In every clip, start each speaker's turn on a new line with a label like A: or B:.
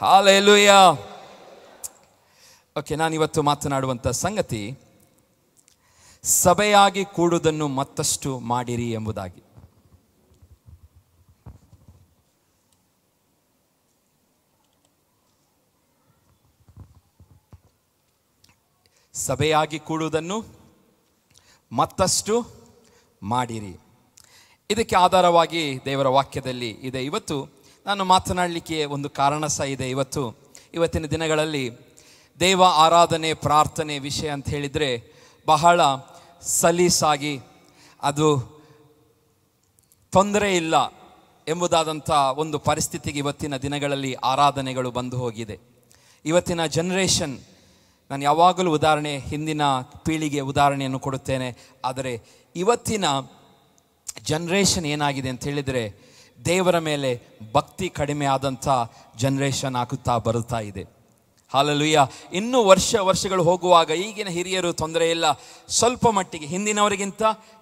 A: Hallelujah. Okay, ನಾನಿವತ್ತು ಮಾತನಾಡುವಂಥ ಸಂಗತಿ ಸಭೆಯಾಗಿ ಕೂಡುವುದನ್ನು ಮತ್ತಷ್ಟು ಮಾಡಿರಿ ಎಂಬುದಾಗಿ. ಸಭೆಯಾಗಿ ಕೂಡುವುದನ್ನು ಮತ್ತಷ್ಟು ಮಾಡಿರಿ. ಇದಕ್ಕೆ ಆಧಾರವಾಗಿ ದೇವರ ವಾಕ್ಯದಲ್ಲಿ ಇದೆ. ಇವತ್ತು ನಾನು ಮಾತನಾಡಲಿಕ್ಕೆ ಒಂದು ಕಾರಣ ಸಹ ಇದೆ. ಇವತ್ತಿನ ದಿನಗಳಲ್ಲಿ ದೇವ ಆರಾಧನೆ ಪ್ರಾರ್ಥನೆ ವಿಷಯ ಅಂತ ಹೇಳಿದರೆ ಬಹಳ ಸಲೀಸಾಗಿ, ಅದು ತೊಂದರೆ ಇಲ್ಲ ಎಂಬುದಾದಂಥ ಒಂದು ಪರಿಸ್ಥಿತಿಗೆ ಇವತ್ತಿನ ದಿನಗಳಲ್ಲಿ ಆರಾಧನೆಗಳು ಬಂದು ಹೋಗಿದೆ. ಇವತ್ತಿನ ಜನ್ರೇಷನ್, ನಾನು ಯಾವಾಗಲೂ ಉದಾಹರಣೆ, ಹಿಂದಿನ ಪೀಳಿಗೆ ಉದಾಹರಣೆಯನ್ನು ಕೊಡುತ್ತೇನೆ. ಆದರೆ ಇವತ್ತಿನ ಜನ್ರೇಷನ್ ಏನಾಗಿದೆ ಅಂತ ಹೇಳಿದರೆ ದೇವರ ಮೇಲೆ ಭಕ್ತಿ ಕಡಿಮೆ ಆದಂಥ ಜನ್ರೇಷನ್ ಆಗುತ್ತಾ ಬರುತ್ತಾ ಇದೆ. ಹಾಲೆಲೂಯಾ. ಇನ್ನೂ ವರ್ಷಗಳು ಹೋಗುವಾಗ ಈಗಿನ ಹಿರಿಯರು ತೊಂದರೆ ಇಲ್ಲ, ಸ್ವಲ್ಪ ಮಟ್ಟಿಗೆ ಹಿಂದಿನವರಿಗಿಂತ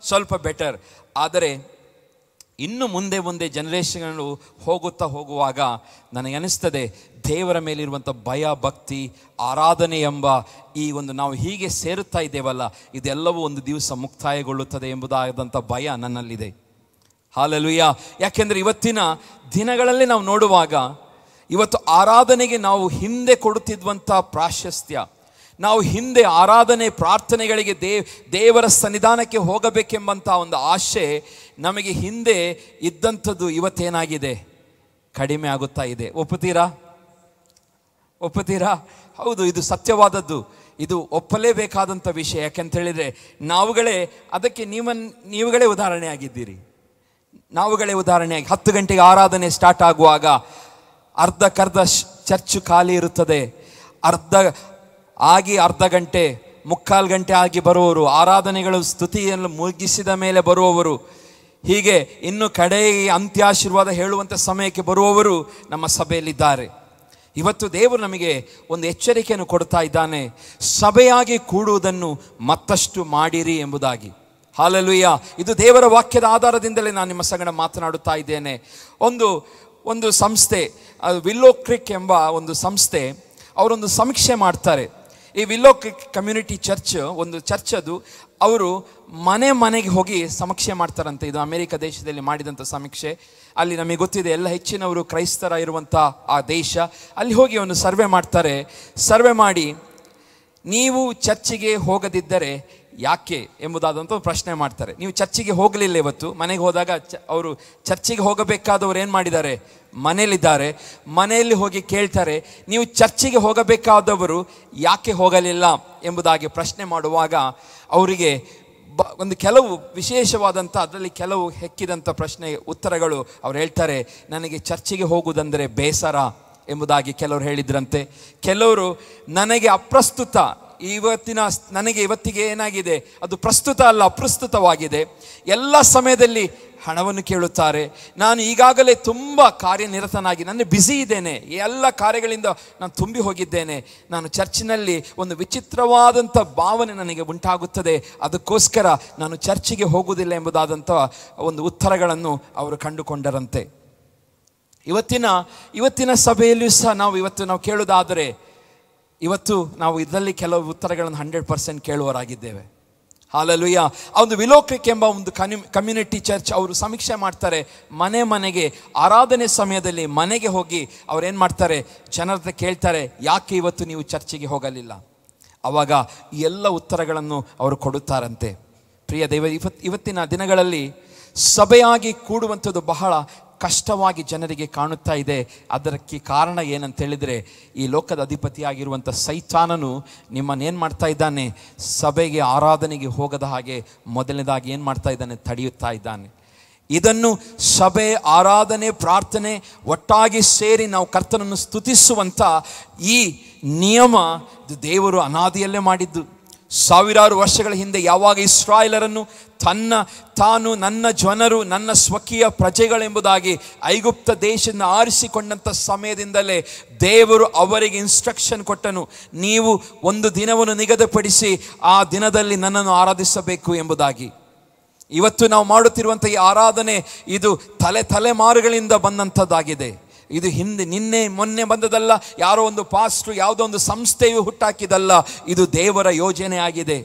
A: ಸ್ವಲ್ಪ ಬೆಟರ್. ಆದರೆ ಇನ್ನು ಮುಂದೆ ಜನ್ರೇಷನ್ಗಳು ಹೋಗುವಾಗ ನನಗನ್ನಿಸ್ತದೆ ದೇವರ ಮೇಲಿರುವಂಥ ಭಯ ಭಕ್ತಿ ಆರಾಧನೆ ಎಂಬ ಈ ಒಂದು ನಾವು ಹೀಗೆ ಸೇರುತ್ತಾ ಇದ್ದೇವಲ್ಲ, ಇದೆಲ್ಲವೂ ಒಂದು ದಿವಸ ಮುಕ್ತಾಯಗೊಳ್ಳುತ್ತದೆ ಎಂಬುದಾದಂಥ ಭಯ ನನ್ನಲ್ಲಿದೆ. ಹಾಲೆಲೂಯಾ. ಯಾಕೆಂದರೆ ಇವತ್ತಿನ ದಿನಗಳಲ್ಲಿ ನಾವು ನೋಡುವಾಗ ಇವತ್ತು ಆರಾಧನೆಗೆ ನಾವು ಹಿಂದೆ ಕೊಡುತ್ತಿದ್ದಂಥ ಪ್ರಾಶಸ್ತ್ಯ, ನಾವು ಹಿಂದೆ ಆರಾಧನೆ ಪ್ರಾರ್ಥನೆಗಳಿಗೆ ದೇವರ ಸನ್ನಿಧಾನಕ್ಕೆ ಹೋಗಬೇಕೆಂಬಂಥ ಒಂದು ಆಶೆ ನಮಗೆ ಹಿಂದೆ ಇದ್ದಂಥದ್ದು ಇವತ್ತೇನಾಗಿದೆ, ಕಡಿಮೆ ಆಗುತ್ತಾ ಇದೆ. ಒಪ್ಪುತ್ತೀರಾ? ಹೌದು, ಇದು ಸತ್ಯವಾದದ್ದು, ಇದು ಒಪ್ಪಲೇಬೇಕಾದಂಥ ವಿಷಯ. ಯಾಕೆಂತ ಹೇಳಿದರೆ ಅದಕ್ಕೆ ನೀವುಗಳೇ ಉದಾಹರಣೆ ಆಗಿದ್ದೀರಿ. ನಾವುಗಳೇ ಉದಾಹರಣೆಯಾಗಿ 10 ಗಂಟೆಗೆ ಆರಾಧನೆ ಸ್ಟಾರ್ಟ್ ಆಗುವಾಗ ಅರ್ಧಕ್ಕರ್ಧ ಚರ್ಚ್ ಖಾಲಿ ಇರುತ್ತದೆ. ಅರ್ಧ ಗಂಟೆ ಮುಕ್ಕಾಲು ಗಂಟೆ ಆಗಿ ಬರುವವರು, ಆರಾಧನೆಗಳು ಸ್ತುತಿಯನ್ನು ಮುಗಿಸಿದ ಮೇಲೆ ಬರುವವರು, ಹೀಗೆ ಇನ್ನು ಕಡೆ ಅಂತ್ಯಾಶೀರ್ವಾದ ಹೇಳುವಂಥ ಸಮಯಕ್ಕೆ ಬರುವವರು ನಮ್ಮ ಸಭೆಯಲ್ಲಿದ್ದಾರೆ. ಇವತ್ತು ದೇವರು ನಮಗೆ ಒಂದು ಎಚ್ಚರಿಕೆಯನ್ನು ಕೊಡ್ತಾ ಇದ್ದಾನೆ, ಸಭೆಯಾಗಿ ಕೂಡುವುದನ್ನು ಮತ್ತಷ್ಟು ಮಾಡಿರಿ ಎಂಬುದಾಗಿ. ಹಾಲೆಲೂಯಾ. ಇದು ದೇವರ ವಾಕ್ಯದ ಆಧಾರದಿಂದಲೇ ನಾನು ನಿಮ್ಮ ಸಂಗಡ ಮಾತನಾಡುತ್ತಾ ಇದ್ದೇನೆ. ಒಂದು ಸಂಸ್ಥೆ, ವಿಲ್ಲೋ ಕ್ರಿಕ್ ಎಂಬ ಒಂದು ಸಂಸ್ಥೆ, ಅವರೊಂದು ಸಮೀಕ್ಷೆ ಮಾಡ್ತಾರೆ. ಈ ವಿಲ್ಲೋ ಕ್ರಿಕ್ ಕಮ್ಯುನಿಟಿ ಒಂದು ಚರ್ಚ್ ಅದು. ಅವರು ಮನೆಗೆ ಹೋಗಿ ಸಮೀಕ್ಷೆ ಮಾಡ್ತಾರಂತೆ. ಇದು ಅಮೆರಿಕ ದೇಶದಲ್ಲಿ ಮಾಡಿದಂಥ ಸಮೀಕ್ಷೆ. ಅಲ್ಲಿ ನಮಗೆ ಗೊತ್ತಿದೆ, ಎಲ್ಲ ಹೆಚ್ಚಿನವರು ಕ್ರೈಸ್ತರ ಇರುವಂಥ ಆ ದೇಶ. ಅಲ್ಲಿ ಹೋಗಿ ಒಂದು ಸರ್ವೆ ಮಾಡ್ತಾರೆ. ಸರ್ವೆ ಮಾಡಿ, ನೀವು ಚರ್ಚಿಗೆ ಹೋಗದಿದ್ದರೆ ಯಾಕೆ ಎಂಬುದಾದಂಥ ಪ್ರಶ್ನೆ ಮಾಡ್ತಾರೆ. ನೀವು ಚರ್ಚಿಗೆ ಹೋಗಲಿಲ್ಲ, ಇವತ್ತು ಮನೆಗೆ ಹೋದಾಗ ಅವರು ಚರ್ಚಿಗೆ ಹೋಗಬೇಕಾದವರು ಏನು ಮಾಡಿದ್ದಾರೆ, ಮನೆಯಲ್ಲಿದ್ದಾರೆ. ಮನೆಯಲ್ಲಿ ಹೋಗಿ ಕೇಳ್ತಾರೆ, ನೀವು ಚರ್ಚಿಗೆ ಹೋಗಬೇಕಾದವರು ಯಾಕೆ ಹೋಗಲಿಲ್ಲ ಎಂಬುದಾಗಿ ಪ್ರಶ್ನೆ ಮಾಡುವಾಗ ಅವರಿಗೆ ಒಂದು ಕೆಲವು ವಿಶೇಷವಾದಂಥ, ಅದರಲ್ಲಿ ಕೆಲವು ಹೆಕ್ಕಿದಂಥ ಉತ್ತರಗಳು ಅವ್ರು ಹೇಳ್ತಾರೆ. ನನಗೆ ಚರ್ಚಿಗೆ ಹೋಗುವುದಂದರೆ ಬೇಸರ ಎಂಬುದಾಗಿ ಕೆಲವರು ಹೇಳಿದ್ರಂತೆ. ಕೆಲವರು ನನಗೆ ಅಪ್ರಸ್ತುತ, ನನಗೆ ಇವತ್ತಿಗೆ ಏನಾಗಿದೆ, ಅದು ಪ್ರಸ್ತುತ ಅಲ್ಲ, ಅಪ್ರಸ್ತುತವಾಗಿದೆ. ಎಲ್ಲ ಸಮಯದಲ್ಲಿ ಹಣವನ್ನು ಕೇಳುತ್ತಾರೆ. ನಾನು ಈಗಾಗಲೇ ತುಂಬ ಕಾರ್ಯನಿರತನಾಗಿ ನನ್ನ ಬ್ಯುಸಿ ಇದ್ದೇನೆ, ಎಲ್ಲ ಕಾರ್ಯಗಳಿಂದ ನಾನು ತುಂಬಿ ಹೋಗಿದ್ದೇನೆ. ನಾನು ಚರ್ಚಿನಲ್ಲಿ ಒಂದು ವಿಚಿತ್ರವಾದಂಥ ಭಾವನೆ ನನಗೆ ಉಂಟಾಗುತ್ತದೆ, ಅದಕ್ಕೋಸ್ಕರ ನಾನು ಚರ್ಚಿಗೆ ಹೋಗುವುದಿಲ್ಲ ಎಂಬುದಾದಂಥ ಒಂದು ಉತ್ತರಗಳನ್ನು ಅವರು ಕಂಡುಕೊಂಡರಂತೆ. ಇವತ್ತಿನ ಸಭೆಯಲ್ಲಿಯೂ ಸಹ ನಾವು ಕೇಳುವುದಾದರೆ, ಇವತ್ತು ನಾವು ಇದರಲ್ಲಿ ಕೆಲವು ಉತ್ತರಗಳನ್ನು 100% ಕೇಳುವರಾಗಿದ್ದೇವೆ. ಹಾಲೆಲೂಯಾ. ಆ ಒಂದು ವಿಲ್ಲೋ ಕ್ರಿಕ್ ಎಂಬ ಒಂದು ಕಮ್ಯುನಿಟಿ ಚರ್ಚ್ ಅವರು ಸಮೀಕ್ಷೆ ಮಾಡ್ತಾರೆ. ಮನೆಗೆ ಆರಾಧನೆ ಸಮಯದಲ್ಲಿ ಮನೆಗೆ ಹೋಗಿ ಅವ್ರೇನು ಮಾಡ್ತಾರೆ, ಜನರ ಕೇಳ್ತಾರೆ, ಯಾಕೆ ಇವತ್ತು ನೀವು ಚರ್ಚಿಗೆ ಹೋಗಲಿಲ್ಲ? ಆವಾಗ ಈ ಎಲ್ಲ ಉತ್ತರಗಳನ್ನು ಅವರು ಕೊಡುತ್ತಾರಂತೆ. ಪ್ರಿಯ ದೇವ, ಇವತ್ತಿನ ದಿನಗಳಲ್ಲಿ ಸಭೆಯಾಗಿ ಕೂಡುವಂಥದ್ದು ಬಹಳ ಕಷ್ಟವಾಗಿ ಜನರಿಗೆ ಕಾಣುತ್ತಾ ಇದೆ. ಅದಕ್ಕೆ ಕಾರಣ ಏನಂತೇಳಿದರೆ, ಈ ಲೋಕದ ಅಧಿಪತಿಯಾಗಿರುವಂಥ ಸೈತಾನನು ನಿಮ್ಮನ್ನೇನು ಮಾಡ್ತಾ ಇದ್ದಾನೆ, ಸಭೆಗೆ ಆರಾಧನೆಗೆ ಹೋಗದ ಹಾಗೆ ಮೊದಲನೇದಾಗಿ ಏನು ಮಾಡ್ತಾ ಇದ್ದಾನೆ, ತಡೆಯುತ್ತಾ ಇದ್ದಾನೆ. ಇದನ್ನು ಸಭೆ ಆರಾಧನೆ ಪ್ರಾರ್ಥನೆ ಒಟ್ಟಾಗಿ ಸೇರಿ ನಾವು ಕರ್ತನನ್ನು ಸ್ತುತಿಸುವಂಥ ಈ ನಿಯಮ ದೇವರು ಅನಾದಿಯಲ್ಲೇ ಮಾಡಿದ್ದು. ಸಾವಿರಾರು ವರ್ಷಗಳ ಹಿಂದೆ ಯಾವಾಗ ಇಸ್ರಾಯೇಲರನ್ನು ತಾನು ನನ್ನ ಜನರು ನನ್ನ ಸ್ವಕೀಯ ಪ್ರಜೆಗಳೆಂಬುದಾಗಿ ಐಗುಪ್ತ ದೇಶದಿಂದ ಆರಿಸಿಕೊಂಡಂಥ ಸಮಯದಿಂದಲೇ ದೇವರು ಅವರಿಗೆ ಇನ್ಸ್ಟ್ರಕ್ಷನ್ ಕೊಟ್ಟನು, ನೀವು ಒಂದು ದಿನವನ್ನು ನಿಗದಿಪಡಿಸಿ ಆ ದಿನದಲ್ಲಿ ನನ್ನನ್ನು ಆರಾಧಿಸಬೇಕು ಎಂಬುದಾಗಿ. ಇವತ್ತು ನಾವು ಮಾಡುತ್ತಿರುವಂಥ ಈ ಆರಾಧನೆ ಇದು ತಲೆಮಾರುಗಳಿಂದ ಬಂದಂಥದ್ದಾಗಿದೆ. ಇದು ನಿನ್ನೆ ಮೊನ್ನೆ ಬಂದದಲ್ಲ, ಯಾರೋ ಒಂದು ಪಾಸ್ಟ್ರು ಯಾವುದೋ ಒಂದು ಸಂಸ್ಥೆಯು ಹುಟ್ಟಾಕಿದಲ್ಲ. ಇದು ದೇವರ ಯೋಜನೆ ಆಗಿದೆ.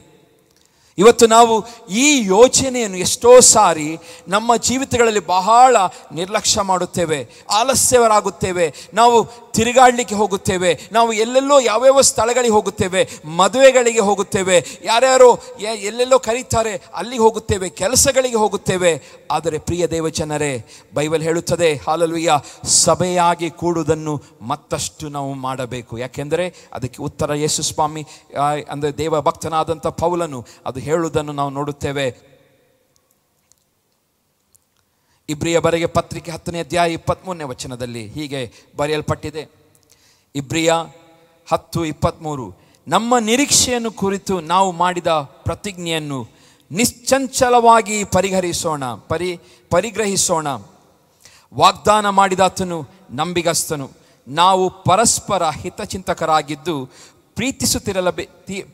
A: ಇವತ್ತು ನಾವು ಈ ಯೋಚನೆಯನ್ನು ಎಷ್ಟೋ ಸಾರಿ ನಮ್ಮ ಜೀವಿತಗಳಲ್ಲಿ ಬಹಳ ನಿರ್ಲಕ್ಷ್ಯ ಮಾಡುತ್ತೇವೆ, ಆಲಸ್ಯವರಾಗುತ್ತೇವೆ. ನಾವು ತಿರುಗಾಡಲಿಕ್ಕೆ ಹೋಗುತ್ತೇವೆ, ನಾವು ಎಲ್ಲೆಲ್ಲೋ ಯಾವ್ಯಾವ ಸ್ಥಳಗಳಿಗೆ ಹೋಗುತ್ತೇವೆ, ಮದುವೆಗಳಿಗೆ ಹೋಗುತ್ತೇವೆ, ಯಾರ್ಯಾರೋ ಎಲ್ಲೆಲ್ಲೋ ಕರೀತಾರೆ ಅಲ್ಲಿಗೆ ಹೋಗುತ್ತೇವೆ, ಕೆಲಸಗಳಿಗೆ ಹೋಗುತ್ತೇವೆ. ಆದರೆ ಪ್ರಿಯ ದೇವಜನರೇ, ಬೈಬಲ್ ಹೇಳುತ್ತದೆ, ಹಲ್ಲೆಲೂಯಾ, ಸಭೆಯಾಗಿ ಕೂಡುವುದನ್ನು ಮತ್ತಷ್ಟು ನಾವು ಮಾಡಬೇಕು. ಯಾಕೆಂದರೆ ಅದಕ್ಕೆ ಉತ್ತರ ಯೇಸು ಸ್ವಾಮಿ ಅಂದರೆ ದೇವ ಭಕ್ತನಾದಂಥ ಪೌಲನು ಅದು ಹೇಳುವುದನ್ನು ನಾವು ನೋಡುತ್ತೇವೆ. ಇಬ್ರಿಯ ಬರೆಗೆ ಪತ್ರಿಕೆ 10ನೇ ಅಧ್ಯಾಯ 23ನೇ ವಚನದಲ್ಲಿ ಹೀಗೆ ಬರೆಯಲ್ಪಟ್ಟಿದೆ. ಇಬ್ರಿಯ 10:23, ನಮ್ಮ ನಿರೀಕ್ಷೆಯನ್ನು ಕುರಿತು ನಾವು ಮಾಡಿದ ಪ್ರತಿಜ್ಞೆಯನ್ನು ನಿಶ್ಚಂಚಲವಾಗಿ ಪರಿಗ್ರಹಿಸೋಣ. ವಾಗ್ದಾನ ಮಾಡಿದಾತನು ನಂಬಿಗಸ್ತನು. ನಾವು ಪರಸ್ಪರ ಹಿತಚಿಂತಕರಾಗಿದ್ದು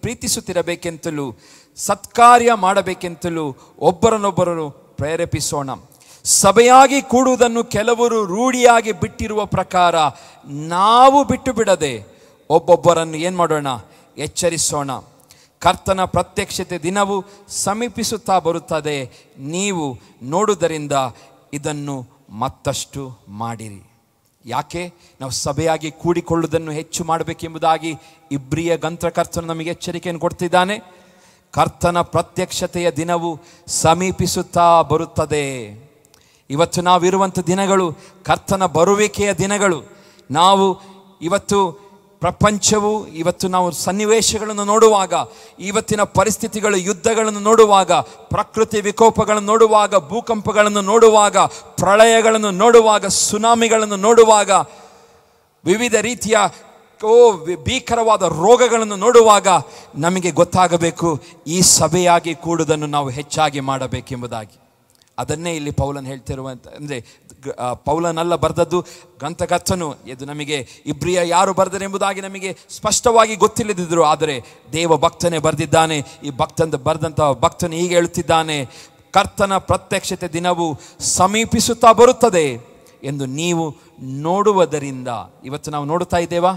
A: ಪ್ರೀತಿಸುತ್ತಿರಬೇಕೆಂತಲೂ ಸತ್ಕಾರ್ಯ ಮಾಡಬೇಕೆಂತಲೂ ಒಬ್ಬರನ್ನೊಬ್ಬರನ್ನು ಪ್ರೇರೇಪಿಸೋಣ. ಸಭೆಯಾಗಿ ಕೂಡುವುದನ್ನು ಕೆಲವರು ರೂಢಿಯಾಗಿ ಬಿಟ್ಟಿರುವ ಪ್ರಕಾರ ನಾವು ಬಿಟ್ಟು ಬಿಡದೆ ಒಬ್ಬೊಬ್ಬರನ್ನು ಏನು ಮಾಡೋಣ, ಎಚ್ಚರಿಸೋಣ. ಕರ್ತನ ಪ್ರತ್ಯಕ್ಷತೆ ದಿನವು ಸಮೀಪಿಸುತ್ತಾ ಬರುತ್ತದೆ. ನೀವು ನೋಡುವುದರಿಂದ ಇದನ್ನು ಮತ್ತಷ್ಟು ಮಾಡಿರಿ. ಯಾಕೆ ನಾವು ಸಭೆಯಾಗಿ ಕೂಡಿಕೊಳ್ಳುವುದನ್ನು ಹೆಚ್ಚು ಮಾಡಬೇಕೆಂಬುದಾಗಿ ಇಬ್ರಿಯ ಗ್ರಂಥಕರ್ತನು ನಮಗೆ ಎಚ್ಚರಿಕೆಯನ್ನು ಕೊಡ್ತಿದ್ದಾನೆ. ಕರ್ತನ ಪ್ರತ್ಯಕ್ಷತೆಯ ದಿನವು ಸಮೀಪಿಸುತ್ತಾ ಬರುತ್ತದೆ. ಇವತ್ತು ನಾವಿರುವಂಥ ದಿನಗಳು ಕರ್ತನ ಬರುವಿಕೆಯ ದಿನಗಳು. ನಾವು ಇವತ್ತು ಪ್ರಪಂಚವು ಇವತ್ತು ನಾವು ಸನ್ನಿವೇಶಗಳನ್ನು ನೋಡುವಾಗ, ಇವತ್ತಿನ ಪರಿಸ್ಥಿತಿಗಳು, ಯುದ್ಧಗಳನ್ನು ನೋಡುವಾಗ, ಪ್ರಕೃತಿ ವಿಕೋಪಗಳನ್ನು ನೋಡುವಾಗ, ಭೂಕಂಪಗಳನ್ನು ನೋಡುವಾಗ, ಪ್ರಳಯಗಳನ್ನು ನೋಡುವಾಗ, ಸುನಾಮಿಗಳನ್ನು ನೋಡುವಾಗ, ವಿವಿಧ ರೀತಿಯ ಭೀಕರವಾದ ರೋಗಗಳನ್ನು ನೋಡುವಾಗ ನಮಗೆ ಗೊತ್ತಾಗಬೇಕು, ಈ ಸಭೆಯಾಗಿ ಕೂಡುವುದನ್ನು ನಾವು ಹೆಚ್ಚಾಗಿ ಮಾಡಬೇಕೆಂಬುದಾಗಿ. ಅದನ್ನೇ ಇಲ್ಲಿ ಪೌಲನ್ ಹೇಳ್ತಿರುವಂಥ, ಅಂದರೆ ಪೌಲನಲ್ಲ ಬರೆದದ್ದು, ಗ್ರಂಥಕರ್ತನು. ಇದು ನಮಗೆ ಇಬ್ರಿಯ ಯಾರು ಬರೆದರೆ ಎಂಬುದಾಗಿ ನಮಗೆ ಸ್ಪಷ್ಟವಾಗಿ ಗೊತ್ತಿಲ್ಲದಿದ್ದರು, ಆದರೆ ದೇವ ಭಕ್ತನೇ ಬರೆದಿದ್ದಾನೆ. ಈ ಬರೆದಂಥ ಭಕ್ತನು ಹೀಗೆ ಹೇಳುತ್ತಿದ್ದಾನೆ, ಕರ್ತನ ಪ್ರತ್ಯಕ್ಷತೆ ದಿನವು ಸಮೀಪಿಸುತ್ತಾ ಬರುತ್ತದೆ ಎಂದು ನೀವು ನೋಡುವುದರಿಂದ. ಇವತ್ತು ನಾವು ನೋಡುತ್ತಾ ಇದ್ದೇವಾ?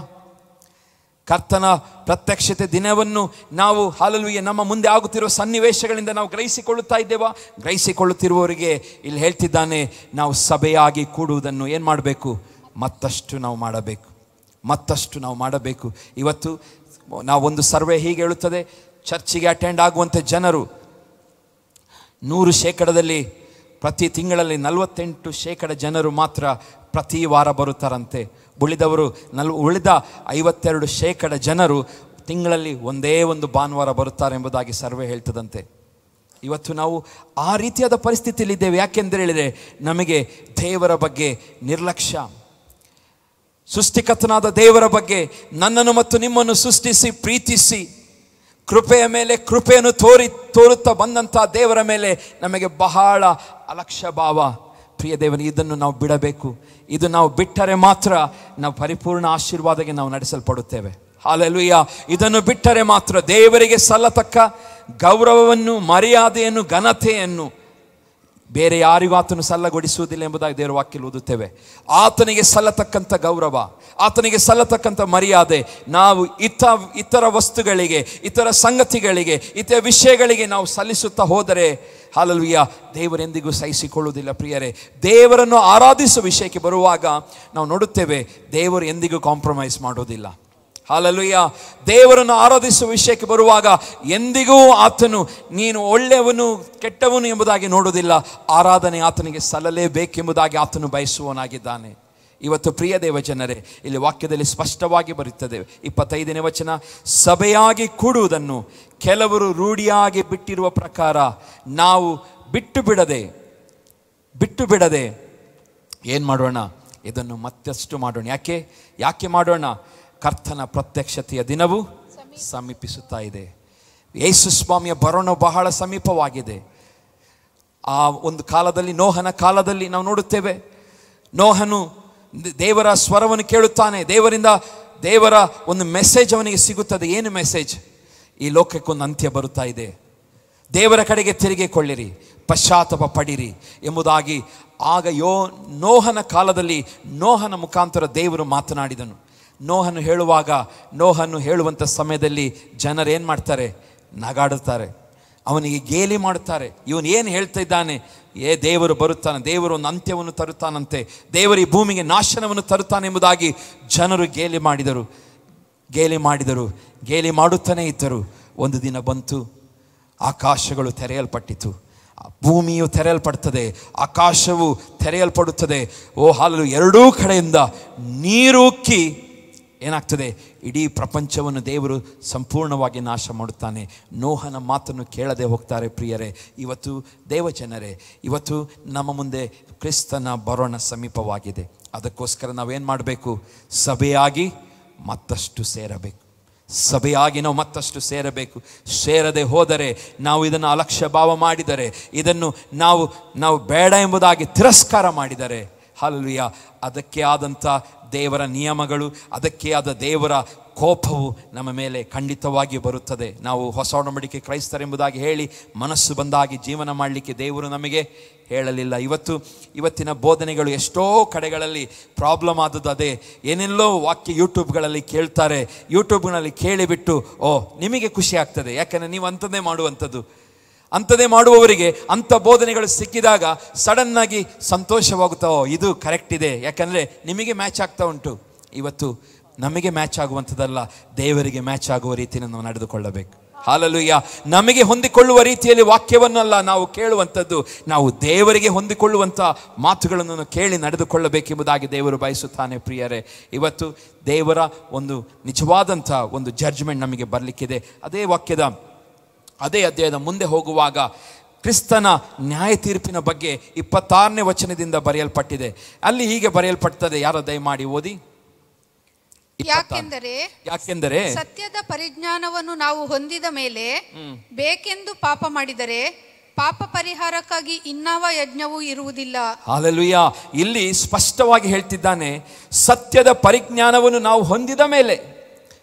A: ಕರ್ತನ ಪ್ರತ್ಯಕ್ಷತೆ ದಿನವನ್ನು ನಾವು ಹಲ್ಲೆಲೂಯಾ ನಮ್ಮ ಮುಂದೆ ಆಗುತ್ತಿರುವ ಸನ್ನಿವೇಶಗಳಿಂದ ನಾವು ಗ್ರಹಿಸಿಕೊಳ್ಳುತ್ತಾ ಇದ್ದೇವಾ? ಗ್ರಹಿಸಿಕೊಳ್ಳುತ್ತಿರುವವರಿಗೆ ಇಲ್ಲಿ ಹೇಳ್ತಿದ್ದಾನೆ, ನಾವು ಸಭೆಯಾಗಿ ಕೂಡುವುದನ್ನು ಏನು ಮಾಡಬೇಕು? ಮತ್ತಷ್ಟು ನಾವು ಮಾಡಬೇಕು. ಇವತ್ತು ನಾವೊಂದು ಸರ್ವೆ ಹೀಗೆ ಹೇಳುತ್ತದೆ, ಚರ್ಚಿಗೆ ಅಟೆಂಡ್ ಆಗುವಂಥ ಜನರು 100% ಪ್ರತಿ ತಿಂಗಳಲ್ಲಿ 48% ಜನರು ಮಾತ್ರ ಪ್ರತಿ ವಾರ ಬರುತ್ತಾರಂತೆ. ಉಳಿದ 52% ಜನರು ತಿಂಗಳಲ್ಲಿ ಒಂದೇ ಒಂದು ಭಾನುವಾರ ಬರುತ್ತಾರೆ ಎಂಬುದಾಗಿ ಸರ್ವೆ ಹೇಳ್ತದಂತೆ. ಇವತ್ತು ನಾವು ಆ ರೀತಿಯಾದ ಪರಿಸ್ಥಿತಿಯಲ್ಲಿದ್ದೇವೆ. ಯಾಕೆಂದರೆ ಹೇಳಿದರೆ ನಮಗೆ ದೇವರ ಬಗ್ಗೆ ನಿರ್ಲಕ್ಷ್ಯ. ಸೃಷ್ಟಿಕರ್ತನಾದ ದೇವರ ಬಗ್ಗೆ, ನನ್ನನ್ನು ಮತ್ತು ನಿಮ್ಮನ್ನು ಸೃಷ್ಟಿಸಿ ಪ್ರೀತಿಸಿ ಕೃಪೆಯ ಮೇಲೆ ಕೃಪೆಯನ್ನು ತೋರುತ್ತಾ ಬಂದಂಥ ದೇವರ ಮೇಲೆ ನಮಗೆ ಬಹಳ ಅಲಕ್ಷ್ಯ ಭಾವ. ಪ್ರಿಯ ದೇವನೇ, ಇದನ್ನು ನಾವು ಬಿಡಬೇಕು. ಇದು ನಾವು ಬಿಟ್ಟರೆ ಮಾತ್ರ ನಾವು ಪರಿಪೂರ್ಣ ಆಶೀರ್ವಾದಕ್ಕೆ ನಾವು ನಡೆಸಲ್ಪಡುತ್ತೇವೆ. ಹಲ್ಲೆಲೂಯಾ. ಇದನ್ನು ಬಿಟ್ಟರೆ ಮಾತ್ರ ದೇವರಿಗೆ ಸಲ್ಲತಕ್ಕ ಗೌರವವನ್ನು, ಮರ್ಯಾದೆಯನ್ನು, ಘನತೆಯನ್ನು ಬೇರೆ ಯಾರಿಗೂ ಆತನು ಸಲ್ಲಗೊಡಿಸುವುದಿಲ್ಲ ಎಂಬುದಾಗಿ ದೇವರ ವಾಕ್ಯದಲ್ಲಿ ಓದುತ್ತೇವೆ. ಆತನಿಗೆ ಸಲ್ಲತಕ್ಕಂಥ ಗೌರವ, ಆತನಿಗೆ ಸಲ್ಲತಕ್ಕಂಥ ಮರ್ಯಾದೆ ನಾವು ಇತರ ವಸ್ತುಗಳಿಗೆ, ಇತರ ಸಂಗತಿಗಳಿಗೆ, ಇತರ ವಿಷಯಗಳಿಗೆ ನಾವು ಸಲ್ಲಿಸುತ್ತಾ ಹೋದರೆ ಹಲ್ಲೆಲೂಯಾ ದೇವರೆಂದಿಗೂ ಸಹಿಸಿಕೊಳ್ಳುವುದಿಲ್ಲ. ಪ್ರಿಯರೇ, ದೇವರನ್ನು ಆರಾಧಿಸುವ ವಿಷಯಕ್ಕೆ ಬರುವಾಗ ನಾವು ನೋಡುತ್ತೇವೆ, ದೇವರು ಎಂದಿಗೂ ಕಾಂಪ್ರಮೈಸ್ ಮಾಡೋದಿಲ್ಲ. ಹಲ್ಲೆಲೂಯಾ. ದೇವರನ್ನು ಆರಾಧಿಸುವ ವಿಷಯಕ್ಕೆ ಬರುವಾಗ ಎಂದಿಗೂ ಆತನು ನೀನು ಒಳ್ಳೆಯವನು ಕೆಟ್ಟವನು ಎಂಬುದಾಗಿ ನೋಡುವುದಿಲ್ಲ. ಆರಾಧನೆ ಆತನಿಗೆ ಸಲ್ಲಲೇಬೇಕೆಂಬುದಾಗಿ ಆತನು ಬಯಸುವನಾಗಿದ್ದಾನೆ. ಇವತ್ತು ಪ್ರಿಯ ದೇವ ಜನರೇ, ಇಲ್ಲಿ ವಾಕ್ಯದಲ್ಲಿ ಸ್ಪಷ್ಟವಾಗಿ ಬರುತ್ತದೆ, 25ನೇ ವಚನ, ಸಭೆಯಾಗಿ ಕೂಡುವುದನ್ನು ಕೆಲವರು ರೂಢಿಯಾಗಿ ಬಿಟ್ಟಿರುವ ಪ್ರಕಾರ ನಾವು ಬಿಟ್ಟು ಬಿಡದೆ ಏನು ಮಾಡೋಣ? ಇದನ್ನು ಮತ್ತಷ್ಟು ಮಾಡೋಣ. ಯಾಕೆ ಮಾಡೋಣ? ಕರ್ತನ ಪ್ರತ್ಯಕ್ಷತೆಯ ದಿನವು ಸಮೀಪಿಸುತ್ತಾ ಇದೆ. ಯೇಸು ಸ್ವಾಮಿಯ ಬರೋಣ ಬಹಳ ಸಮೀಪವಾಗಿದೆ. ಆ ಒಂದು ಕಾಲದಲ್ಲಿ, ನೋಹನ ಕಾಲದಲ್ಲಿ ನಾವು ನೋಡುತ್ತೇವೆ, ನೋಹನು ದೇವರ ಸ್ವರವನ್ನು ಕೇಳುತ್ತಾನೆ. ದೇವರ ಒಂದು ಮೆಸೇಜ್ ಅವನಿಗೆ ಸಿಗುತ್ತದೆ. ಏನು ಮೆಸೇಜ್? ಈ ಲೋಕಕ್ಕೊಂದು ಅಂತ್ಯ ಬರುತ್ತಾ ಇದೆ. ದೇವರ ಕಡೆಗೆ ತಿರುಗಿಕೊಳ್ಳಿರಿ, ಪಶ್ಚಾತ್ತಾಪ ಪಡಿರಿ ಎಂಬುದಾಗಿ ಆಗ ನೋಹನ ಕಾಲದಲ್ಲಿ ನೋಹನ ಮುಖಾಂತರ ದೇವರು ಮಾತನಾಡಿದನು. ನೋಹನು ಹೇಳುವಾಗ, ನೋಹನು ಹೇಳುವಂಥ ಸಮಯದಲ್ಲಿ ಜನರೇನು ಮಾಡ್ತಾರೆ? ನಗಾಡುತ್ತಾರೆ, ಅವನಿಗೆ ಗೇಲಿ ಮಾಡುತ್ತಾರೆ. ಇವನು ಏನು ಹೇಳ್ತಾ ಇದ್ದಾನೆ? ದೇವರು ಬರುತ್ತಾನೆ, ದೇವರು ಒಂದು ಅಂತ್ಯವನ್ನು ತರುತ್ತಾನಂತೆ, ದೇವರು ಈ ಭೂಮಿಗೆ ನಾಶನವನ್ನು ತರುತ್ತಾನೆ ಎಂಬುದಾಗಿ ಜನರು ಗೇಲಿ ಮಾಡಿದರು. ಗೇಲಿ ಮಾಡುತ್ತಾನೇ ಇದ್ದರು. ಒಂದು ದಿನ ಬಂತು, ಆಕಾಶಗಳು ತೆರೆಯಲ್ಪಟ್ಟಿತು, ಭೂಮಿಯು ತೆರೆಯಲ್ಪಡ್ತದೆ, ಆಕಾಶವು ತೆರೆಯಲ್ಪಡುತ್ತದೆ. ಓ ಹಾಲಲು ಎರಡೂ ಕಡೆಯಿಂದ ನೀರು ಉಕ್ಕಿ ಏನಾಗ್ತದೆ? ಇಡೀ ಪ್ರಪಂಚವನ್ನು ದೇವರು ಸಂಪೂರ್ಣವಾಗಿ ನಾಶ ಮಾಡುತ್ತಾನೆ. ನೋಹನ ಮಾತನ್ನು ಕೇಳದೆ ಹೋಗ್ತಾರೆ. ಪ್ರಿಯರೇ, ಇವತ್ತು ದೇವಜನರೇ, ಇವತ್ತು ನಮ್ಮ ಮುಂದೆ ಕ್ರಿಸ್ತನ ಬರೋಣ ಸಮೀಪವಾಗಿದೆ. ಅದಕ್ಕೋಸ್ಕರ ನಾವೇನು ಮಾಡಬೇಕು? ಸಭೆಯಾಗಿ ಮತ್ತಷ್ಟು ಸೇರಬೇಕು. ಸಭೆಯಾಗಿ ನಾವು ಮತ್ತಷ್ಟು ಸೇರಬೇಕು. ಸೇರದೆ ಹೋದರೆ, ನಾವು ಇದನ್ನು ಅಲಕ್ಷ್ಯ ಭಾವ ಮಾಡಿದರೆ, ಇದನ್ನು ನಾವು ಬೇಡ ಎಂಬುದಾಗಿ ತಿರಸ್ಕಾರ ಮಾಡಿದರೆ, ಹಲ್ಲೆಲೂಯ, ಅದಕ್ಕೆ ಆದಂಥ ದೇವರ ನಿಯಮಗಳು, ಅದಕ್ಕೆ ಆದ ದೇವರ ಕೋಪವು ನಮ್ಮ ಮೇಲೆ ಖಂಡಿತವಾಗಿ ಬರುತ್ತದೆ. ನಾವು ಹೊಸ ಒಡಂಬಡಿಕೆ ಕ್ರೈಸ್ತರೆಂಬುದಾಗಿ ಹೇಳಿ ಮನಸ್ಸು ಬಂದಾಗಿ ಜೀವನ ಮಾಡಲಿಕ್ಕೆ ದೇವರು ನಮಗೆ ಹೇಳಲಿಲ್ಲ. ಇವತ್ತಿನ ಬೋಧನೆಗಳು ಎಷ್ಟೋ ಕಡೆಗಳಲ್ಲಿ ಪ್ರಾಬ್ಲಮ್ ಆದದ್ದು ಅದೇ. ಏನೆಲ್ಲೋ ವಾಕ್ಯ ಯೂಟ್ಯೂಬ್ಗಳಲ್ಲಿ ಕೇಳ್ತಾರೆ. ಯೂಟ್ಯೂಬ್ಗಳಲ್ಲಿ ಕೇಳಿಬಿಟ್ಟು ನಿಮಗೆ ಖುಷಿ ಆಗ್ತದೆ, ಯಾಕಂದರೆ ನೀವು ಅಂಥದ್ದೇ ಮಾಡುವವರಿಗೆ ಅಂಥ ಬೋಧನೆಗಳು ಸಿಕ್ಕಿದಾಗ ಸಡನ್ನಾಗಿ ಸಂತೋಷವಾಗುತ್ತಾ, ಇದು ಕರೆಕ್ಟ್ ಇದೆ, ಯಾಕಂದರೆ ನಿಮಗೆ ಮ್ಯಾಚ್ ಆಗ್ತಾ ಉಂಟು. ಇವತ್ತು ನಮಗೆ ಮ್ಯಾಚ್ ಆಗುವಂಥದ್ದಲ್ಲ, ದೇವರಿಗೆ ಮ್ಯಾಚ್ ಆಗುವ ರೀತಿಯನ್ನು ನಾವು ನಡೆದುಕೊಳ್ಳಬೇಕು. ಹಲ್ಲೆಲೂಯ. ನಮಗೆ ಹೊಂದಿಕೊಳ್ಳುವ ರೀತಿಯಲ್ಲಿ ವಾಕ್ಯವನ್ನಲ್ಲ ನಾವು ಕೇಳುವಂಥದ್ದು, ನಾವು ದೇವರಿಗೆ ಹೊಂದಿಕೊಳ್ಳುವಂಥ ಮಾತುಗಳನ್ನು ಕೇಳಿ ನಡೆದುಕೊಳ್ಳಬೇಕೆಂಬುದಾಗಿ ದೇವರು ಬಯಸುತ್ತಾನೆ. ಪ್ರಿಯರೇ, ಇವತ್ತು ದೇವರ ಒಂದು ನಿಜವಾದಂಥ ಒಂದು ಜಡ್ಜ್ಮೆಂಟ್ ನಮಗೆ ಬರಲಿಕ್ಕಿದೆ. ಅದೇ ಅಧ್ಯಾಯದ ಮುಂದೆ ಹೋಗುವಾಗ ಕ್ರಿಸ್ತನ ನ್ಯಾಯ ತೀರ್ಪಿನ ಬಗ್ಗೆ 26ನೇ ವಚನದಿಂದ ಬರೆಯಲ್ಪಟ್ಟಿದೆ. ಅಲ್ಲಿ ಹೀಗೆ ಬರೆಯಲ್ಪಡ್ತದೆ, ಯಾರ ದಯಮಾಡಿ ಓದಿ.
B: ಯಾಕೆಂದರೆ ಸತ್ಯದ ಪರಿಜ್ಞಾನವನ್ನು ನಾವು ಹೊಂದಿದ ಮೇಲೆ ಬೇಕೆಂದು ಪಾಪ ಮಾಡಿದರೆ ಪಾಪ ಪರಿಹಾರಕ್ಕಾಗಿ ಇನ್ನಾವ ಯಜ್ಞವೂ ಇರುವುದಿಲ್ಲ.
A: ಹಲ್ಲೆಲೂಯಾ. ಇಲ್ಲಿ ಸ್ಪಷ್ಟವಾಗಿ ಹೇಳ್ತಿದ್ದಾನೆ, ಸತ್ಯದ ಪರಿಜ್ಞಾನವನ್ನು ನಾವು ಹೊಂದಿದ ಮೇಲೆ.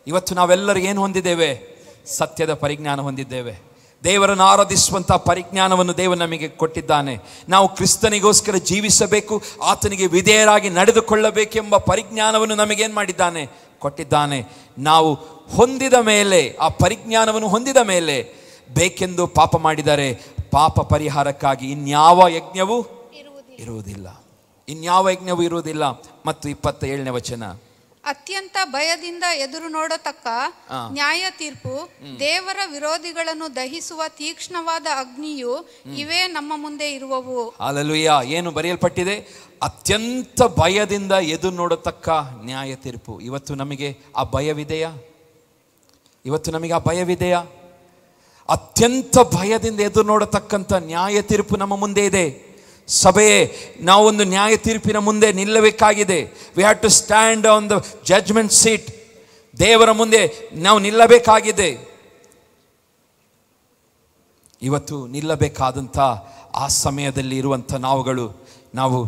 A: ಇವತ್ತು ನಾವೆಲ್ಲರೂ ಏನು ಹೊಂದಿದ್ದೇವೆ? ಸತ್ಯದ ಪರಿಜ್ಞಾನ ಹೊಂದಿದ್ದೇವೆ. ದೇವರನ್ನು ಆರಾಧಿಸುವಂಥ ಪರಿಜ್ಞಾನವನ್ನು ದೇವರು ನಮಗೆ ಕೊಟ್ಟಿದ್ದಾನೆ. ನಾವು ಕ್ರಿಸ್ತನಿಗೋಸ್ಕರ ಜೀವಿಸಬೇಕು, ಆತನಿಗೆ ವಿಧೇಯರಾಗಿ ನಡೆದುಕೊಳ್ಳಬೇಕೆಂಬ ಪರಿಜ್ಞಾನವನ್ನು ನಮಗೇನು ಮಾಡಿದ್ದಾನೆ? ಕೊಟ್ಟಿದ್ದಾನೆ. ನಾವು ಹೊಂದಿದ ಮೇಲೆ, ಆ ಪರಿಜ್ಞಾನವನ್ನು ಹೊಂದಿದ ಮೇಲೆ ಬೇಕೆಂದು ಪಾಪ ಮಾಡಿದರೆ ಪಾಪ ಪರಿಹಾರಕ್ಕಾಗಿ ಇನ್ಯಾವ ಯಜ್ಞವೂ ಇರುವುದಿಲ್ಲ. ಮತ್ತು 27ನೇ ವಚನ,
B: ಅತ್ಯಂತ ಭಯದಿಂದ ಎದುರು ನೋಡತಕ್ಕ ನ್ಯಾಯ ತೀರ್ಪು, ದೇವರ ವಿರೋಧಿಗಳನ್ನು ದಹಿಸುವ ತೀಕ್ಷ್ಣವಾದ ಅಗ್ನಿಯು ಇವೇ ನಮ್ಮ ಮುಂದೆ ಇರುವವು.
A: ಹಲ್ಲೆಲೂಯಾ. ಏನು ಬರೆಯಲ್ಪಟ್ಟಿದೆ? ಅತ್ಯಂತ ಭಯದಿಂದ ಎದುರು ನೋಡತಕ್ಕ ನ್ಯಾಯ ತೀರ್ಪು. ಇವತ್ತು ನಮಗೆ ಆ ಭಯವಿದೆಯಾ? ಅತ್ಯಂತ ಭಯದಿಂದ ಎದುರು ನೋಡತಕ್ಕಂಥ ನ್ಯಾಯ ತೀರ್ಪು ನಮ್ಮ ಮುಂದೆ ಇದೆ. ಸಭೆಯೇ, ನಾವೊಂದು ನ್ಯಾಯ ತೀರ್ಪಿನ ಮುಂದೆ ನಿಲ್ಲಬೇಕಾಗಿದೆ. We have to stand on the judgment seat. ದೇವರ ಮುಂದೆ ನಾವು ನಿಲ್ಲಬೇಕಾಗಿದೆ. ಇವತ್ತು ನಿಲ್ಲಬೇಕಾದಂಥ ಆ ಸಮಯದಲ್ಲಿ ಇರುವಂಥ ನಾವು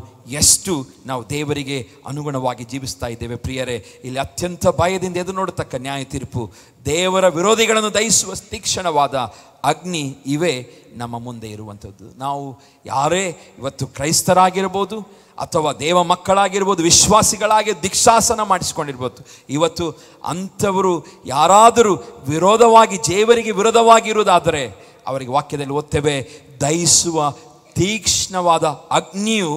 A: ಎಷ್ಟು ದೇವರಿಗೆ ಅನುಗುಣವಾಗಿ ಜೀವಿಸ್ತಾ ಇದ್ದೇವೆ. ಪ್ರಿಯರೇ, ಇಲ್ಲಿ ಅತ್ಯಂತ ಭಯದಿಂದ ಎದುರು ನೋಡತಕ್ಕ ನ್ಯಾಯ ತೀರ್ಪು, ದೇವರ ವಿರೋಧಿಗಳನ್ನು ದಹಿಸುವ ತೀಕ್ಷ್ಣವಾದ ಅಗ್ನಿ ಇವೇ ನಮ್ಮ ಮುಂದೆ ಇರುವಂಥದ್ದು. ನಾವು ಯಾರೇ ಇವತ್ತು ಕ್ರೈಸ್ತರಾಗಿರ್ಬೋದು ಅಥವಾ ದೇವ ಮಕ್ಕಳಾಗಿರ್ಬೋದು, ವಿಶ್ವಾಸಿಗಳಾಗಿ ದೀಕ್ಷಾಸನ ಮಾಡಿಸಿಕೊಂಡಿರ್ಬೋದು, ಇವತ್ತು ಅಂಥವರು ಯಾರಾದರೂ ದೇವರಿಗೆ ವಿರೋಧವಾಗಿರುವುದಾದರೆ ಅವರಿಗೆ ವಾಕ್ಯದಲ್ಲಿ ಓದ್ತೇವೆ, ದಹಿಸುವ ತೀಕ್ಷ್ಣವಾದ ಅಗ್ನಿಯು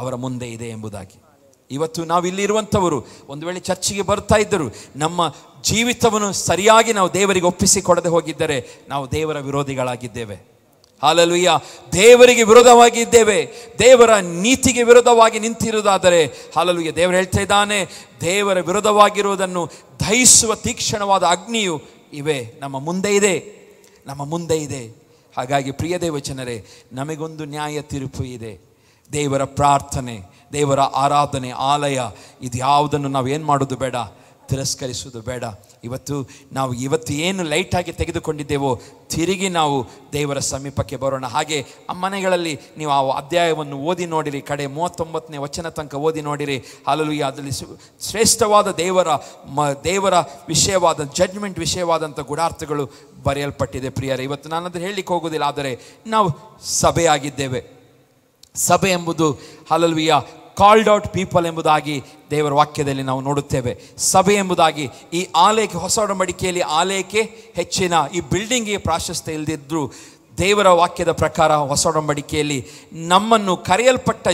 A: ಅವರ ಮುಂದೆ ಇದೆ ಎಂಬುದಾಗಿ. ಇವತ್ತು ನಾವಿಲ್ಲಿರುವಂಥವರು ಒಂದು ವೇಳೆ ಚರ್ಚಿಗೆ ಬರ್ತಾ ಇದ್ದರು, ನಮ್ಮ ಜೀವಿತವನ್ನು ಸರಿಯಾಗಿ ನಾವು ದೇವರಿಗೆ ಒಪ್ಪಿಸಿಕೊಡದೆ ಹೋಗಿದ್ದರೆ ನಾವು ದೇವರ ವಿರೋಧಿಗಳಾಗಿದ್ದೇವೆ. ಹಲ್ಲೆಲೂಯಾ. ದೇವರಿಗೆ ವಿರೋಧವಾಗಿದ್ದೇವೆ, ದೇವರ ನೀತಿಗೆ ವಿರೋಧವಾಗಿ ನಿಂತಿರುವುದಾದರೆ, ಹಲ್ಲೆಲೂಯಾ, ದೇವರು ಹೇಳ್ತಾ ಇದ್ದಾನೆ, ದೇವರ ವಿರೋಧವಾಗಿರುವುದನ್ನು ದಹಿಸುವ ತೀಕ್ಷ್ಣವಾದ ಅಗ್ನಿಯು ಇವೇ ನಮ್ಮ ಮುಂದೆ ಇದೆ. ಹಾಗಾಗಿ ಪ್ರಿಯ ದೇವಜನರೇ, ನಮಗೊಂದು ನ್ಯಾಯ ತೀರ್ಪು ಇದೆ. ದೇವರ ಪ್ರಾರ್ಥನೆ, ದೇವರ ಆರಾಧನೆ, ಆಲಯ, ಇದು ಯಾವುದನ್ನು ನಾವೇನು ಮಾಡೋದು ಬೇಡ, ತಿರಸ್ಕರಿಸುವುದು ಬೇಡ. ಇವತ್ತು ಏನು ಲೈಟಾಗಿ ತೆಗೆದುಕೊಂಡಿದ್ದೇವೋ ತಿರುಗಿ ನಾವು ದೇವರ ಸಮೀಪಕ್ಕೆ ಬರೋಣ. ಹಾಗೆ ಆ ಮನೆಗಳಲ್ಲಿ ನೀವು ಆ ಅಧ್ಯಾಯವನ್ನು ಓದಿ ನೋಡಿರಿ, ಕಡೆ 39ನೇ ವಚನ ತನಕ ಓದಿ ನೋಡಿರಿ. ಹಲ್ಲೆಲೂಯಾ. ಅದರಲ್ಲಿ ಶ್ರೇಷ್ಠವಾದ ದೇವರ ವಿಷಯವಾದ ಜಡ್ಜ್ಮೆಂಟ್ ವಿಷಯವಾದಂಥ ಗೂಢಾರ್ಥಗಳು ಬರೆಯಲ್ಪಟ್ಟಿದೆ. ಪ್ರಿಯರೇ, ಇವತ್ತು ನಾನು ಅದನ್ನು ಹೇಳಲಿಕ್ಕೆ ಹೋಗೋದಿಲ್ಲ. ಆದರೆ ನಾವು ಸಭೆಯಾಗಿದ್ದೇವೆ. ಸಭೆ ಎಂಬುದು ಹಲ್ಲೆಲೂಯಾ ಕಾಲ್ಡ್ ಔಟ್ ಪೀಪಲ್ ಎಂಬುದಾಗಿ ದೇವರ ವಾಕ್ಯದಲ್ಲಿ ನಾವು ನೋಡುತ್ತೇವೆ. ಸಭೆ ಎಂಬುದಾಗಿ ಈ ಆಲಯಕ್ಕೆ, ಹೊಸ ಒಡಂಬಡಿಕೆಯಲ್ಲಿ ಆಲಯಕ್ಕೆ ಹೆಚ್ಚಿನ, ಈ ಬಿಲ್ಡಿಂಗ್ಗೆ ಪ್ರಾಶಸ್ತ್ಯ ಇಲ್ಲದಿದ್ದರೂ ದೇವರ ವಾಕ್ಯದ ಪ್ರಕಾರ ಹೊಸ ಒಡಂಬಡಿಕೆಯಲ್ಲಿ ನಮ್ಮನ್ನು ಕರೆಯಲ್ಪಟ್ಟ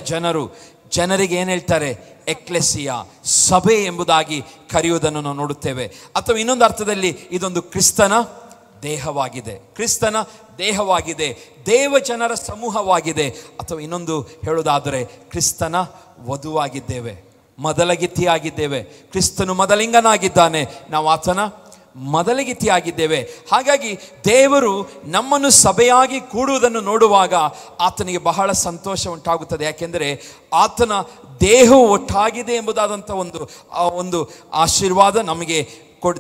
A: ಜನರಿಗೆ ಏನು ಹೇಳ್ತಾರೆ? ಎಕ್ಲೆಸಿಯಾ, ಸಭೆ ಎಂಬುದಾಗಿ ಕರೆಯುವುದನ್ನು ನಾವು ನೋಡುತ್ತೇವೆ. ಅಥವಾ ಇನ್ನೊಂದು ಅರ್ಥದಲ್ಲಿ ಇದೊಂದು ಕ್ರಿಸ್ತನ ದೇಹವಾಗಿದೆ, ದೇವ ಜನರ ಸಮೂಹವಾಗಿದೆ. ಅಥವಾ ಇನ್ನೊಂದು ಹೇಳುವುದಾದರೆ ಕ್ರಿಸ್ತನ ವಧುವಾಗಿದ್ದೇವೆ, ಮೊದಲಗಿತ್ತಿಯಾಗಿದ್ದೇವೆ. ಕ್ರಿಸ್ತನು ಮೊದಲಿಂಗನಾಗಿದ್ದಾನೆ, ನಾವು ಆತನ ಮೊದಲಗಿತ್ತಿಯಾಗಿದ್ದೇವೆ. ಹಾಗಾಗಿ ದೇವರು ನಮ್ಮನ್ನು ಸಭೆಯಾಗಿ ಕೂಡುವುದನ್ನು ನೋಡುವಾಗ ಆತನಿಗೆ ಬಹಳ ಸಂತೋಷ ಉಂಟಾಗುತ್ತದೆ. ಯಾಕೆಂದರೆ ಆತನ ದೇಹವು ಒಟ್ಟಾಗಿದೆ ಎಂಬುದಾದಂಥ ಒಂದು ಆಶೀರ್ವಾದ ನಮಗೆ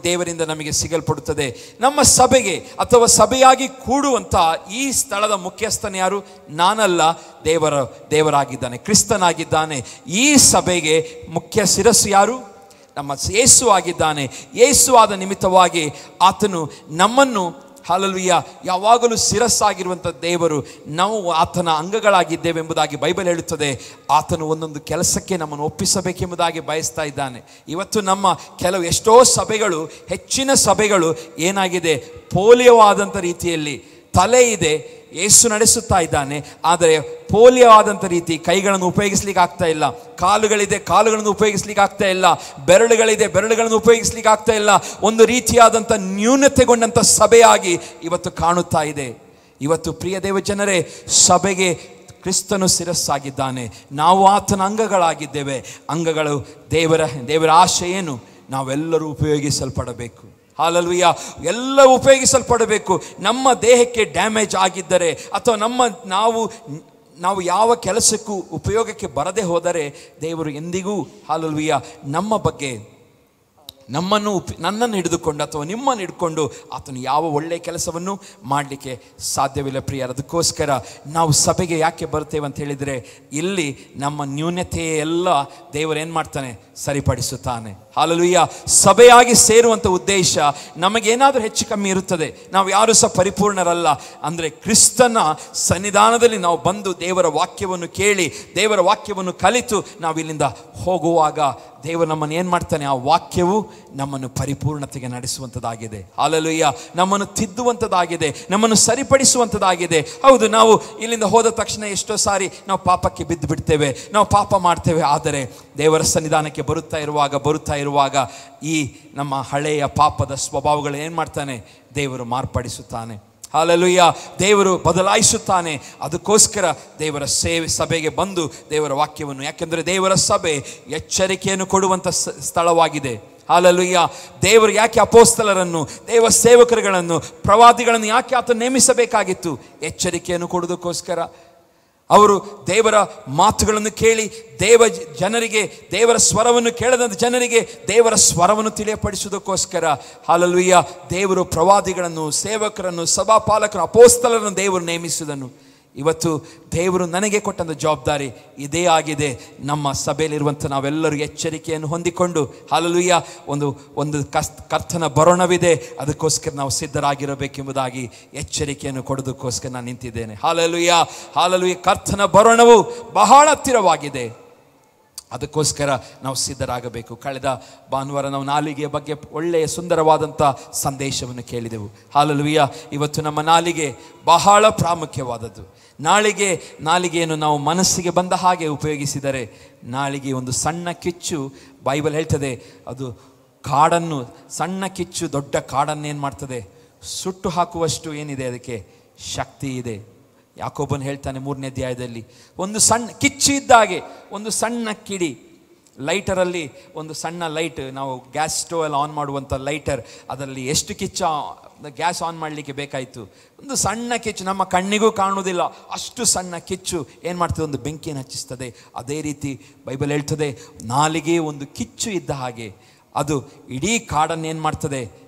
A: ದೇವರಿಂದ ನಮಗೆ ಸಿಗಲ್ಪಡುತ್ತದೆ. ನಮ್ಮ ಸಭೆಗೆ ಅಥವಾ ಸಭೆಯಾಗಿ ಕೂಡುವಂಥ ಈ ಸ್ಥಳದ ಮುಖ್ಯಸ್ಥನ ಯಾರು? ನಾನಲ್ಲ, ದೇವರಾಗಿದ್ದಾನೆ, ಕ್ರಿಸ್ತನಾಗಿದ್ದಾನೆ. ಈ ಸಭೆಗೆ ಮುಖ್ಯ ಶಿರಸ್ಸು ಯಾರು? ನಮ್ಮ ಯೇಸು ಆಗಿದ್ದಾನೆ. ಯೇಸು ಆದ ನಿಮಿತ್ತವಾಗಿ ಆತನು ನಮ್ಮನ್ನು ಹಲ್ಲೆಲೂಯಾ ಯಾವಾಗಲೂ ಶಿರಸ್ಸಾಗಿರುವಂಥ ದೇವರು, ನಾವು ಆತನ ಅಂಗಗಳಾಗಿದ್ದೇವೆ ಎಂಬುದಾಗಿ ಬೈಬಲ್ ಹೇಳುತ್ತದೆ. ಆತನು ಒಂದೊಂದು ಕೆಲಸಕ್ಕೆ ನಮ್ಮನ್ನು ಒಪ್ಪಿಸಬೇಕೆಂಬುದಾಗಿ ಬಯಸ್ತಾ ಇದ್ದಾನೆ. ಇವತ್ತು ನಮ್ಮ ಎಷ್ಟೋ ಸಭೆಗಳು, ಹೆಚ್ಚಿನ ಸಭೆಗಳು ಏನಾಗಿದೆ? ಪೋಲಿಯೋವಾದಂಥ ರೀತಿಯಲ್ಲಿ ತಲೆ ಇದೆ, ಯೇಸು ನಡೆಸುತ್ತಾ ಇದ್ದಾನೆ, ಆದರೆ ಪೋಲಿಯೋ ಆದಂಥ ರೀತಿ ಕೈಗಳನ್ನು ಉಪಯೋಗಿಸ್ಲಿಕ್ಕೆ ಆಗ್ತಾ ಇಲ್ಲ. ಕಾಲುಗಳಿದೆ, ಕಾಲುಗಳನ್ನು ಉಪಯೋಗಿಸ್ಲಿಕ್ಕೆ ಆಗ್ತಾ ಇಲ್ಲ. ಬೆರಳುಗಳಿದೆ, ಬೆರಳುಗಳನ್ನು ಉಪಯೋಗಿಸ್ಲಿಕ್ಕೆ ಆಗ್ತಾ ಇಲ್ಲ. ಒಂದು ರೀತಿಯಾದಂಥ ನ್ಯೂನತೆಗೊಂಡಂಥ ಸಭೆಯಾಗಿ ಇವತ್ತು ಕಾಣುತ್ತಾ ಇದೆ. ಇವತ್ತು ಪ್ರಿಯ ದೇವ ಜನರೇ, ಸಭೆಗೆ ಕ್ರಿಸ್ತನು ಶಿರಸ್ಸಾಗಿದ್ದಾನೆ, ನಾವು ಆತನ ಅಂಗಗಳಾಗಿದ್ದೇವೆ. ಅಂಗಗಳು ದೇವರ ಆಶೆ ಏನು? ನಾವೆಲ್ಲರೂ ಉಪಯೋಗಿಸಲ್ಪಡಬೇಕು. ಹಲ್ಲೆಲೂಯಾ, ಎಲ್ಲ ಉಪಯೋಗಿಸಲ್ಪಡಬೇಕು. ನಮ್ಮ ದೇಹಕ್ಕೆ ಡ್ಯಾಮೇಜ್ ಆಗಿದ್ದರೆ ಅಥವಾ ನಾವು ಯಾವ ಕೆಲಸಕ್ಕೂ ಉಪಯೋಗಕ್ಕೆ ಬರದೆ ಹೋದರೆ ದೇವರು ಎಂದಿಗೂ ಹಲ್ಲೆಲೂಯಾ ನಮ್ಮ ಬಗ್ಗೆ ನನ್ನನ್ನು ಹಿಡಿದುಕೊಂಡು ಅಥವಾ ನಿಮ್ಮನ್ನು ಹಿಡ್ಕೊಂಡು ಆತನು ಯಾವ ಒಳ್ಳೆಯ ಕೆಲಸವನ್ನು ಮಾಡಲಿಕ್ಕೆ ಸಾಧ್ಯವಿಲ್ಲ. ಪ್ರಿಯರ, ಅದಕ್ಕೋಸ್ಕರ ನಾವು ಸಭೆಗೆ ಯಾಕೆ ಬರ್ತೇವೆ ಅಂತ ಹೇಳಿದರೆ, ಇಲ್ಲಿ ನಮ್ಮ ನ್ಯೂನತೆಯೆಲ್ಲ ದೇವರು ಏನು ಮಾಡ್ತಾನೆ? ಸರಿಪಡಿಸುತ್ತಾನೆ. ಹಲ್ಲೆಲೂಯಾ. ಸಭೆಯಾಗಿ ಸೇರುವಂಥ ಉದ್ದೇಶ, ನಮಗೇನಾದರೂ ಹೆಚ್ಚು ಕಮ್ಮಿ ಇರುತ್ತದೆ, ನಾವು ಯಾರೂ ಸಹ ಪರಿಪೂರ್ಣರಲ್ಲ. ಅಂದರೆ ಕ್ರಿಸ್ತನ ಸನ್ನಿಧಾನದಲ್ಲಿ ನಾವು ಬಂದು ದೇವರ ವಾಕ್ಯವನ್ನು ಕೇಳಿ, ದೇವರ ವಾಕ್ಯವನ್ನು ಕಲಿತು ನಾವು ಇಲ್ಲಿಂದ ಹೋಗುವಾಗ ದೇವರು ನಮ್ಮನ್ನು ಏನು ಮಾಡ್ತಾನೆ? ಆ ವಾಕ್ಯವು ನಮ್ಮನ್ನು ಪರಿಪೂರ್ಣತೆಗೆ ನಡೆಸುವಂಥದ್ದಾಗಿದೆ. ಹಲ್ಲೆಲೂಯಾ. ನಮ್ಮನ್ನು ತಿದ್ದುವಂಥದ್ದಾಗಿದೆ, ನಮ್ಮನ್ನು ಸರಿಪಡಿಸುವಂಥದ್ದಾಗಿದೆ. ಹೌದು, ನಾವು ಇಲ್ಲಿಂದ ಹೋದ ತಕ್ಷಣ ಎಷ್ಟೋ ಸಾರಿ ನಾವು ಪಾಪಕ್ಕೆ ಬಿದ್ದು ಬಿಡ್ತೇವೆ, ನಾವು ಪಾಪ ಮಾಡ್ತೇವೆ. ಆದರೆ ದೇವರ ಸನ್ನಿಧಾನಕ್ಕೆ ಬರುತ್ತಾ ಇರುವಾಗ ಈ ನಮ್ಮ ಹಳೆಯ ಪಾಪದ ಸ್ವಭಾವಗಳು ಏನು ಮಾಡ್ತಾನೆ? ದೇವರು ಮಾರ್ಪಡಿಸುತ್ತಾನೆ. ಹಲ್ಲೆಲೂಯಾ. ದೇವರು ಬದಲಾಯಿಸುತ್ತಾನೆ. ಅದಕ್ಕೋಸ್ಕರ ದೇವರ ಸಭೆಗೆ ಬಂದು ದೇವರ ವಾಕ್ಯವನ್ನು, ಯಾಕೆಂದರೆ ದೇವರ ಸಭೆ ಎಚ್ಚರಿಕೆಯನ್ನು ಕೊಡುವಂಥ ಸ್ಥಳವಾಗಿದೆ. ಹಲ್ಲೆಲೂಯಾ. ದೇವರು ಯಾಕೆ ಅಪೋಸ್ತಲರನ್ನು, ದೇವ ಸೇವಕರುಗಳನ್ನು, ಪ್ರವಾದಿಗಳನ್ನು ಯಾಕೆ ಆತ ನೇಮಿಸಬೇಕಾಗಿತ್ತು? ಎಚ್ಚರಿಕೆಯನ್ನು ಕೊಡುವುದಕ್ಕೋಸ್ಕರ. ಅವರು ದೇವರ ಮಾತುಗಳನ್ನು ಕೇಳಿ ಜನರಿಗೆ, ದೇವರ ಸ್ವರವನ್ನು ಕೇಳದಂಥ ಜನರಿಗೆ ದೇವರ ಸ್ವರವನ್ನು ತಿಳಿಯಪಡಿಸುವುದಕ್ಕೋಸ್ಕರ. ಹಲ್ಲೆಲೂಯಾ. ದೇವರು ಪ್ರವಾದಿಗಳನ್ನು, ಸೇವಕರನ್ನು, ಸಭಾಪಾಲಕರನ್ನು, ಅಪೋಸ್ತಲರನ್ನು ದೇವರು ನೇಮಿಸುವುದನ್ನು. ಇವತ್ತು ದೇವರು ನನಗೆ ಕೊಟ್ಟಂಥ ಜವಾಬ್ದಾರಿ ಇದೇ ಆಗಿದೆ. ನಮ್ಮ ಸಭೆಯಲ್ಲಿರುವಂಥ ನಾವೆಲ್ಲರೂ ಎಚ್ಚರಿಕೆಯನ್ನು ಹೊಂದಿಕೊಂಡು, ಹಲ್ಲೆಲೂಯಾ, ಒಂದು ಕರ್ತನ ಬರೋಣವಿದೆ, ಅದಕ್ಕೋಸ್ಕರ ನಾವು ಸಿದ್ಧರಾಗಿರಬೇಕೆಂಬುದಾಗಿ ಎಚ್ಚರಿಕೆಯನ್ನು ಕೊಡೋದಕ್ಕೋಸ್ಕರ ನಾನು ನಿಂತಿದ್ದೇನೆ. Hallelujah, hallelujah. ಕರ್ತನ ಬರೋಣವು ಬಹಳ ಹತ್ತಿರವಾಗಿದೆ, ಅದಕ್ಕೋಸ್ಕರ ನಾವು ಸಿದ್ಧರಾಗಬೇಕು. ಕಳೆದ ಭಾನುವಾರ ನಾವು ನಾಲಿಗೆಯ ಬಗ್ಗೆ ಒಳ್ಳೆಯ ಸುಂದರವಾದಂಥ ಸಂದೇಶವನ್ನು ಕೇಳಿದೆವು. ಹಲ್ಲೆಲೂಯಾ. ಇವತ್ತು ನಮ್ಮ ನಾಲಿಗೆ ಬಹಳ ಪ್ರಾಮುಖ್ಯವಾದದ್ದು. ನಾಲಿಗೆಯನ್ನು ನಾವು ಮನಸ್ಸಿಗೆ ಬಂದ ಹಾಗೆ ಉಪಯೋಗಿಸಿದರೆ ನಾಲಿಗೆ ಒಂದು ಸಣ್ಣ ಕಿಚ್ಚು, ಬೈಬಲ್ ಹೇಳ್ತದೆ, ಅದು ಕಾಡನ್ನು, ಸಣ್ಣ ಕಿಚ್ಚು ದೊಡ್ಡ ಕಾಡನ್ನೇನು ಮಾಡ್ತದೆ? ಸುಟ್ಟು ಹಾಕುವಷ್ಟು ಏನಿದೆ ಅದಕ್ಕೆ ಶಕ್ತಿ ಇದೆ. ಯಾಕೋಬನು ಹೇಳ್ತಾನೆ 3ನೇ ಅಧ್ಯಾಯದಲ್ಲಿ, ಒಂದು ಸಣ್ಣ ಕಿಚ್ಚು ಇದ್ದಾಗೆ, ಒಂದು ಸಣ್ಣ ಕಿಡಿ, ಲೈಟರಲ್ಲಿ ಒಂದು ಸಣ್ಣ ಲೈಟ್, ನಾವು ಗ್ಯಾಸ್ ಸ್ಟೋವ್ ಎಲ್ಲ ಆನ್ ಮಾಡುವಂಥ ಲೈಟರ್, ಅದರಲ್ಲಿ ಎಷ್ಟು ಕಿಚ್ಚು ಗ್ಯಾಸ್ ಆನ್ ಮಾಡಲಿಕ್ಕೆ ಬೇಕಾಯಿತು? ಒಂದು ಸಣ್ಣ ಕಿಚ್ಚು, ನಮ್ಮ ಕಣ್ಣಿಗೂ ಕಾಣುವುದಿಲ್ಲ, ಅಷ್ಟು ಸಣ್ಣ ಕಿಚ್ಚು ಏನು ಮಾಡ್ತದೆ? ಒಂದು ಬೆಂಕಿಯನ್ನು ಹಚ್ಚಿಸ್ತದೆ. ಅದೇ ರೀತಿ ಬೈಬಲ್ ಹೇಳ್ತದೆ, ನಾಲಿಗೆ ಒಂದು ಕಿಚ್ಚು ಇದ್ದ ಹಾಗೆ, ಅದು ಇಡೀ ಕಾಡನ್ನೇನು ಮಾಡ್ತದೆ?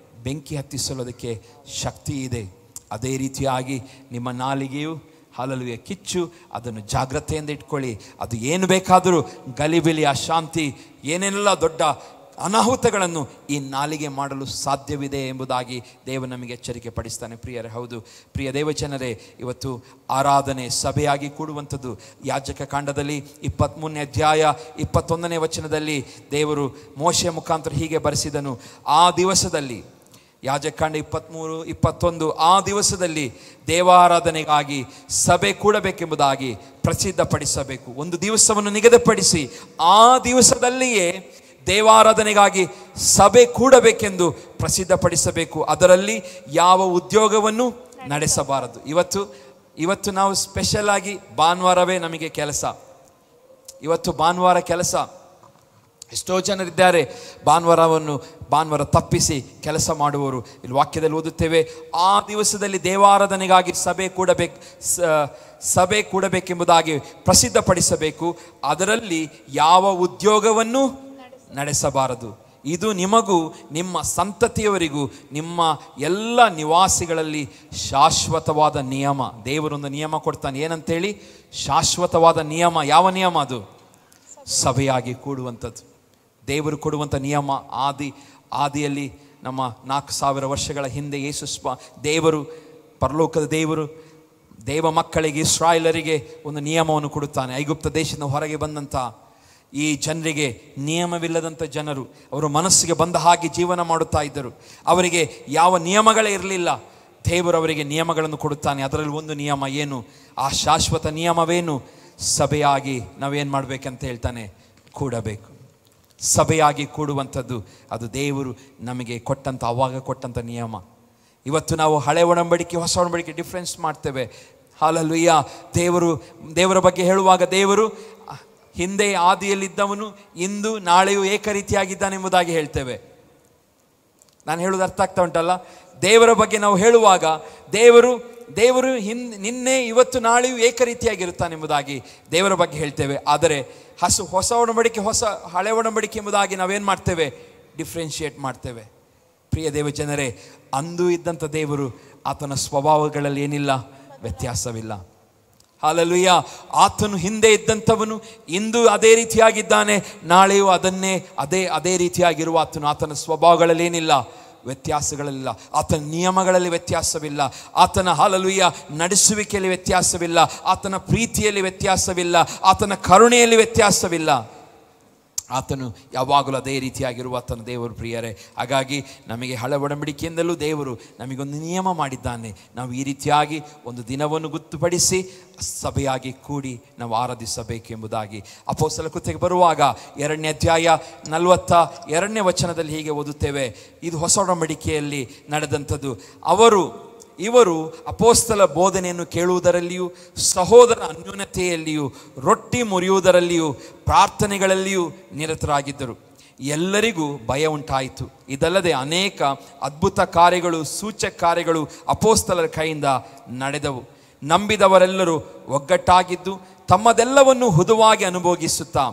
A: ಬೆಂಕಿ ಹತ್ತಿಸಲೋದಕ್ಕೆ ಶಕ್ತಿ ಇದೆ. ಅದೇ ರೀತಿಯಾಗಿ ನಿಮ್ಮ ನಾಲಿಗೆಯು ಹಲಲುವೆ ಕಿಚ್ಚು, ಅದನ್ನು ಜಾಗ್ರತೆಯಿಂದ ಇಟ್ಕೊಳ್ಳಿ. ಅದು ಏನು ಬೇಕಾದರೂ ಗಲಿಬಿಲಿ, ಅಶಾಂತಿ, ಏನೆಲ್ಲ ದೊಡ್ಡ ಅನಾಹುತಗಳನ್ನು ಈ ನಾಲಿಗೆ ಮಾಡಲು ಸಾಧ್ಯವಿದೆ ಎಂಬುದಾಗಿ ದೇವ ನಮಗೆ ಎಚ್ಚರಿಕೆ ಪಡಿಸ್ತಾನೆ. ಪ್ರಿಯರೇ, ಹೌದು ಪ್ರಿಯ ದೇವಜನರೇ, ಇವತ್ತು ಆರಾಧನೆ ಸಭೆಯಾಗಿ ಕೂಡುವಂಥದ್ದು. ಯಾಜಕ ಕಾಂಡದಲ್ಲಿ 23ನೇ ಅಧ್ಯಾಯ 21ನೇ ವಚನದಲ್ಲಿ ದೇವರು ಮೋಶೆಯ ಮುಖಾಂತರ ಹೀಗೆ ಬರೆಸಿದನು. ಆ ದಿವಸದಲ್ಲಿ, ಯಾಜಕಾಂಡ 23-21, ಆ ದಿವಸದಲ್ಲಿ ದೇವಾರಾಧನೆಗಾಗಿ ಸಭೆ ಕೂಡಬೇಕೆಂಬುದಾಗಿ ಪ್ರಸಿದ್ಧಪಡಿಸಬೇಕು. ಒಂದು ದಿವಸವನ್ನು ನಿಗದಿಪಡಿಸಿ ಆ ದಿವಸದಲ್ಲಿಯೇ ದೇವಾರಾಧನೆಗಾಗಿ ಸಭೆ ಕೂಡಬೇಕೆಂದು ಪ್ರಸಿದ್ಧಪಡಿಸಬೇಕು. ಅದರಲ್ಲಿ ಯಾವ ಉದ್ಯೋಗವನ್ನು ನಡೆಸಬಾರದು. ಇವತ್ತು ನಾವು ಸ್ಪೆಷಲ್ ಆಗಿ ಭಾನುವಾರವೇ ನಮಗೆ ಕೆಲಸ. ಇವತ್ತು ಭಾನುವಾರ ಕೆಲಸ. ಎಷ್ಟೋ ಜನರಿದ್ದಾರೆ ಭಾನುವಾರ ತಪ್ಪಿಸಿ ಕೆಲಸ ಮಾಡುವವರು. ಇಲ್ಲಿ ವಾಕ್ಯದಲ್ಲಿ ಓದುತ್ತೇವೆ, ಆ ದಿವಸದಲ್ಲಿ ದೇವಾರಾಧನೆಗಾಗಿ ಸಭೆ ಕೂಡಬೇಕೆಂಬುದಾಗಿ ಪ್ರಸಿದ್ಧಪಡಿಸಬೇಕು. ಅದರಲ್ಲಿ ಯಾವ ಉದ್ಯೋಗವನ್ನು ನಡೆಸಬಾರದು. ಇದು ನಿಮಗೂ ನಿಮ್ಮ ಸಂತತಿಯವರಿಗೂ ನಿಮ್ಮ ಎಲ್ಲ ನಿವಾಸಿಗಳಲ್ಲಿ ಶಾಶ್ವತವಾದ ನಿಯಮ. ದೇವರೊಂದು ನಿಯಮ ಕೊಡ್ತಾನೆ. ಏನಂತೇಳಿ? ಶಾಶ್ವತವಾದ ನಿಯಮ. ಯಾವ ನಿಯಮ ಅದು? ಸಭೆಯಾಗಿ ಕೂಡುವಂಥದ್ದು. ದೇವರು ಕೊಡುವಂಥ ನಿಯಮ. ಆದಿಯಲ್ಲಿ ನಮ್ಮ 4000 ವರ್ಷಗಳ ಹಿಂದೆ ದೇವರು, ಪರಲೋಕದ ದೇವರು ದೇವ ಮಕ್ಕಳಿಗೆ, ಇಸ್ರಾಯೇಲರಿಗೆ ಒಂದು ನಿಯಮವನ್ನು ಕೊಡುತ್ತಾನೆ. ಐಗುಪ್ತ ದೇಶದಿಂದ ಹೊರಗೆ ಬಂದಂಥ ಈ ಜನರಿಗೆ, ನಿಯಮವಿಲ್ಲದಂಥ ಜನರು, ಅವರು ಮನಸ್ಸಿಗೆ ಬಂದ ಹಾಗೆ ಜೀವನ ಮಾಡುತ್ತಾ ಇದ್ದರು. ಅವರಿಗೆ ಯಾವ ನಿಯಮಗಳೇ ಇರಲಿಲ್ಲ. ದೇವರು ಅವರಿಗೆ ನಿಯಮಗಳನ್ನು ಕೊಡುತ್ತಾನೆ. ಅದರಲ್ಲಿ ಒಂದು ನಿಯಮ ಏನು? ಆ ಶಾಶ್ವತ ನಿಯಮವೇನು? ಸಭೆಯಾಗಿ ನಾವೇನು ಮಾಡಬೇಕಂತ ಹೇಳ್ತಾನೆ? ಕೂಡಬೇಕು. ಸಭೆಯಾಗಿ ಕೂಡುವಂಥದ್ದು ಅದು ದೇವರು ನಮಗೆ ಅವಾಗ ಕೊಟ್ಟಂಥ ನಿಯಮ. ಇವತ್ತು ನಾವು ಹಳೆ ಒಡಂಬಡಿಕೆ ಹೊಸ ಒಡಂಬಡಿಕೆ ಡಿಫ್ರೆನ್ಸ್ ಮಾಡ್ತೇವೆ. ಹಲ್ಲೆಲೂಯ. ದೇವರ ಬಗ್ಗೆ ಹೇಳುವಾಗ ದೇವರು ಹಿಂದೆ ಆದಿಯಲ್ಲಿದ್ದವನು ಇಂದು ನಾಳೆಯೂ ಏಕರೀತಿಯಾಗಿದ್ದಾನೆಂಬುದಾಗಿ ಹೇಳ್ತೇವೆ. ನಾನು ಹೇಳೋದು ಅರ್ಥ ಆಗ್ತಾ ಉಂಟಲ್ಲ? ದೇವರ ಬಗ್ಗೆ ನಾವು ಹೇಳುವಾಗ ದೇವರು ನಿನ್ನೆ ಇವತ್ತು ನಾಳೆಯೂ ಏಕರೀತಿಯಾಗಿರುತ್ತಾನೆಂಬುದಾಗಿ ದೇವರ ಬಗ್ಗೆ ಹೇಳ್ತೇವೆ. ಆದರೆ ಹೊಸ ಒಡಂಬಡಿಕೆ ಹಳೆ ಒಡಂಬಡಿಕೆ ಎಂಬುದಾಗಿ ನಾವೇನು ಮಾಡ್ತೇವೆ? ಡಿಫ್ರೆನ್ಷಿಯೇಟ್ ಮಾಡ್ತೇವೆ. ಪ್ರಿಯ ದೇವಜನರೇ, ಅಂದು ಇದ್ದಂಥ ದೇವರು, ಆತನ ಸ್ವಭಾವಗಳಲ್ಲಿ ಏನಿಲ್ಲ, ವ್ಯತ್ಯಾಸವಿಲ್ಲ. ಹಲ್ಲೆಲೂಯ. ಆತನು ಹಿಂದೆ ಇದ್ದಂಥವನು ಇಂದು ಅದೇ ರೀತಿಯಾಗಿದ್ದಾನೆ, ನಾಳೆಯೂ ಅದೇ ರೀತಿಯಾಗಿರುವ ಆತನ ಸ್ವಭಾವಗಳಲ್ಲಿ ಏನಿಲ್ಲ, ವ್ಯತ್ಯಾಸಗಳಿಲ್ಲ. ಆತನ ನಿಯಮಗಳಲ್ಲಿ ವ್ಯತ್ಯಾಸವಿಲ್ಲ. ಆತನ ಹಲ್ಲೆಲೂಯ ನಡೆಸುವಿಕೆಯಲ್ಲಿ ವ್ಯತ್ಯಾಸವಿಲ್ಲ. ಆತನ ಪ್ರೀತಿಯಲ್ಲಿ ವ್ಯತ್ಯಾಸವಿಲ್ಲ. ಆತನ ಕರುಣೆಯಲ್ಲಿ ವ್ಯತ್ಯಾಸವಿಲ್ಲ. ಆತನು ಯಾವಾಗಲೂ ಅದೇ ರೀತಿಯಾಗಿರುವ ಆತನ ದೇವರು. ಪ್ರಿಯರೇ, ಹಾಗಾಗಿ ನಮಗೆ ಹಳೆ ಒಡಂಬಡಿಕೆಯಿಂದಲೂ ದೇವರು ನಮಗೊಂದು ನಿಯಮ ಮಾಡಿದ್ದಾನೆ. ನಾವು ಈ ರೀತಿಯಾಗಿ ಒಂದು ದಿನವನ್ನು ಗೊತ್ತುಪಡಿಸಿ ಸಭೆಯಾಗಿ ಕೂಡಿ ನಾವು ಆರಾಧಿಸಬೇಕೆಂಬುದಾಗಿ. ಅಪೊಸ್ತಲರ ಕೃತ್ಯಕ್ಕೆ ಬರುವಾಗ 2ನೇ ಅಧ್ಯಾಯ 42ನೇ ವಚನದಲ್ಲಿ ಹೀಗೆ ಓದುತ್ತೇವೆ. ಇದು ಹೊಸ ಒಡಂಬಡಿಕೆಯಲ್ಲಿ ನಡೆದಂಥದ್ದು. ಇವರು ಅಪೊಸ್ತಲ ಬೋಧನೆಯನ್ನು ಕೇಳುವುದರಲ್ಲಿಯೂ, ಸಹೋದರ ಅನ್ಯೋನ್ಯತೆಯಲ್ಲಿಯೂ, ರೊಟ್ಟಿ ಮುರಿಯುವುದರಲ್ಲಿಯೂ, ಪ್ರಾರ್ಥನೆಗಳಲ್ಲಿಯೂ ನಿರತರಾಗಿದ್ದರು. ಎಲ್ಲರಿಗೂ ಭಯ ಉಂಟಾಯಿತು. ಇದಲ್ಲದೆ ಅನೇಕ ಅದ್ಭುತ ಕಾರ್ಯಗಳು, ಸೂಚಕ ಕಾರ್ಯಗಳು ಅಪೊಸ್ತಲರ ಕೈಯಿಂದ ನಡೆದವು. ನಂಬಿದವರೆಲ್ಲರೂ ಒಗ್ಗಟ್ಟಾಗಿದ್ದು ತಮ್ಮದೆಲ್ಲವನ್ನು ಹುದುವಾಗಿ ಅನುಭೋಗಿಸುತ್ತಾ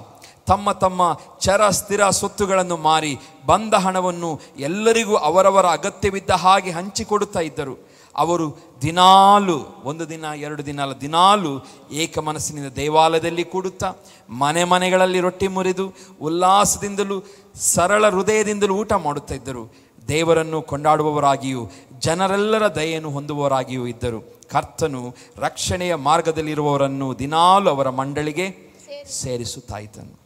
A: ತಮ್ಮ ಚರ ಸ್ಥಿರ ಸೊತ್ತುಗಳನ್ನು ಮಾರಿ ಬಂದ ಹಣವನ್ನು ಎಲ್ಲರಿಗೂ ಅವರವರ ಅಗತ್ಯವಿದ್ದ ಹಾಗೆ ಹಂಚಿಕೊಡುತ್ತಾ ಇದ್ದರು. ಅವರು ದಿನಾಲು, ಒಂದು ದಿನ 2 ದಿನ ಅಲ್ಲ, ದಿನಾಲು ಏಕ ಮನಸ್ಸಿನಿಂದ ದೇವಾಲಯದಲ್ಲಿ ಕೂಡುತ್ತಾ ಮನೆಗಳಲ್ಲಿ ರೊಟ್ಟಿ ಮುರಿದು ಉಲ್ಲಾಸದಿಂದಲೂ ಸರಳ ಹೃದಯದಿಂದಲೂ ಊಟ ಮಾಡುತ್ತಾ ಇದ್ದರು. ದೇವರನ್ನು ಕೊಂಡಾಡುವವರಾಗಿಯೂ ಜನರೆಲ್ಲರ ದಯೆಯನ್ನು ಹೊಂದುವವರಾಗಿಯೂ ಇದ್ದರು. ಕರ್ತನು ರಕ್ಷಣೆಯ ಮಾರ್ಗದಲ್ಲಿರುವವರನ್ನು ದಿನಾಲು ಅವರ ಮಂಡಳಿಗೆ ಸೇರಿಸುತ್ತಾ ಇದ್ದನು.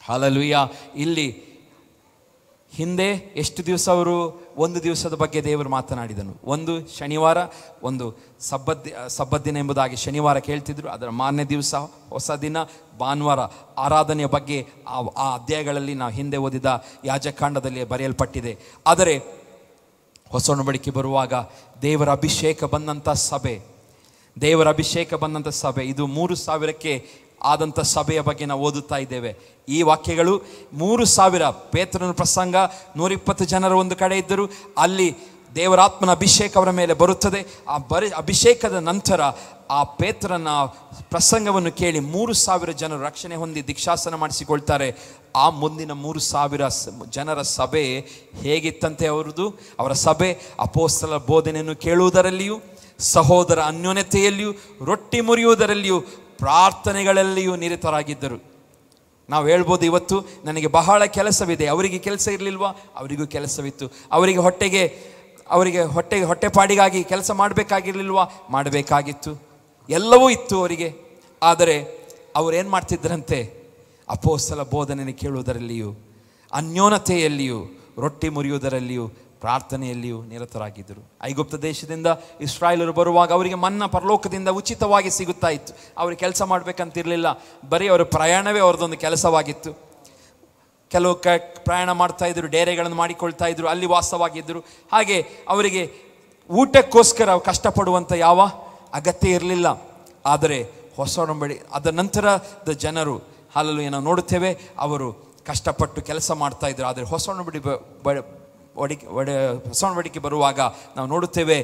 A: ಹಲ್ಲೆಲೂಯಾ. ಇಲ್ಲಿ ಹಿಂದೆ ಎಷ್ಟು ದಿವಸ ಅವರು ಒಂದು ದಿವಸದ ಬಗ್ಗೆ ದೇವರು ಮಾತನಾಡಿದನು. ಒಂದು ಶನಿವಾರ, ಒಂದು ಸಬ್ಬತ್ ದಿನ ಎಂಬುದಾಗಿ ಶನಿವಾರ ಕೇಳ್ತಿದ್ರು. ಅದರ ಮಾರನೇ ದಿವಸ ಹೊಸ ದಿನ, ಭಾನುವಾರ ಆರಾಧನೆಯ ಬಗ್ಗೆ ಆ ಅಧ್ಯಾಯಗಳಲ್ಲಿ ನಾವು ಹಿಂದೆ ಓದಿದ ಯಾಜಕಾಂಡದಲ್ಲಿ ಬರೆಯಲ್ಪಟ್ಟಿದೆ. ಆದರೆ ಹೊಸ ಒಡಂಬಡಿಕೆ ಬರುವಾಗ ದೇವರ ಅಭಿಷೇಕ ಬಂದಂಥ ಸಭೆ, ಇದು 3000ಕ್ಕೆ ಆದಂಥ ಸಭೆಯ ಬಗ್ಗೆ ನಾವು ಓದುತ್ತಾ ಇದ್ದೇವೆ. ಈ ವಾಕ್ಯಗಳು 3000. ಪೇತ್ರನ ಪ್ರಸಂಗ 120 ಜನರು ಒಂದು ಕಡೆ ಇದ್ದರು. ಅಲ್ಲಿ ದೇವರಾತ್ಮನ ಅಭಿಷೇಕ ಅವರ ಮೇಲೆ ಬರುತ್ತದೆ. ಆ ಅಭಿಷೇಕದ ನಂತರ ಆ ಪೇತ್ರನ ಪ್ರಸಂಗವನ್ನು ಕೇಳಿ 3,000 ಜನರು ರಕ್ಷಣೆ ಹೊಂದಿ ದೀಕ್ಷಾಸನ ಮಾಡಿಸಿಕೊಳ್ತಾರೆ. ಆ ಮುಂದಿನ 3,000 ಜನರ ಸಭೆ ಹೇಗಿತ್ತಂತೆ? ಅವರ ಸಭೆ ಅಪೊಸ್ತಲರ ಬೋಧನೆಯನ್ನು ಕೇಳುವುದರಲ್ಲಿಯೂ, ಸಹೋದರ ಅನ್ಯೋನ್ಯತೆಯಲ್ಲಿಯೂ, ರೊಟ್ಟಿ ಮುರಿಯುವುದರಲ್ಲಿಯೂ, ಪ್ರಾರ್ಥನೆಗಳಲ್ಲಿಯೂ ನಿರತರಾಗಿದ್ದರು. ನಾವು ಹೇಳ್ಬೋದು, ಇವತ್ತು ನನಗೆ ಬಹಳ ಕೆಲಸವಿದೆ. ಅವರಿಗೆ ಕೆಲಸ ಇರಲಿಲ್ವಾ? ಅವರಿಗೂ ಕೆಲಸವಿತ್ತು. ಅವರಿಗೆ ಹೊಟ್ಟೆಪಾಡಿಗಾಗಿ ಕೆಲಸ ಮಾಡಬೇಕಾಗಿರ್ಲಿಲ್ವಾ? ಮಾಡಬೇಕಾಗಿತ್ತು. ಎಲ್ಲವೂ ಇತ್ತು ಅವರಿಗೆ. ಆದರೆ ಅವರೇನು ಮಾಡ್ತಿದ್ದರಂತೆ? ಅಪೊಸ್ತಲ ಬೋಧನೆಯನ್ನು ಕೇಳುವುದರಲ್ಲಿಯೂ, ಅನ್ಯೋನ್ಯತೆಯಲ್ಲಿಯೂ, ರೊಟ್ಟಿ ಮುರಿಯುವುದರಲ್ಲಿಯೂ, ಪ್ರಾರ್ಥನೆಯಲ್ಲಿಯೂ ನಿರತರಾಗಿದ್ದರು. ಐಗುಪ್ತ ದೇಶದಿಂದ ಇಸ್ರಾಯೇಲರು ಬರುವಾಗ ಅವರಿಗೆ ಮನ್ನಾ ಪರಲೋಕದಿಂದ ಉಚಿತವಾಗಿ ಸಿಗುತ್ತಾ ಇತ್ತು. ಅವ್ರಿಗೆ ಕೆಲಸ ಮಾಡಬೇಕಂತಿರಲಿಲ್ಲ. ಬರೀ ಅವರ ಪ್ರಯಾಣವೇ ಅವ್ರದ್ದೊಂದು ಕೆಲಸವಾಗಿತ್ತು. ಕೆಲವು ಪ್ರಯಾಣ ಮಾಡ್ತಾ ಇದ್ರು, ಡೇರೆಗಳನ್ನು ಮಾಡಿಕೊಳ್ತಾ ಇದ್ರು, ಅಲ್ಲಿ ವಾಸವಾಗಿದ್ದರು. ಹಾಗೆ ಅವರಿಗೆ ಊಟಕ್ಕೋಸ್ಕರ ಕಷ್ಟಪಡುವಂಥ ಯಾವ ಅಗತ್ಯ ಇರಲಿಲ್ಲ. ಆದರೆ ಹೊಸ ಒಡಂಬಡಿ ಅದರ ನಂತರದ ಜನರು ಹಾಲಲ್ಲಿ ನಾವು ನೋಡುತ್ತೇವೆ, ಅವರು ಕಷ್ಟಪಟ್ಟು ಕೆಲಸ ಮಾಡ್ತಾ ಇದ್ರು. ಆದರೆ ಹೊಸ ಒಡಂಬಡಿಕೆ ಬರುವಾಗ ನಾವು ನೋಡುತ್ತೇವೆ,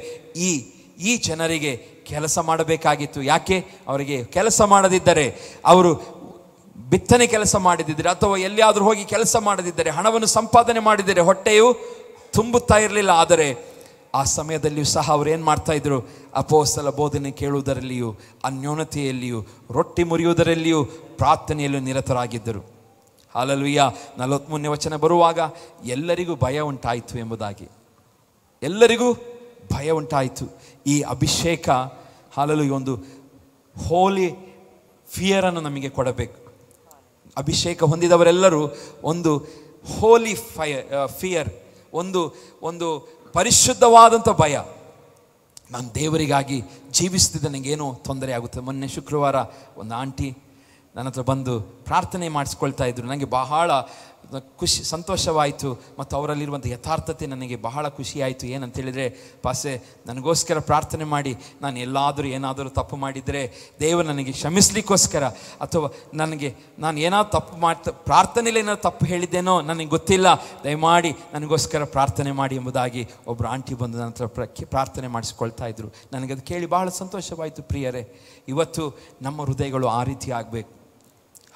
A: ಈ ಜನರಿಗೆ ಕೆಲಸ ಮಾಡಬೇಕಾಗಿತ್ತು. ಯಾಕೆ? ಅವರಿಗೆ ಕೆಲಸ ಮಾಡದಿದ್ದರೆ, ಅವರು ಬಿತ್ತನೆ ಕೆಲಸ ಮಾಡದಿದ್ದರೆ ಅಥವಾ ಎಲ್ಲಿಯಾದರೂ ಹೋಗಿ ಕೆಲಸ ಮಾಡದಿದ್ದರೆ, ಹಣವನ್ನು ಸಂಪಾದನೆ ಮಾಡಿದರೆ ಹೊಟ್ಟೆಯು ತುಂಬುತ್ತಾ ಇರಲಿಲ್ಲ. ಆದರೆ ಆ ಸಮಯದಲ್ಲಿಯೂ ಸಹ ಅವರು ಏನು ಮಾಡ್ತಾ ಇದ್ರು? ಅಪೊಸ್ತಲ ಬೋಧನೆ ಕೇಳುವುದರಲ್ಲಿಯೂ, ಅನ್ಯೋನ್ಯತೆಯಲ್ಲಿಯೂ, ರೊಟ್ಟಿ ಮುರಿಯುವುದರಲ್ಲಿಯೂ, ಪ್ರಾರ್ಥನೆಯಲ್ಲೂ ನಿರತರಾಗಿದ್ದರು. ಹಲ್ಲೆಲೂಯಾ. 43ನೇ ವಚನ ಬರುವಾಗ ಎಲ್ಲರಿಗೂ ಭಯ ಉಂಟಾಯಿತು ಎಂಬುದಾಗಿ. ಎಲ್ಲರಿಗೂ ಭಯ ಉಂಟಾಯಿತು. ಈ ಅಭಿಷೇಕ ಹಲ್ಲೆಲೂಯಾ ಒಂದು ಹೋಲಿ ಫಿಯರನ್ನು ನಮಗೆ ಕೊಡಬೇಕು. ಅಭಿಷೇಕ ಹೊಂದಿದವರೆಲ್ಲರೂ ಒಂದು ಹೋಲಿ ಫಿಯರ್, ಒಂದು ಪರಿಶುದ್ಧವಾದಂಥ ಭಯ. ನಾನು ದೇವರಿಗಾಗಿ ಜೀವಿಸ್ತಿದ್ದ ನನಗೇನೋ ತೊಂದರೆ ಆಗುತ್ತೆ. ಮೊನ್ನೆ ಶುಕ್ರವಾರ ಒಂದು ಆಂಟಿ ನನ್ನ ಹತ್ರ ಬಂದು ಪ್ರಾರ್ಥನೆ ಮಾಡಿಸ್ಕೊಳ್ತಾ ಇದ್ರು. ನನಗೆ ಬಹಳ ಸಂತೋಷವಾಯಿತು ಮತ್ತು ಅವರಲ್ಲಿರುವಂಥ ಯಥಾರ್ಥತೆ ನನಗೆ ಬಹಳ ಖುಷಿಯಾಯಿತು. ಏನಂತೇಳಿದರೆ, ಪಾಸೆ ನನಗೋಸ್ಕರ ಪ್ರಾರ್ಥನೆ ಮಾಡಿ, ನಾನು ಏನಾದರೂ ತಪ್ಪು ಮಾಡಿದರೆ ದೇವರು ನನಗೆ ಕ್ಷಮಿಸ್ಲಿಕ್ಕೋಸ್ಕರ, ಅಥವಾ ನಾನು ಏನಾದ್ರು ಪ್ರಾರ್ಥನೆಯಲ್ಲಿ ಏನಾದ್ರು ತಪ್ಪು ಹೇಳಿದ್ದೇನೋ ನನಗೆ ಗೊತ್ತಿಲ್ಲ, ದಯಮಾಡಿ ನನಗೋಸ್ಕರ ಪ್ರಾರ್ಥನೆ ಮಾಡಿ ಎಂಬುದಾಗಿ ಒಬ್ಬರು ಆಂಟಿ ಬಂದು ನನ್ನ ಹತ್ರ ಪ್ರಾರ್ಥನೆ ಮಾಡಿಸ್ಕೊಳ್ತಾ ಇದ್ರು. ನನಗದು ಕೇಳಿ ಬಹಳ ಸಂತೋಷವಾಯಿತು. ಪ್ರಿಯರೇ, ಇವತ್ತು ನಮ್ಮ ಹೃದಯಗಳು ಆ ರೀತಿ ಆಗಬೇಕು.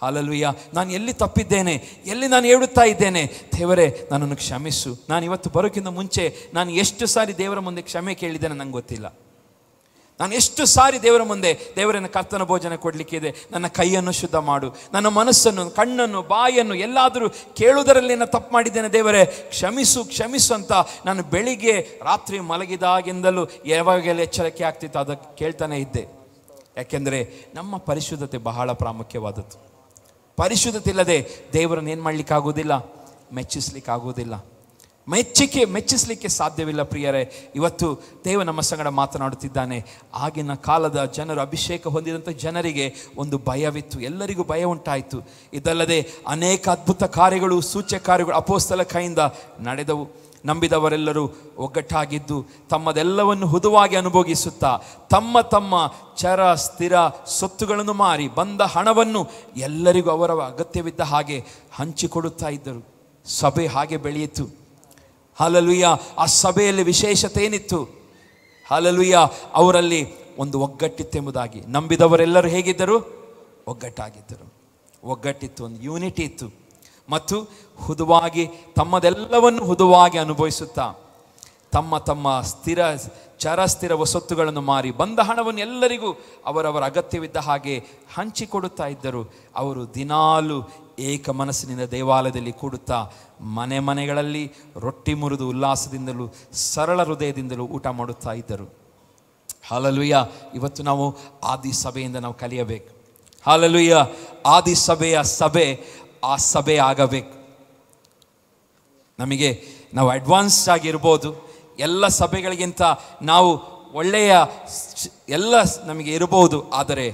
A: ಹಲ್ಲೆಲೂಯಾ. ನಾನು ಎಲ್ಲಿ ತಪ್ಪಿದ್ದೇನೆ, ಎಲ್ಲಿ ನಾನು ಹೇಳುತ್ತಾ ಇದ್ದೇನೆ, ದೇವರೇ ನನ್ನನ್ನು ಕ್ಷಮಿಸು. ನಾನು ಇವತ್ತು ಬರೋಕ್ಕಿಂತ ಮುಂಚೆ ನಾನು ಎಷ್ಟು ಸಾರಿ ದೇವರ ಮುಂದೆ ಕ್ಷಮೆ ಕೇಳಿದ್ದೇನೆ ನಂಗೆ ಗೊತ್ತಿಲ್ಲ. ನಾನು ಎಷ್ಟು ಸಾರಿ ದೇವರ ಮುಂದೆ, ದೇವರನ್ನು ಕರ್ತನ ಭೋಜನ ಕೊಡಲಿಕ್ಕಿದೆ, ನನ್ನ ಕೈಯನ್ನು ಶುದ್ಧ ಮಾಡು, ನನ್ನ ಮನಸ್ಸನ್ನು, ಕಣ್ಣನ್ನು, ಬಾಯನ್ನು ಎಲ್ಲಾದರೂ ಕೇಳುವುದರಲ್ಲಿ ನಾನು ತಪ್ಪು ಮಾಡಿದ್ದೇನೆ, ದೇವರೇ ಕ್ಷಮಿಸು ಅಂತ ನಾನು ಬೆಳಿಗ್ಗೆ ರಾತ್ರಿ ಮಲಗಿದಾಗಿಂದಲೂ ಯಾವಾಗೆಲ್ಲ ಎಚ್ಚರಿಕೆ ಆಗ್ತಿತ್ತು ಅದಕ್ಕೆ ಕೇಳ್ತಾನೆ ಇದ್ದೆ. ಯಾಕೆಂದರೆ ನಮ್ಮ ಪರಿಶುದ್ಧತೆ ಬಹಳ ಪ್ರಾಮುಖ್ಯವಾದದ್ದು. ಪರಿಶುದ್ಧತೆ ಇಲ್ಲದೆ ದೇವರನ್ನು ಏನು ಮಾಡಲಿಕ್ಕಾಗೋದಿಲ್ಲ? ಮೆಚ್ಚಿಸ್ಲಿಕ್ಕಾಗೋದಿಲ್ಲ. ಮೆಚ್ಚಿಸಲಿಕ್ಕೆ ಸಾಧ್ಯವಿಲ್ಲ. ಪ್ರಿಯರೇ, ಇವತ್ತು ದೇವ ನಮ್ಮ ಸಂಗಡ ಮಾತನಾಡುತ್ತಿದ್ದಾನೆ. ಆಗಿನ ಕಾಲದ ಜನರು, ಅಭಿಷೇಕ ಹೊಂದಿದಂಥ ಜನರಿಗೆ ಒಂದು ಭಯವಿತ್ತು. ಎಲ್ಲರಿಗೂ ಭಯ ಉಂಟಾಯಿತು. ಇದಲ್ಲದೆ ಅನೇಕ ಅದ್ಭುತ ಕಾರ್ಯಗಳು, ಸೂಚ್ಯ ಕಾರ್ಯಗಳು ಅಪೊಸ್ತಲ ಕೈಯಿಂದ ನಡೆದವು. ನಂಬಿದವರೆಲ್ಲರೂ ಒಗ್ಗಟ್ಟಾಗಿದ್ದು ತಮ್ಮದೆಲ್ಲವನ್ನು ಹುದುವಾಗಿ ಅನುಭೋಗಿಸುತ್ತಾ ತಮ್ಮ ಚರ ಸ್ಥಿರ ಸೊತ್ತುಗಳನ್ನು ಮಾರಿ ಬಂದ ಹಣವನ್ನು ಎಲ್ಲರಿಗೂ ಅವರ ಅಗತ್ಯವಿದ್ದ ಹಾಗೆ ಹಂಚಿಕೊಡುತ್ತಾ ಇದ್ದರು. ಸಭೆ ಹಾಗೆ ಬೆಳೆಯಿತು. ಹಲ್ಲೆಲೂಯಾ. ಆ ಸಭೆಯಲ್ಲಿ ವಿಶೇಷತೆ ಏನಿತ್ತು? ಹಲ್ಲೆಲೂಯಾ, ಅವರಲ್ಲಿ ಒಂದು ಒಗ್ಗಟ್ಟಿತ್ತೆಂಬುದಾಗಿ. ನಂಬಿದವರೆಲ್ಲರೂ ಹೇಗಿದ್ದರು? ಒಗ್ಗಟ್ಟಾಗಿದ್ದರು. ಒಗ್ಗಟ್ಟಿತ್ತು, ಒಂದು ಯೂನಿಟಿ ಇತ್ತು. ಮತ್ತು ತಮ್ಮದೆಲ್ಲವನ್ನು ಹುದುವಾಗಿ ಅನುಭವಿಸುತ್ತಾ ತಮ್ಮ ಚರ ವಸತ್ತುಗಳನ್ನು ಮಾರಿ ಬಂದ ಹಣವನ್ನು ಎಲ್ಲರಿಗೂ ಅವರವರ ಅಗತ್ಯವಿದ್ದ ಹಾಗೆ ಹಂಚಿಕೊಡುತ್ತಾ ಇದ್ದರು. ಅವರು ದಿನಾಲು ಏಕ ಮನಸ್ಸಿನಿಂದ ದೇವಾಲಯದಲ್ಲಿ ಕೂಡುತ್ತಾ ಮನೆಗಳಲ್ಲಿ ರೊಟ್ಟಿ ಮುರಿದು ಉಲ್ಲಾಸದಿಂದಲೂ ಸರಳ ಹೃದಯದಿಂದಲೂ ಊಟ ಮಾಡುತ್ತಾ ಇದ್ದರು. ಹಲ್ಲೆಲೂಯಾ. ಇವತ್ತು ನಾವು ಆದಿ ಸಭೆಯಿಂದ ನಾವು ಕಲಿಯಬೇಕು. ಹಲ್ಲೆಲೂಯಾ. ಆದಿ ಸಭೆ ಆ ಸಭೆ ಆಗಬೇಕು. ನಾವು ಅಡ್ವಾನ್ಸ್ ಆಗಿರ್ಬೋದು, ಎಲ್ಲ ಸಭೆಗಳಿಗಿಂತ ನಾವು ಒಳ್ಳೆಯ ಎಲ್ಲ ನಮಗೆ ಇರಬಹುದು. ಆದರೆ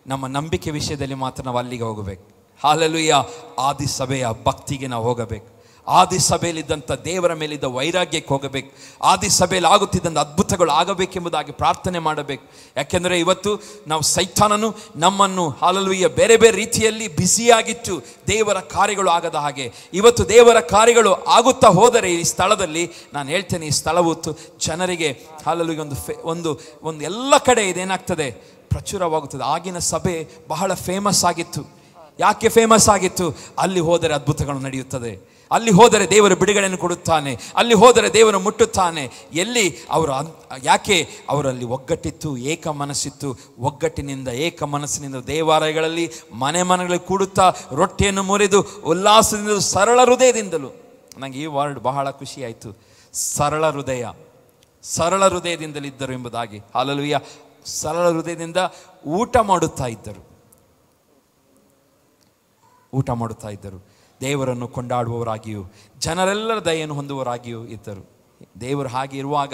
A: ನಮ್ಮ ನಂಬಿಕೆ ವಿಷಯದಲ್ಲಿ ಮಾತ್ರ ನಾವು ಅಲ್ಲಿಗೆ ಹೋಗಬೇಕು. ಹಲ್ಲೆಲೂಯಾ. ಆದಿ ಸಭೆಯ ಭಕ್ತಿಗೆ ನಾವು ಹೋಗಬೇಕು. ಆದಿ ಸಭೆಯಲ್ಲಿದ್ದಂಥ ದೇವರ ಮೇಲಿದ್ದ ವೈರಾಗ್ಯಕ್ಕೆ ಹೋಗಬೇಕು. ಆದಿ ಸಭೆಯಲ್ಲಿ ಆಗುತ್ತಿದ್ದಂಥ ಅದ್ಭುತಗಳು ಆಗಬೇಕೆಂಬುದಾಗಿ ಪ್ರಾರ್ಥನೆ ಮಾಡಬೇಕು. ಯಾಕೆಂದರೆ ಇವತ್ತು ನಾವು ಸೈತಾನನು ನಮ್ಮನ್ನು ಹಾಲೆಲೂಯಾ ಬೇರೆ ಬೇರೆ ರೀತಿಯಲ್ಲಿ ಬ್ಯುಸಿಯಾಗಿಟ್ಟು ದೇವರ ಕಾರ್ಯಗಳು ಆಗದ ಹಾಗೆ, ಇವತ್ತು ದೇವರ ಕಾರ್ಯಗಳು ಆಗುತ್ತಾ ಹೋದರೆ ಈ ಸ್ಥಳದಲ್ಲಿ ನಾನು ಹೇಳ್ತೇನೆ, ಈ ಸ್ಥಳವು ಜನರಿಗೆ ಹಾಲೆಲೂಯಾ ಒಂದು ಎಲ್ಲ ಕಡೆ ಇದೇನಾಗ್ತದೆ, ಪ್ರಚುರವಾಗುತ್ತದೆ. ಆಗಿನ ಸಭೆ ಬಹಳ ಫೇಮಸ್ ಆಗಿತ್ತು. ಯಾಕೆ ಫೇಮಸ್ ಆಗಿತ್ತು? ಅಲ್ಲಿ ಹೋದರೆ ಅದ್ಭುತಗಳು ನಡೆಯುತ್ತದೆ, ಅಲ್ಲಿ ಹೋದರೆ ದೇವರು ಬಿಡುಗಡೆಯನ್ನು ಕೊಡುತ್ತಾನೆ, ಅಲ್ಲಿ ಹೋದರೆ ದೇವರು ಮುಟ್ಟುತ್ತಾನೆ. ಎಲ್ಲಿ ಅವರು ಯಾಕೆ ಅವರಲ್ಲಿ ಒಗ್ಗಟ್ಟಿತ್ತು, ಏಕ ಮನಸ್ಸಿತ್ತು. ಒಗ್ಗಟ್ಟಿನಿಂದ ಏಕ ಮನಸ್ಸಿನಿಂದ ದೇವಾಲಯಗಳಲ್ಲಿ ಮನೆಗಳಲ್ಲಿ ಕೂಡುತ್ತಾ ರೊಟ್ಟಿಯನ್ನು ಮುರಿದು ಉಲ್ಲಾಸದಿಂದ ಸರಳ ಹೃದಯದಿಂದಲೂ, ನನಗೆ ಈ ವರ್ಡ್ ಬಹಳ ಖುಷಿ ಆಯಿತು, ಸರಳ ಹೃದಯದಿಂದಲಿದ್ದರು ಎಂಬುದಾಗಿ. ಹಾಲೆಲೂಯಾ. ಸರಳ ಹೃದಯದಿಂದ ಊಟ ಮಾಡುತ್ತಾ ಇದ್ದರು, ದೇವರನ್ನು ಕೊಂಡಾಡುವವರಾಗಿಯೂ ಜನರೆಲ್ಲರ ದಯೆಯನ್ನು ಹೊಂದುವವರಾಗಿಯೂ ಇದ್ದರು. ದೇವರು ಹಾಗೆ ಇರುವಾಗ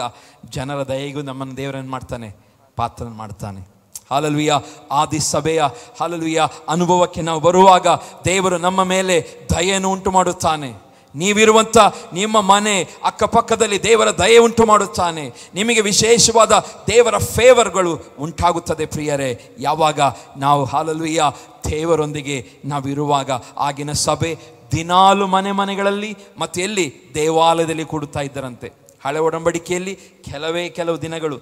A: ಜನರ ದಯೆಗೂ ನಮ್ಮನ್ನು ದೇವರನ್ನು ಮಾಡ್ತಾನೆ, ಪಾತ್ರನ ಮಾಡ್ತಾನೆ. ಹಾಲೆಲೂಯಾ. ಆದಿ ಸಭೆಯ ಹಾಲೆಲೂಯಾ ಅನುಭವಕ್ಕೆ ನಾವು ಬರುವಾಗ ದೇವರು ನಮ್ಮ ಮೇಲೆ ದಯೆಯನ್ನು ಉಂಟು ಮಾಡುತ್ತಾನೆ. ನೀವಿರುವಂಥ ನಿಮ್ಮ ಮನೆ ಅಕ್ಕಪಕ್ಕದಲ್ಲಿ ದೇವರ ದಯೆ ಉಂಟು ಮಾಡುತ್ತಾನೆ. ನಿಮಗೆ ವಿಶೇಷವಾದ ದೇವರ ಫೇವರ್ಗಳು ಉಂಟಾಗುತ್ತದೆ ಪ್ರಿಯರೇ, ಯಾವಾಗ ನಾವು ಹಾಲೆಲೂಯಾ ದೇವರೊಂದಿಗೆ ನಾವಿರುವಾಗ. ಆಗಿನ ಸಭೆ ದಿನಾಲು ಮನೆಗಳಲ್ಲಿ ಮತ್ತು ಎಲ್ಲಿ ದೇವಾಲಯದಲ್ಲಿ ಕೂಡುತ್ತಾ ಇದ್ದರಂತೆ. ಹಳೆ ಒಡಂಬಡಿಕೆಯಲ್ಲಿ ಕೆಲವು ದಿನಗಳು,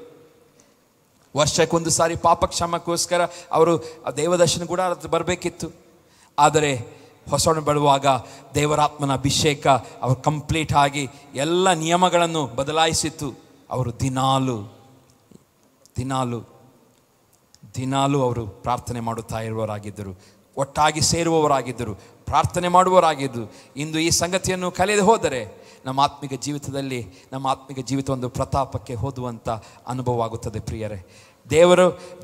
A: ವರ್ಷಕ್ಕೊಂದು ಸಾರಿ ಪಾಪ ಕ್ಷಮಕ್ಕೋಸ್ಕರ ಅವರು ದೇವದರ್ಶನ ಕೂಡ ಬರಬೇಕಿತ್ತು. ಆದರೆ ಹೊಸ ಬರುವಾಗ ದೇವರಾತ್ಮನ ಅಭಿಷೇಕ ಅವರು ಕಂಪ್ಲೀಟ್ ಆಗಿ ಎಲ್ಲ ನಿಯಮಗಳನ್ನು ಬದಲಾಯಿಸಿತ್ತು. ಅವರು ದಿನಾಲು ಅವರು ಪ್ರಾರ್ಥನೆ ಮಾಡುತ್ತಾ ಇರುವವರಾಗಿದ್ದರು, ಒಟ್ಟಾಗಿ ಸೇರುವವರಾಗಿದ್ದರು, ಪ್ರಾರ್ಥನೆ ಮಾಡುವವರಾಗಿದ್ದರು. ಇಂದು ಈ ಸಂಗತಿಯನ್ನು ಕಲಿಯದೆ ಹೋದರೆ ನಮ್ಮ ಆತ್ಮಿಕ ಜೀವಿತ ಒಂದು ಪ್ರತಾಪಕ್ಕೆ ಹೋದುವಂಥ ಅನುಭವ ಆಗುತ್ತದೆ ಪ್ರಿಯರೇ.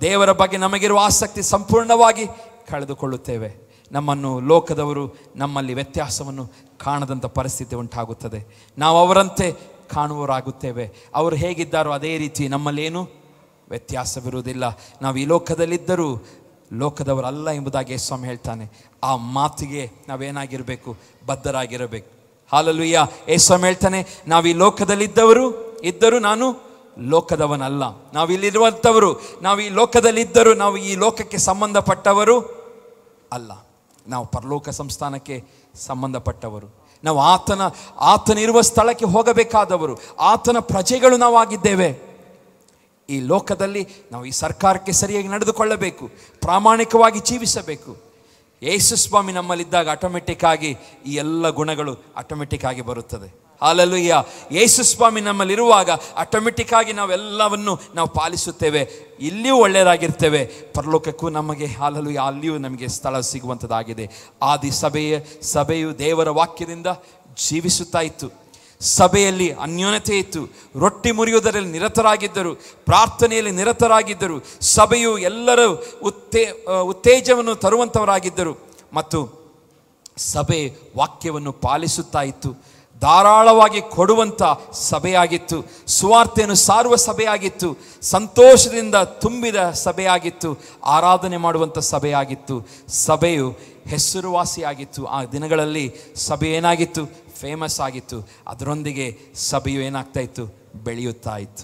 A: ದೇವರ ಬಗ್ಗೆ ನಮಗಿರುವ ಆಸಕ್ತಿ ಸಂಪೂರ್ಣವಾಗಿ ಕಳೆದುಕೊಳ್ಳುತ್ತೇವೆ. ನಮ್ಮನ್ನು ಲೋಕದವರು ನಮ್ಮಲ್ಲಿ ವ್ಯತ್ಯಾಸವನ್ನು ಕಾಣದಂಥ ಪರಿಸ್ಥಿತಿ ಉಂಟಾಗುತ್ತದೆ. ನಾವು ಅವರಂತೆ ಕಾಣುವವರಾಗುತ್ತೇವೆ. ಅವರು ಹೇಗಿದ್ದಾರೋ ಅದೇ ರೀತಿ ನಮ್ಮಲ್ಲೇನು ವ್ಯತ್ಯಾಸವಿರುವುದಿಲ್ಲ. ನಾವು ಈ ಲೋಕದಲ್ಲಿದ್ದರೂ ಲೋಕದವರಲ್ಲ ಎಂಬುದಾಗಿ ಸ್ವಾಮಿ ಹೇಳ್ತಾನೆ. ಆ ಮಾತಿಗೆ ನಾವೇನಾಗಿರಬೇಕು? ಬದ್ಧರಾಗಿರಬೇಕು. ಹಾಲೆಲೂಯಾ. ಸ್ವಾಮಿ ಹೇಳ್ತಾನೆ, ನಾವು ಈ ಲೋಕದಲ್ಲಿದ್ದರೂ ನಾನು ಲೋಕದವನಲ್ಲ. ನಾವು ಇಲ್ಲಿರುವಂಥವರು, ನಾವು ಈ ಲೋಕದಲ್ಲಿದ್ದರೂ ನಾವು ಈ ಲೋಕಕ್ಕೆ ಸಂಬಂಧಪಟ್ಟವರು ಅಲ್ಲ. ನಾವು ಪರಲೋಕ ಸಂಸ್ಥಾನಕ್ಕೆ ಸಂಬಂಧಪಟ್ಟವರು. ನಾವು ಆತನಿರುವ ಸ್ಥಳಕ್ಕೆ ಹೋಗಬೇಕಾದವರು, ಆತನ ಪ್ರಜೆಗಳು ನಾವು ಆಗಿದ್ದೇವೆ. ಈ ಲೋಕದಲ್ಲಿ ನಾವು ಈ ಸರ್ಕಾರಕ್ಕೆ ಸರಿಯಾಗಿ ನಡೆದುಕೊಳ್ಳಬೇಕು, ಪ್ರಾಮಾಣಿಕವಾಗಿ ಜೀವಿಸಬೇಕು. ಯೇಸು ಸ್ವಾಮಿ ನಮ್ಮಲ್ಲಿದ್ದಾಗ ಆಟೋಮೆಟಿಕ್ ಆಗಿ ಈ ಎಲ್ಲ ಗುಣಗಳು ಆಟೋಮೆಟಿಕ್ ಆಗಿ ಬರುತ್ತದೆ. ಹಾಲೆಲೂಯಾ. ಯೇಸು ಸ್ವಾಮಿ ನಮ್ಮಲ್ಲಿರುವಾಗ ಆಟೋಮೆಟಿಕ್ ಆಗಿ ನಾವೆಲ್ಲವನ್ನು ನಾವು ಪಾಲಿಸುತ್ತೇವೆ. ಇಲ್ಲಿಯೂ ಒಳ್ಳೆಯದಾಗಿರ್ತೇವೆ, ಪರಲೋಕಕ್ಕೂ ನಮಗೆ ಹಾಲೆಲೂಯಾ ಅಲ್ಲಿಯೂ ನಮಗೆ ಸ್ಥಳ ಸಿಗುವಂಥದ್ದಾಗಿದೆ. ಆದಿ ಸಭೆಯು ದೇವರ ವಾಕ್ಯದಿಂದ ಜೀವಿಸುತ್ತಾ ಇತ್ತು. ಸಭೆಯಲ್ಲಿ ಅನ್ಯೋನ್ಯತೆ ಇತ್ತು. ರೊಟ್ಟಿ ಮುರಿಯುವುದರಲ್ಲಿ ನಿರತರಾಗಿದ್ದರು, ಪ್ರಾರ್ಥನೆಯಲ್ಲಿ ನಿರತರಾಗಿದ್ದರು. ಸಭೆಯು ಎಲ್ಲರೂ ಉತ್ತೇಜವನ್ನು ತರುವಂಥವರಾಗಿದ್ದರು ಮತ್ತು ಸಭೆ ವಾಕ್ಯವನ್ನು ಪಾಲಿಸುತ್ತಾ ಇತ್ತು. ಧಾರಾಳವಾಗಿ ಕೊಡುವಂಥ ಸಭೆಯಾಗಿತ್ತು. ಸುವಾರ್ತೆಯನ್ನು ಸಾರುವ ಸಭೆಯಾಗಿತ್ತು. ಸಂತೋಷದಿಂದ ತುಂಬಿದ ಸಭೆಯಾಗಿತ್ತು. ಆರಾಧನೆ ಮಾಡುವಂಥ ಸಭೆಯಾಗಿತ್ತು. ಸಭೆಯು ಹೆಸರುವಾಸಿಯಾಗಿತ್ತು. ಆ ದಿನಗಳಲ್ಲಿ ಸಭೆ ಏನಾಗಿತ್ತು? ಫೇಮಸ್ ಆಗಿತ್ತು. ಅದರೊಂದಿಗೆ ಸಭೆಯು ಏನಾಗ್ತಾ ಇತ್ತು? ಬೆಳೆಯುತ್ತಾ ಇತ್ತು.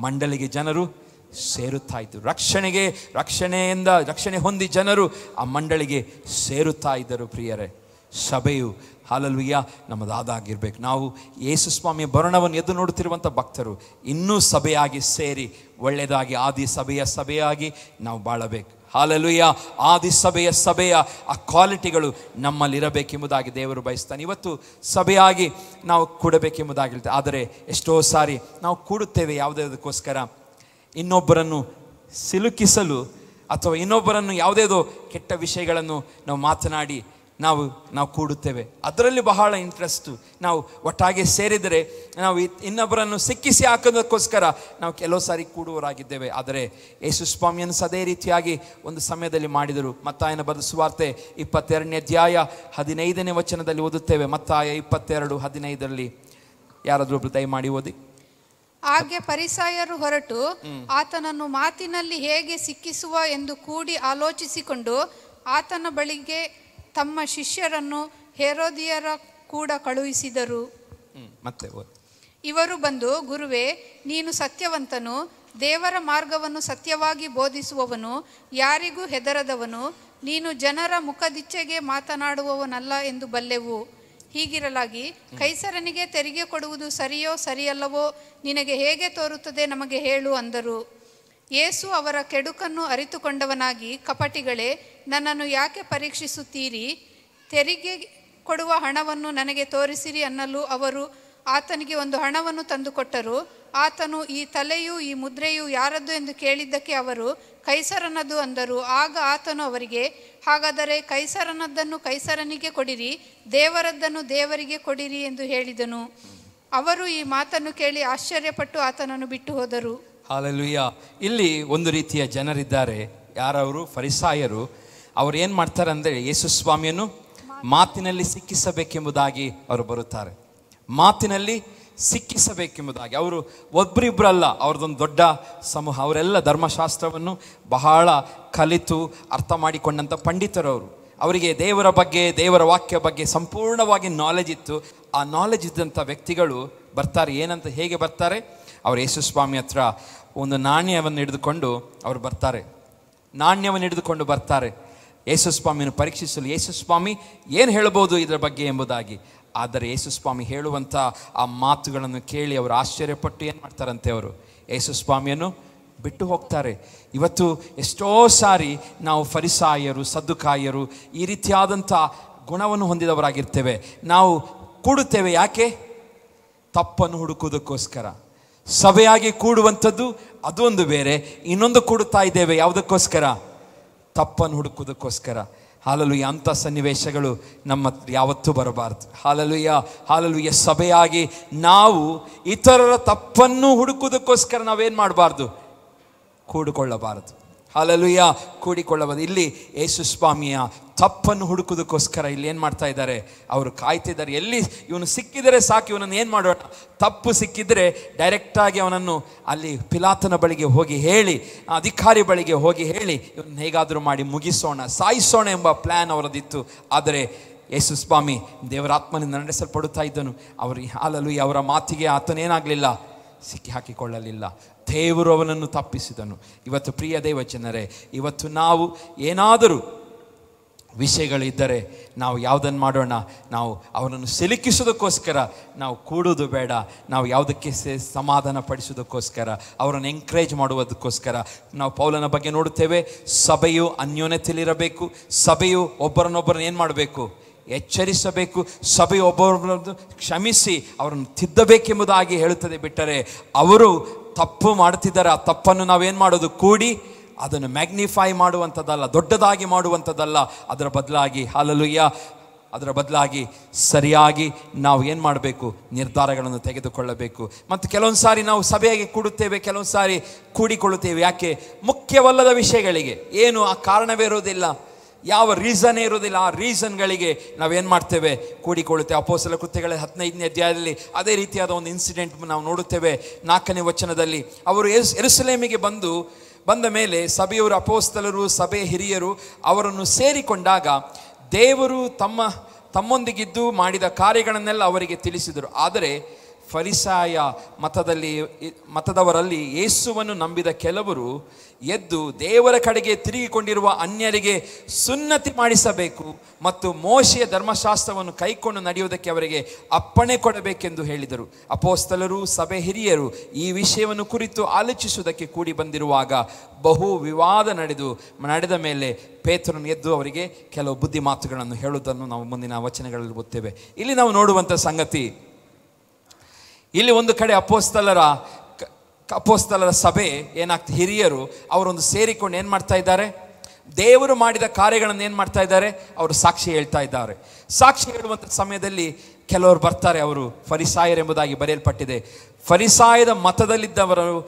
A: ಮಂಡಳಿಗೆ ಜನರು ಸೇರುತ್ತಾ ಇತ್ತು. ರಕ್ಷಣೆ ಹೊಂದಿ ಜನರು ಆ ಮಂಡಳಿಗೆ ಸೇರುತ್ತಾ ಇದ್ದರು ಪ್ರಿಯರೇ. ಸಭೆಯು ಹಾಲೆಲೂಯಾ ನಮ್ಮದಾಗಿರ್ಬೇಕು. ನಾವು ಯೇಸು ಸ್ವಾಮಿಯ ಬರಣವನ್ನು ಎದ್ದು ನೋಡುತ್ತಿರುವಂಥ ಭಕ್ತರು ಇನ್ನೂ ಸಭೆಯಾಗಿ ಸೇರಿ ಒಳ್ಳೆಯದಾಗಿ ಆದಿ ಸಭೆಯಾಗಿ ನಾವು ಬಾಳಬೇಕು. ಹಾಲೆಲೂಯಾ. ಆದಿ ಸಭೆಯ ಆ ಕ್ವಾಲಿಟಿಗಳು ನಮ್ಮಲ್ಲಿರಬೇಕೆಂಬುದಾಗಿ ದೇವರು ಬಯಸ್ತಾನೆ. ಇವತ್ತು ಸಭೆಯಾಗಿ ನಾವು ಕೂಡಬೇಕೆಂಬುದಾಗಿರುತ್ತೆ. ಆದರೆ ಎಷ್ಟೋ ಸಾರಿ ನಾವು ಕೂಡುತ್ತೇವೆ ಯಾವುದಕ್ಕೋಸ್ಕರ? ಇನ್ನೊಬ್ಬರನ್ನು ಸಿಲುಕಿಸಲು ಅಥವಾ ಇನ್ನೊಬ್ಬರನ್ನು ಯಾವುದೇದೋ ಕೆಟ್ಟ ವಿಷಯಗಳನ್ನು ನಾವು ಮಾತನಾಡಿ ನಾವು ಕೂಡುತ್ತೇವೆ. ಅದರಲ್ಲಿ ಬಹಳ ಇಂಟ್ರೆಸ್ಟು. ನಾವು ಒಟ್ಟಾಗಿ ಸೇರಿದರೆ ನಾವು ಇನ್ನೊಬ್ಬರನ್ನು ಸಿಕ್ಕಿಸಿ ಹಾಕೋದಕ್ಕೋಸ್ಕರ ನಾವು ಕೆಲವು ಸಾರಿ ಕೂಡುವವರಾಗಿದ್ದೇವೆ. ಆದರೆ ಯೇಸು ಸ್ವಾಮಿಯನ್ನು ಅದೇ ರೀತಿಯಾಗಿ ಒಂದು ಸಮಯದಲ್ಲಿ ಮಾಡಿದರು. ಮತ್ತಾಯನ ಬರೆದ ಸುವಾರ್ತೆ 22ನೇ ಅಧ್ಯಾಯ 15ನೇ ವಚನದಲ್ಲಿ ಓದುತ್ತೇವೆ. ಮತ್ತಾಯ 22:15 ಯಾರಾದರೂ ಒಬ್ರು ದಯಮಾಡಿ ಓದಿ.
B: ಹಾಗೆ ಫರಿಸಾಯರು ಹೊರಟು ಆತನನ್ನು ಮಾತಿನಲ್ಲಿ ಹೇಗೆ ಸಿಕ್ಕಿಸುವ ಎಂದು ಕೂಡಿ ಆಲೋಚಿಸಿಕೊಂಡು ಆತನ ಬಳಿಗೆ ತಮ್ಮ ಶಿಷ್ಯರನ್ನು ಹೆರೋದಿಯರ ಕೂಡ ಕಳುಹಿಸಿದರು.
A: ಮತ್ತೆ
B: ಇವರು ಬಂದು, ಗುರುವೇ, ನೀನು ಸತ್ಯವಂತನು, ದೇವರ ಮಾರ್ಗವನ್ನು ಸತ್ಯವಾಗಿ ಬೋಧಿಸುವವನು, ಯಾರಿಗೂ ಹೆದರದವನು, ನೀನು ಜನರ ಮುಖದಿಚ್ಛೆಗೆ ಮಾತನಾಡುವವನಲ್ಲ ಎಂದು ಬಲ್ಲೆವು. ಹೀಗಿರಲಾಗಿ ಕೈಸರನಿಗೆ ತೆರಿಗೆ ಕೊಡುವುದು ಸರಿಯೋ ಸರಿಯಲ್ಲವೋ ನಿನಗೆ ಹೇಗೆ ತೋರುತ್ತದೆ, ನಮಗೆ ಹೇಳು ಅಂದರು. ಯೇಸು ಅವರ ಕೆಡುಕನ್ನು ಅರಿತುಕೊಂಡವನಾಗಿ, ಕಪಟಿಗಳೇ, ನನ್ನನ್ನು ಯಾಕೆ ಪರೀಕ್ಷಿಸುತ್ತೀರಿ? ತೆರಿಗೆ ಕೊಡುವ ಹಣವನ್ನು ನನಗೆ ತೋರಿಸಿರಿ ಅನ್ನಲು ಅವರು ಆತನಿಗೆ ಒಂದು ಹಣವನ್ನು ತಂದುಕೊಟ್ಟರು. ಆತನು, ಈ ತಲೆಯೂ ಈ ಮುದ್ರೆಯೂ ಯಾರದ್ದು ಎಂದು ಕೇಳಿದ್ದಕ್ಕೆ ಅವರು, ಕೈಸರನದು ಅಂದರು. ಆಗ ಆತನು ಅವರಿಗೆ, ಹಾಗಾದರೆ ಕೈಸರನದ್ದನ್ನು ಕೈಸರನಿಗೆ ಕೊಡಿರಿ, ದೇವರದ್ದನ್ನು ದೇವರಿಗೆ ಕೊಡಿರಿ ಎಂದು ಹೇಳಿದನು. ಅವರು ಈ ಮಾತನ್ನು ಕೇಳಿ ಆಶ್ಚರ್ಯಪಟ್ಟು ಆತನನ್ನು ಬಿಟ್ಟು ಹೋದರು.
A: ಹಲ್ಲೆಲೂಯಾ. ಇಲ್ಲಿ ಒಂದು ರೀತಿಯ ಜನರಿದ್ದಾರೆ, ಯಾರವರು? ಫರಿಸಾಯರು. ಅವರು ಏನು ಮಾಡ್ತಾರೆ ಅಂದರೆ, ಯೇಸು ಸ್ವಾಮಿಯನ್ನು ಮಾತಿನಲ್ಲಿ ಸಿಕ್ಕಿಸಬೇಕೆಂಬುದಾಗಿ ಅವರು ಬರುತ್ತಾರೆ. ಮಾತಿನಲ್ಲಿ ಸಿಕ್ಕಿಸಬೇಕೆಂಬುದಾಗಿ ಅವರು ಒಬ್ಬರಿಬ್ಬರಲ್ಲ, ಅವ್ರದ್ದೊಂದು ದೊಡ್ಡ ಸಮೂಹ. ಅವರೆಲ್ಲ ಧರ್ಮಶಾಸ್ತ್ರವನ್ನು ಬಹಳ ಕಲಿತು ಅರ್ಥ ಮಾಡಿಕೊಂಡಂಥ ಪಂಡಿತರವರು. ಅವರಿಗೆ ದೇವರ ಬಗ್ಗೆ, ದೇವರ ವಾಕ್ಯ ಬಗ್ಗೆ ಸಂಪೂರ್ಣವಾಗಿ ನಾಲೆಜ್ ಇತ್ತು. ಆ ನಾಲೆಜ್ ಇದ್ದಂಥ ವ್ಯಕ್ತಿಗಳು ಬರ್ತಾರೆ. ಏನಂತ, ಹೇಗೆ ಬರ್ತಾರೆ? ಅವರು ಯೇಸು ಸ್ವಾಮಿ ಹತ್ರ ಒಂದು ನಾಣ್ಯವನ್ನು ಹಿಡಿದುಕೊಂಡು ಅವರು ಬರ್ತಾರೆ. ನಾಣ್ಯವನ್ನು ಹಿಡಿದುಕೊಂಡು ಬರ್ತಾರೆ ಯೇಸು ಸ್ವಾಮಿಯನ್ನು ಪರೀಕ್ಷಿಸಲು. ಯೇಸು ಸ್ವಾಮಿ ಏನು ಹೇಳ್ಬೋದು ಇದರ ಬಗ್ಗೆ ಎಂಬುದಾಗಿ. ಆದರೆ ಯೇಸು ಸ್ವಾಮಿ ಹೇಳುವಂಥ ಆ ಮಾತುಗಳನ್ನು ಕೇಳಿ ಅವರು ಆಶ್ಚರ್ಯಪಟ್ಟು ಏನು ಮಾಡ್ತಾರಂತೆ, ಅವರು ಯೇಸು ಸ್ವಾಮಿಯನ್ನು ಬಿಟ್ಟು ಹೋಗ್ತಾರೆ. ಇವತ್ತು ಎಷ್ಟೋ ಸಾರಿ ನಾವು ಫರಿಸಾಯರು, ಸದ್ದುಕಾಯರು ಈ ರೀತಿಯಾದಂಥ ಗುಣವನ್ನು ಹೊಂದಿದವರಾಗಿರ್ತೇವೆ. ನಾವು ಕೂಡುತ್ತೇವೆ, ಯಾಕೆ? ತಪ್ಪನ್ನು ಹುಡುಕುವುದಕ್ಕೋಸ್ಕರ. ಸಭೆಯಾಗಿ ಕೂಡುವಂಥದ್ದು ಅದೊಂದು ಬೇರೆ, ಇನ್ನೊಂದು ಕೂಡುತ್ತಾ ಇದ್ದೇವೆ ಯಾವುದಕ್ಕೋಸ್ಕರ? ತಪ್ಪನ್ನು ಹುಡುಕುವುದಕ್ಕೋಸ್ಕರ. ಹಾಲೆಲೂಯ. ಅಂಥ ಸನ್ನಿವೇಶಗಳು ನಮ್ಮ ಯಾವತ್ತೂ ಬರಬಾರ್ದು. Hallelujah, hallelujah. ಸಭೆಯಾಗಿ ನಾವು ಇತರರ ತಪ್ಪನ್ನು ಹುಡುಕುವುದಕ್ಕೋಸ್ಕರ ನಾವೇನು ಮಾಡಬಾರ್ದು? ಕೂಡಿಕೊಳ್ಳಬಾರದು. ಹಾಲೆಲೂಯ, ಕೂಡಿಕೊಳ್ಳಬಾರದು. ಇಲ್ಲಿ ಯೇಸು ಸ್ವಾಮಿಯ ತಪ್ಪನ್ನು ಹುಡುಕುವುದಕ್ಕೋಸ್ಕರ ಇಲ್ಲಿ ಏನು ಮಾಡ್ತಾ ಇದ್ದಾರೆ? ಅವರು ಕಾಯ್ತಿದ್ದಾರೆ. ಎಲ್ಲಿ ಇವನು ಸಿಕ್ಕಿದರೆ ಸಾಕು, ಇವನನ್ನು ಏನು ಮಾಡೋಣ? ತಪ್ಪು ಸಿಕ್ಕಿದರೆ ಡೈರೆಕ್ಟಾಗಿ ಅವನನ್ನು ಅಲ್ಲಿ ಪಿಲಾತನ ಬಳಿಗೆ ಹೋಗಿ ಹೇಳಿ, ಅಧಿಕಾರಿ ಬಳಿಗೆ ಹೋಗಿ ಹೇಳಿ, ಇವನನ್ನು ಹೇಗಾದರೂ ಮಾಡಿ ಮುಗಿಸೋಣ, ಸಾಯಿಸೋಣ ಎಂಬ ಪ್ಲ್ಯಾನ್ ಅವರದಿತ್ತು. ಆದರೆ ಯೇಸು ಸ್ವಾಮಿ ದೇವರಾತ್ಮನಿಂದ ನಡೆಸಲ್ಪಡುತ್ತಾ ಇದ್ದನು. ಹಾಲೆಲೂಯ, ಅವರ ಮಾತಿಗೆ ಆತನೇನಾಗಲಿಲ್ಲ, ಸಿಕ್ಕಿ ಹಾಕಿಕೊಳ್ಳಲಿಲ್ಲ. ದೇವರು ಅವನನ್ನು ತಪ್ಪಿಸಿದನು. ಇವತ್ತು ಪ್ರಿಯ ದೇವ ಜನರೇ, ಇವತ್ತು ನಾವು ಏನಾದರೂ ವಿಷಯಗಳಿದ್ದರೆ ನಾವು ಯಾವುದನ್ನು ಮಾಡೋಣ? ನಾವು ಅವನನ್ನು ಸಿಲುಕಿಸೋದಕ್ಕೋಸ್ಕರ ನಾವು ಕೂಡುವುದು ಬೇಡ. ನಾವು ಯಾವುದಕ್ಕೆ ಸಮಾಧಾನ ಪಡಿಸೋದಕ್ಕೋಸ್ಕರ, ಅವರನ್ನು ಎಂಕರೇಜ್ ಮಾಡುವುದಕ್ಕೋಸ್ಕರ ನಾವು ಪೌಲನ ಬಗ್ಗೆ ನೋಡುತ್ತೇವೆ. ಸಭೆಯು ಅನ್ಯೋನ್ಯತೆಯಲ್ಲಿರಬೇಕು. ಸಭೆಯು ಒಬ್ಬರನ್ನೊಬ್ಬರನ್ನು ಏನು ಮಾಡಬೇಕು? ಎಚ್ಚರಿಸಬೇಕು. ಸಭೆಯು ಒಬ್ಬರನ್ನು ಕ್ಷಮಿಸಿ ಅವರನ್ನು ತಿದ್ದಬೇಕೆಂಬುದಾಗಿ ಹೇಳುತ್ತದೆ. ಬಿಟ್ಟರೆ ಅವರು ತಪ್ಪು ಮಾಡುತ್ತಿದ್ದಾರೆ, ಆ ತಪ್ಪನ್ನು ನಾವೇನು ಮಾಡೋದು? ಕೂಡಿ ಅದನ್ನು ಮ್ಯಾಗ್ನಿಫೈ ಮಾಡುವಂಥದ್ದಲ್ಲ, ದೊಡ್ಡದಾಗಿ ಮಾಡುವಂಥದ್ದಲ್ಲ. ಅದರ ಬದಲಾಗಿ, ಹಾಲೆಲೂಯ, ಅದರ ಬದಲಾಗಿ ಸರಿಯಾಗಿ ನಾವು ಏನು ಮಾಡಬೇಕು? ನಿರ್ಧಾರಗಳನ್ನು ತೆಗೆದುಕೊಳ್ಳಬೇಕು. ಮತ್ತು ಕೆಲವೊಂದು ಸಾರಿ ನಾವು ಸಭೆಯಾಗಿ ಕೂಡುತ್ತೇವೆ, ಕೆಲವೊಂದು ಸಾರಿ ಕೂಡಿಕೊಳ್ಳುತ್ತೇವೆ. ಯಾಕೆ? ಮುಖ್ಯವಲ್ಲದ ವಿಷಯಗಳಿಗೆ. ಏನು ಆ ಕಾರಣವೇ ಇರೋದಿಲ್ಲ, ಯಾವ ರೀಸನ್ನೇ ಇರೋದಿಲ್ಲ. ಆ ರೀಸನ್ಗಳಿಗೆ ನಾವೇನು ಮಾಡ್ತೇವೆ? ಕೂಡಿಕೊಳ್ಳುತ್ತೇವೆ. ಅಪೊಸ್ತಲ ಕೃತ್ಯಗಳ 15ನೇ ಅಧ್ಯಾಯದಲ್ಲಿ ಅದೇ ರೀತಿಯಾದ ಒಂದು ಇನ್ಸಿಡೆಂಟ್ ನಾವು ನೋಡುತ್ತೇವೆ. 4ನೇ ವಚನದಲ್ಲಿ ಅವರು ಯೆರೂಸಲೇಮಿಗೆ ಬಂದ ಮೇಲೆ ಸಭೆಯವರು, ಅಪೊಸ್ತಲರು, ಸಭೆಯ ಹಿರಿಯರು ಅವರನ್ನು ಸೇರಿಕೊಂಡಾಗ ದೇವರು ತಮ್ಮೊಂದಿಗಿದ್ದು ಮಾಡಿದ ಕಾರ್ಯಗಳನ್ನೆಲ್ಲ ಅವರಿಗೆ ತಿಳಿಸಿದರು. ಆದರೆ ಫರಿಸಾಯ ಮತದವರಲ್ಲಿ ಯೇಸುವನ್ನು ನಂಬಿದ ಕೆಲವರು ಎದ್ದು ದೇವರ ಕಡೆಗೆ ತಿರುಗಿಕೊಂಡಿರುವ ಅನ್ಯರಿಗೆ ಸುನ್ನತಿ ಮಾಡಿಸಬೇಕು ಮತ್ತು ಮೋಶೆಯ ಧರ್ಮಶಾಸ್ತ್ರವನ್ನು ಕೈಕೊಂಡು ನಡೆಯುವುದಕ್ಕೆ ಅವರಿಗೆ ಅಪ್ಪಣೆ ಕೊಡಬೇಕೆಂದು ಹೇಳಿದರು. ಅಪೊಸ್ತಲರು, ಸಭೆ ಹಿರಿಯರು ಈ ವಿಷಯವನ್ನು ಕುರಿತು ಆಲೋಚಿಸುವುದಕ್ಕೆ ಕೂಡಿ ಬಂದಿರುವಾಗ ಬಹು ವಿವಾದ ನಡೆದ ಮೇಲೆ ಪೇತ್ರನು ಎದ್ದು ಅವರಿಗೆ ಕೆಲವು ಬುದ್ಧಿ ಮಾತುಗಳನ್ನು ಹೇಳುವುದನ್ನು ನಾವು ಮುಂದಿನ ವಚನಗಳಲ್ಲಿ ಓದ್ತೇವೆ. ಇಲ್ಲಿ ನಾವು ನೋಡುವಂಥ ಸಂಗತಿ, ಇಲ್ಲಿ ಒಂದು ಕಡೆ ಅಪೊಸ್ತಲರ ಸಭೆ ಏನಾಗ್ತದೆ, ಹಿರಿಯರು ಅವರೊಂದು ಸೇರಿಕೊಂಡು ಏನು ಮಾಡ್ತಾ ಇದ್ದಾರೆ? ದೇವರು ಮಾಡಿದ ಕಾರ್ಯಗಳನ್ನು ಏನು ಮಾಡ್ತಾ ಇದ್ದಾರೆ? ಅವರು ಸಾಕ್ಷಿ ಹೇಳ್ತಾ ಇದ್ದಾರೆ. ಸಾಕ್ಷಿ ಹೇಳುವಂಥ ಸಮಯದಲ್ಲಿ ಕೆಲವರು ಬರ್ತಾರೆ, ಅವರು ಫರಿಸಾಯರೆಂಬುದಾಗಿ ಬರೆಯಲ್ಪಟ್ಟಿದೆ. ಫರಿಸಾಯದ ಮತದಲ್ಲಿದ್ದವರು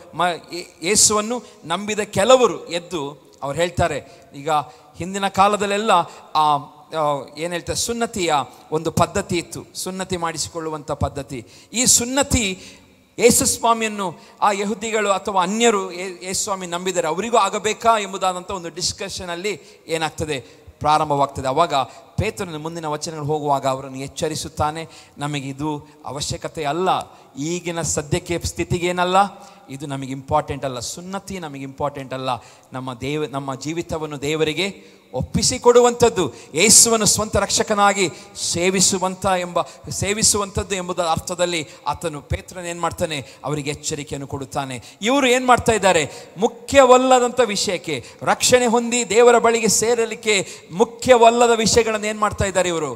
A: ಯೇಸುವನ್ನು ನಂಬಿದ ಕೆಲವರು ಎದ್ದು ಅವ್ರು ಹೇಳ್ತಾರೆ, ಈಗ ಹಿಂದಿನ ಕಾಲದಲ್ಲೆಲ್ಲ ಏನು ಹೇಳ್ತಾರೆ, ಸುನ್ನತಿಯ ಒಂದು ಪದ್ಧತಿ ಇತ್ತು, ಸುನ್ನತಿ ಮಾಡಿಸಿಕೊಳ್ಳುವಂಥ ಪದ್ಧತಿ. ಈ ಸುನ್ನತಿ ಯೇಸು ಸ್ವಾಮಿಯನ್ನು ಆ ಯಹೂದಿಗಳು ಅಥವಾ ಅನ್ಯರು ಯೇಸು ಸ್ವಾಮಿ ನಂಬಿದರೆ ಅವರಿಗೂ ಆಗಬೇಕಾ ಎಂಬುದಾದಂಥ ಒಂದು ಡಿಸ್ಕಷನಲ್ಲಿ ಏನಾಗ್ತದೆ, ಪ್ರಾರಂಭವಾಗ್ತದೆ. ಆವಾಗ ಪೇತ್ರನ ಮುಂದಿನ ವಚನಗಳು ಹೋಗುವಾಗ ಅವರನ್ನು ಎಚ್ಚರಿಸುತ್ತಾನೆ, ನಮಗಿದು ಅವಶ್ಯಕತೆ ಅಲ್ಲ, ಈಗಿನ ಸದ್ಯಕ್ಕೆ ಸ್ಥಿತಿಗೇನಲ್ಲ, ಇದು ನಮಗೆ ಇಂಪಾರ್ಟೆಂಟ್ ಅಲ್ಲ, ಸುನ್ನತಿ ನಮಗೆ ಇಂಪಾರ್ಟೆಂಟ್ ಅಲ್ಲ, ನಮ್ಮ ಜೀವಿತವನ್ನು ದೇವರಿಗೆ ಒಪ್ಪಿಸಿಕೊಡುವಂಥದ್ದು, ಯೇಸುವನ್ನು ಸ್ವಂತ ರಕ್ಷಕನಾಗಿ ಸೇವಿಸುವಂಥದ್ದು ಎಂಬುದರ ಅರ್ಥದಲ್ಲಿ ಆತನು ಪೇತ್ರನ ಏನು ಮಾಡ್ತಾನೆ, ಅವರಿಗೆ ಎಚ್ಚರಿಕೆಯನ್ನು ಕೊಡುತ್ತಾನೆ. ಇವರು ಏನು ಮಾಡ್ತಾ ಇದ್ದಾರೆ, ಮುಖ್ಯವಲ್ಲದಂಥ ವಿಷಯಕ್ಕೆ, ರಕ್ಷಣೆ ಹೊಂದಿ ದೇವರ ಬಳಿಗೆ ಸೇರಲಿಕ್ಕೆ ಮುಖ್ಯವಲ್ಲದ ವಿಷಯಗಳನ್ನು ಏನು ಮಾಡ್ತಾ ಇದ್ದಾರೆ, ಇವರು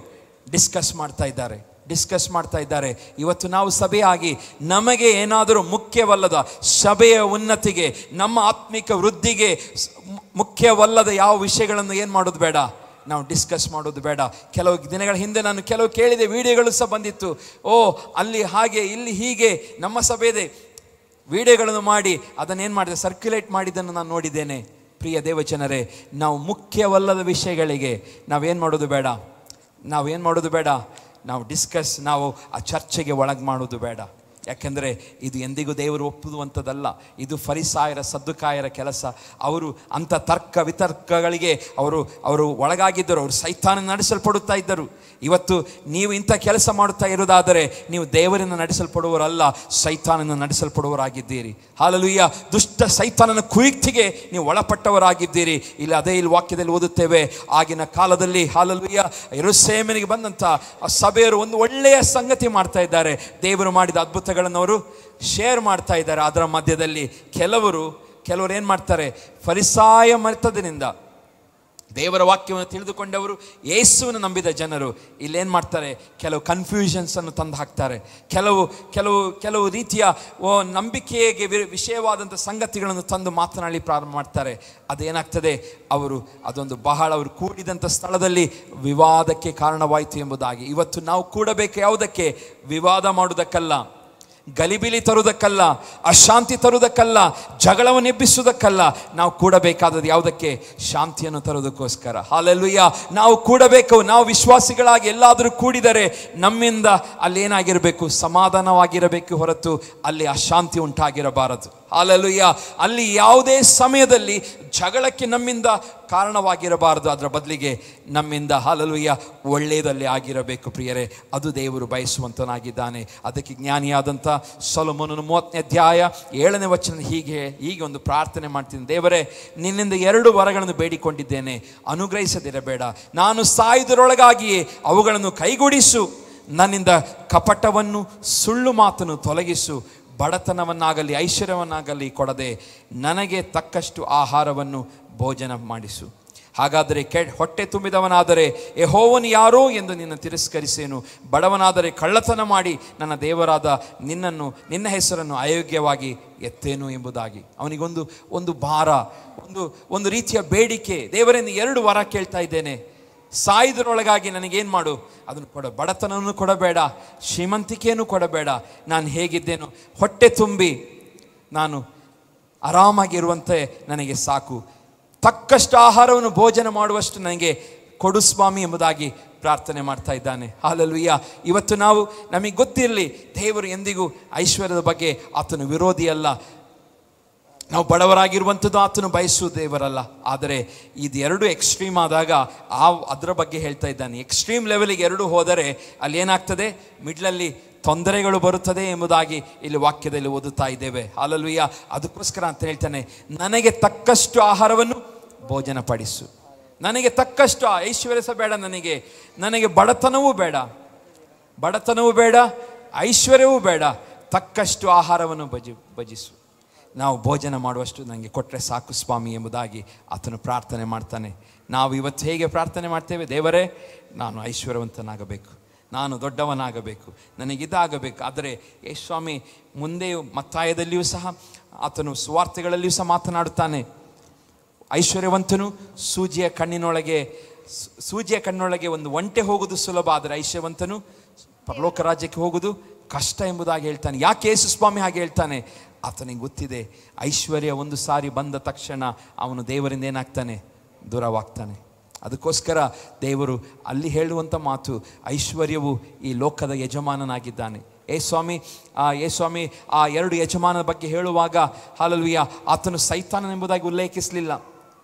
A: ಡಿಸ್ಕಸ್ ಮಾಡ್ತಾ ಇದ್ದಾರೆ. ಇವತ್ತು ನಾವು ಸಭೆಯಾಗಿ ನಮಗೆ ಏನಾದರೂ ಮುಖ್ಯವಲ್ಲದ, ಸಭೆಯ ಉನ್ನತಿಗೆ, ನಮ್ಮ ಆತ್ಮಿಕ ವೃದ್ಧಿಗೆ ಮುಖ್ಯವಲ್ಲದ ಯಾವ ವಿಷಯಗಳನ್ನು ಏನು ಮಾಡೋದು ಬೇಡ, ನಾವು ಡಿಸ್ಕಸ್ ಮಾಡೋದು ಬೇಡ. ಕೆಲವು ದಿನಗಳ ಹಿಂದೆ ನಾನು ಕೇಳಿದೆ, ವಿಡಿಯೋಗಳು ಸಹ ಬಂದಿತ್ತು. ಅಲ್ಲಿ ಹಾಗೆ, ಇಲ್ಲಿ ಹೀಗೆ, ನಮ್ಮ ಸಭೆಯದೇ ವಿಡಿಯೋಗಳನ್ನು ಮಾಡಿ ಅದನ್ನೇನು ಮಾಡಿದೆ, ಸರ್ಕ್ಯುಲೇಟ್ ಮಾಡಿದ್ದನ್ನು ನಾನು ನೋಡಿದ್ದೇನೆ. ಪ್ರಿಯ ದೇವಜನರೇ, ನಾವು ಮುಖ್ಯವಲ್ಲದ ವಿಷಯಗಳಿಗೆ ನಾವೇನು ಮಾಡೋದು ಬೇಡ, ನಾವು ಆ ಚರ್ಚೆಗೆ ಒಳಗೆ ಮಾಡೋದು ಬೇಡ. ಯಾಕೆಂದರೆ ಇದು ಎಂದಿಗೂ ದೇವರು ಒಪ್ಪುವಂಥದ್ದಲ್ಲ. ಇದು ಫರಿಸಾಯರ ಸದ್ದುಕಾಯರ ಕೆಲಸ. ಅವರು ಅಂಥ ತರ್ಕ ವಿತರ್ಕಗಳಿಗೆ ಅವರು ಒಳಗಾಗಿದ್ದರು. ಅವರು ಸೈತಾನನ ನಡೆಸಲ್ಪಡುತ್ತಾ ಇದ್ದರು. ಇವತ್ತು ನೀವು ಇಂಥ ಕೆಲಸ ಮಾಡುತ್ತಾ ಇರುವುದಾದರೆ ನೀವು ದೇವರಿಂದ ನಡೆಸಲ್ಪಡುವವರಲ್ಲ, ಸೈತಾನನ ನಡೆಸಲ್ಪಡುವವರಾಗಿದ್ದೀರಿ. ಹಾಲೆಲೂಯಾ. ದುಷ್ಟ ಸೈತಾನನ ಕುಯುಕ್ತಿಗೆ ನೀವು ಒಳಪಟ್ಟವರಾಗಿದ್ದೀರಿ. ಇಲ್ಲಿ ವಾಕ್ಯದಲ್ಲಿ ಓದುತ್ತೇವೆ, ಆಗಿನ ಕಾಲದಲ್ಲಿ ಹಾಲೆಲೂಯಾ ಯೆರೂಸಲೇಮಿಗೆ ಬಂದಂಥ ಸಭೆಯರು ಒಂದು ಒಳ್ಳೆಯ ಸಂಗತಿ ಮಾಡ್ತಾ ಇದ್ದಾರೆ. ದೇವರು ಮಾಡಿದ ಅದ್ಭುತಗಳನ್ನು ಅವರು ಶೇರ್ ಮಾಡ್ತಾ ಇದ್ದಾರೆ. ಅದರ ಮಧ್ಯದಲ್ಲಿ ಕೆಲವರು ಏನು ಮಾಡ್ತಾರೆ, ಫರಿಸಾಯ ಮತದಿಂದ ದೇವರ ವಾಕ್ಯವನ್ನು ತಿಳಿದುಕೊಂಡವರು, ಯೇಸುವನ್ನು ನಂಬಿದ ಜನರು ಇಲ್ಲೇನು ಮಾಡ್ತಾರೆ, ಕೆಲವು ಕನ್ಫ್ಯೂಷನ್ಸನ್ನು ತಂದು ಹಾಕ್ತಾರೆ. ಕೆಲವು ರೀತಿಯ ನಂಬಿಕೆಗೆ ವಿಷಯವಾದಂಥ ಸಂಗತಿಗಳನ್ನು ತಂದು ಮಾತನಾಡಿ ಪ್ರಾರಂಭ ಮಾಡ್ತಾರೆ. ಅದೇನಾಗ್ತದೆ, ಅದೊಂದು ಅವರು ಕೂಡಿದಂಥ ಸ್ಥಳದಲ್ಲಿ ವಿವಾದಕ್ಕೆ ಕಾರಣವಾಯಿತು ಎಂಬುದಾಗಿ. ಇವತ್ತು ನಾವು ಕೂಡಬೇಕು ಯಾವುದಕ್ಕೆ, ವಿವಾದ ಮಾಡುವುದಕ್ಕಲ್ಲ, ಗಲಿಬಿಲಿ ತರುವುದಕ್ಕಲ್ಲ, ಅಶಾಂತಿ ತರುವುದಕ್ಕಲ್ಲ, ಜಗಳವನ್ನು ಎಬ್ಬಿಸುವುದಕ್ಕಲ್ಲ. ನಾವು ಕೂಡಬೇಕಾದದ್ದು ಯಾವುದಕ್ಕೆ, ಶಾಂತಿಯನ್ನು ತರುವುದಕ್ಕೋಸ್ಕರ. ಹಾಲೆಲೂಯಾ. ನಾವು ಕೂಡಬೇಕು. ನಾವು ವಿಶ್ವಾಸಿಗಳಾಗಿ ಎಲ್ಲಾದರೂ ಕೂಡಿದರೆ ನಮ್ಮಿಂದ ಅಲ್ಲೇನಾಗಿರಬೇಕು, ಸಮಾಧಾನವಾಗಿರಬೇಕು ಹೊರತು ಅಲ್ಲಿ ಅಶಾಂತಿ ಉಂಟಾಗಿರಬಾರದು. ಹಾಲೆಲೂಯಾ. ಅಲ್ಲಿ ಯಾವುದೇ ಸಮಯದಲ್ಲಿ ಜಗಳಕ್ಕೆ ನಮ್ಮಿಂದ ಕಾರಣವಾಗಿರಬಾರದು. ಅದರ ಬದಲಿಗೆ ನಮ್ಮಿಂದ ಹಾಲೆಲೂಯಾ ಒಳ್ಳೆಯದಲ್ಲಿ ಆಗಿರಬೇಕು. ಪ್ರಿಯರೇ, ಅದು ದೇವರು ಬಯಸುವಂತನಾಗಿದ್ದಾನೆ. ಅದಕ್ಕೆ ಜ್ಞಾನಿಯಾದಂಥ ಸೊಲೊಮೋನನು 30ನೇ ಅಧ್ಯಾಯ 7ನೇ ವಚನ ಹೀಗೆ ಒಂದು ಪ್ರಾರ್ಥನೆ ಮಾಡ್ತೀನಿ. ದೇವರೇ, ನಿನ್ನಿಂದ 2 ವರಗಳನ್ನು ಬೇಡಿಕೊಂಡಿದ್ದೇನೆ, ಅನುಗ್ರಹಿಸದಿರಬೇಡ. ನಾನು ಸಾಯುವುದರೊಳಗಾಗಿಯೇ ಅವುಗಳನ್ನು ಕೈಗೂಡಿಸು. ನನ್ನಿಂದ ಕಪಟವನ್ನು, ಸುಳ್ಳು ಮಾತನ್ನು ತೊಲಗಿಸು. ಬಡತನವನ್ನಾಗಲಿ ಐಶ್ವರ್ಯವನ್ನಾಗಲಿ ಕೊಡದೆ ನನಗೆ ತಕ್ಕಷ್ಟು ಆಹಾರವನ್ನು ಭೋಜನ ಮಾಡಿಸು. ಹಾಗಾದರೆ ಹೊಟ್ಟೆ ತುಂಬಿದವನಾದರೆ ಯೆಹೋವನು ಯಾರೋ ಎಂದು ನಿನ್ನ ತಿರಸ್ಕರಿಸೇನು. ಬಡವನಾದರೆ ಕಳ್ಳತನ ಮಾಡಿ ನನ್ನ ದೇವರಾದ ನಿನ್ನ ಹೆಸರನ್ನು ಅಯೋಗ್ಯವಾಗಿ ಎತ್ತೇನು ಎಂಬುದಾಗಿ ಅವನಿಗೊಂದು ಭಾರ, ಒಂದು ರೀತಿಯ ಬೇಡಿಕೆ. ದೇವರಿಂದ 2 ವರ ಕೇಳ್ತಾ ಇದ್ದೇನೆ. ಸಾಯುವುದರೊಳಗಾಗಿ ನನಗೇನು ಮಾಡು, ಅದನ್ನು ಕೊಡ. ಬಡತನವನ್ನು ಕೊಡಬೇಡ, ಶ್ರೀಮಂತಿಕೆಯನ್ನು ಕೊಡಬೇಡ. ನಾನು ಹೇಗಿದ್ದೇನೋ ಹೊಟ್ಟೆ ತುಂಬಿ ನಾನು ಆರಾಮಾಗಿರುವಂತೆ ನನಗೆ ಸಾಕು. ತಕ್ಕಷ್ಟು ಆಹಾರವನ್ನು ಭೋಜನ ಮಾಡುವಷ್ಟು ನನಗೆ ಕೊಡು ಸ್ವಾಮಿ ಎಂಬುದಾಗಿ ಪ್ರಾರ್ಥನೆ ಮಾಡ್ತಾ ಇದ್ದಾನೆ. ಹಾಲೆಲೂಯಾ. ಇವತ್ತು ನಮಗೆ ಗೊತ್ತಿರಲಿ, ದೇವರು ಎಂದಿಗೂ ಐಶ್ವರ್ಯದ ಬಗ್ಗೆ ಆತನು ವಿರೋಧಿ ಅಲ್ಲ. ನಾವು ಬಡವರಾಗಿರುವಂಥದ್ದು ಆತನು ಬಯಸುವ ದೇವರಲ್ಲ. ಆದರೆ ಇದು 2 ಎಕ್ಸ್ಟ್ರೀಮ್ ಆದಾಗ ಅದರ ಬಗ್ಗೆ ಹೇಳ್ತಾ ಇದ್ದಾನೆ. ಎಕ್ಸ್ಟ್ರೀಮ್ ಲೆವೆಲಿಗೆ 2 ಹೋದರೆ ಅಲ್ಲಿ ಏನಾಗ್ತದೆ, ಮಿಡ್ಲಲ್ಲಿ ತೊಂದರೆಗಳು ಬರುತ್ತದೆ ಎಂಬುದಾಗಿ ಇಲ್ಲಿ ವಾಕ್ಯದಲ್ಲಿ ಓದುತ್ತಾ ಇದ್ದೇವೆ. ಹಾಲೆಲೂಯಾ. ಅದಕ್ಕೋಸ್ಕರ ಅಂತ ಹೇಳ್ತಾನೆ, ನನಗೆ ತಕ್ಕಷ್ಟು ಆಹಾರವನ್ನು ಭೋಜನ ಪಡಿಸು. ನನಗೆ ತಕ್ಕಷ್ಟು ಐಶ್ವರ್ಯ ಸಹ ಬೇಡ, ನನಗೆ ಬಡತನವೂ ಬೇಡ, ಐಶ್ವರ್ಯವೂ ಬೇಡ, ತಕ್ಕಷ್ಟು ಆಹಾರವನ್ನು ಭಜಿಸು. ನಾವು ಭೋಜನ ಮಾಡುವಷ್ಟು ನನಗೆ ಕೊಟ್ಟರೆ ಸಾಕು ಸ್ವಾಮಿ ಎಂಬುದಾಗಿ ಆತನು ಪ್ರಾರ್ಥನೆ ಮಾಡ್ತಾನೆ. ನಾವು ಇವತ್ತು ಹೇಗೆ ಪ್ರಾರ್ಥನೆ ಮಾಡ್ತೇವೆ, ದೇವರೇ ನಾನು ಐಶ್ವರ್ಯವಂತನಾಗಬೇಕು, ನಾನು ದೊಡ್ಡವನಾಗಬೇಕು, ನನಗಿದಾಗಬೇಕು. ಆದರೆ ಸ್ವಾಮಿ ಮುಂದೆಯೂ ಮತ್ತಾಯದಲ್ಲಿಯೂ ಸಹ ಆತನು ಸುವಾರ್ತೆಗಳಲ್ಲಿಯೂ ಸಹ ಮಾತನಾಡುತ್ತಾನೆ. ಐಶ್ವರ್ಯವಂತನು ಸೂಜಿಯ ಕಣ್ಣಿನೊಳಗೆ ಒಂದು ಒಂಟೆ ಹೋಗುವುದು ಸುಲಭ, ಆದರೆ ಐಶ್ವರ್ಯವಂತನು ಪರಲೋಕ ರಾಜ್ಯಕ್ಕೆ ಹೋಗುವುದು ಕಷ್ಟ ಎಂಬುದಾಗಿ ಹೇಳ್ತಾನೆ. ಯಾಕೆ ಯೇಸು ಸ್ವಾಮಿ ಹಾಗೆ ಹೇಳ್ತಾನೆ? ಆತನಿಗೆ ಗೊತ್ತಿದೆ, ಐಶ್ವರ್ಯ ಒಂದು ಸಾರಿ ಬಂದ ತಕ್ಷಣ ಅವನು ದೇವರಿಂದ ಏನಾಗ್ತಾನೆ, ದೂರವಾಗ್ತಾನೆ. ಅದಕ್ಕೋಸ್ಕರ ದೇವರು ಅಲ್ಲಿ ಹೇಳುವಂಥ ಮಾತು, ಐಶ್ವರ್ಯವು ಈ ಲೋಕದ ಯಜಮಾನನಾಗಿದ್ದಾನೆ. ಏ ಸ್ವಾಮಿ ಆ 2 ಯಜಮಾನನ ಬಗ್ಗೆ ಹೇಳುವಾಗ ಹಾಲೆಲೂಯಾ ಆತನು ಸೈತಾನನೆಂಬುದಾಗಿ ಉಲ್ಲೇಖಿಸಲಿಲ್ಲ.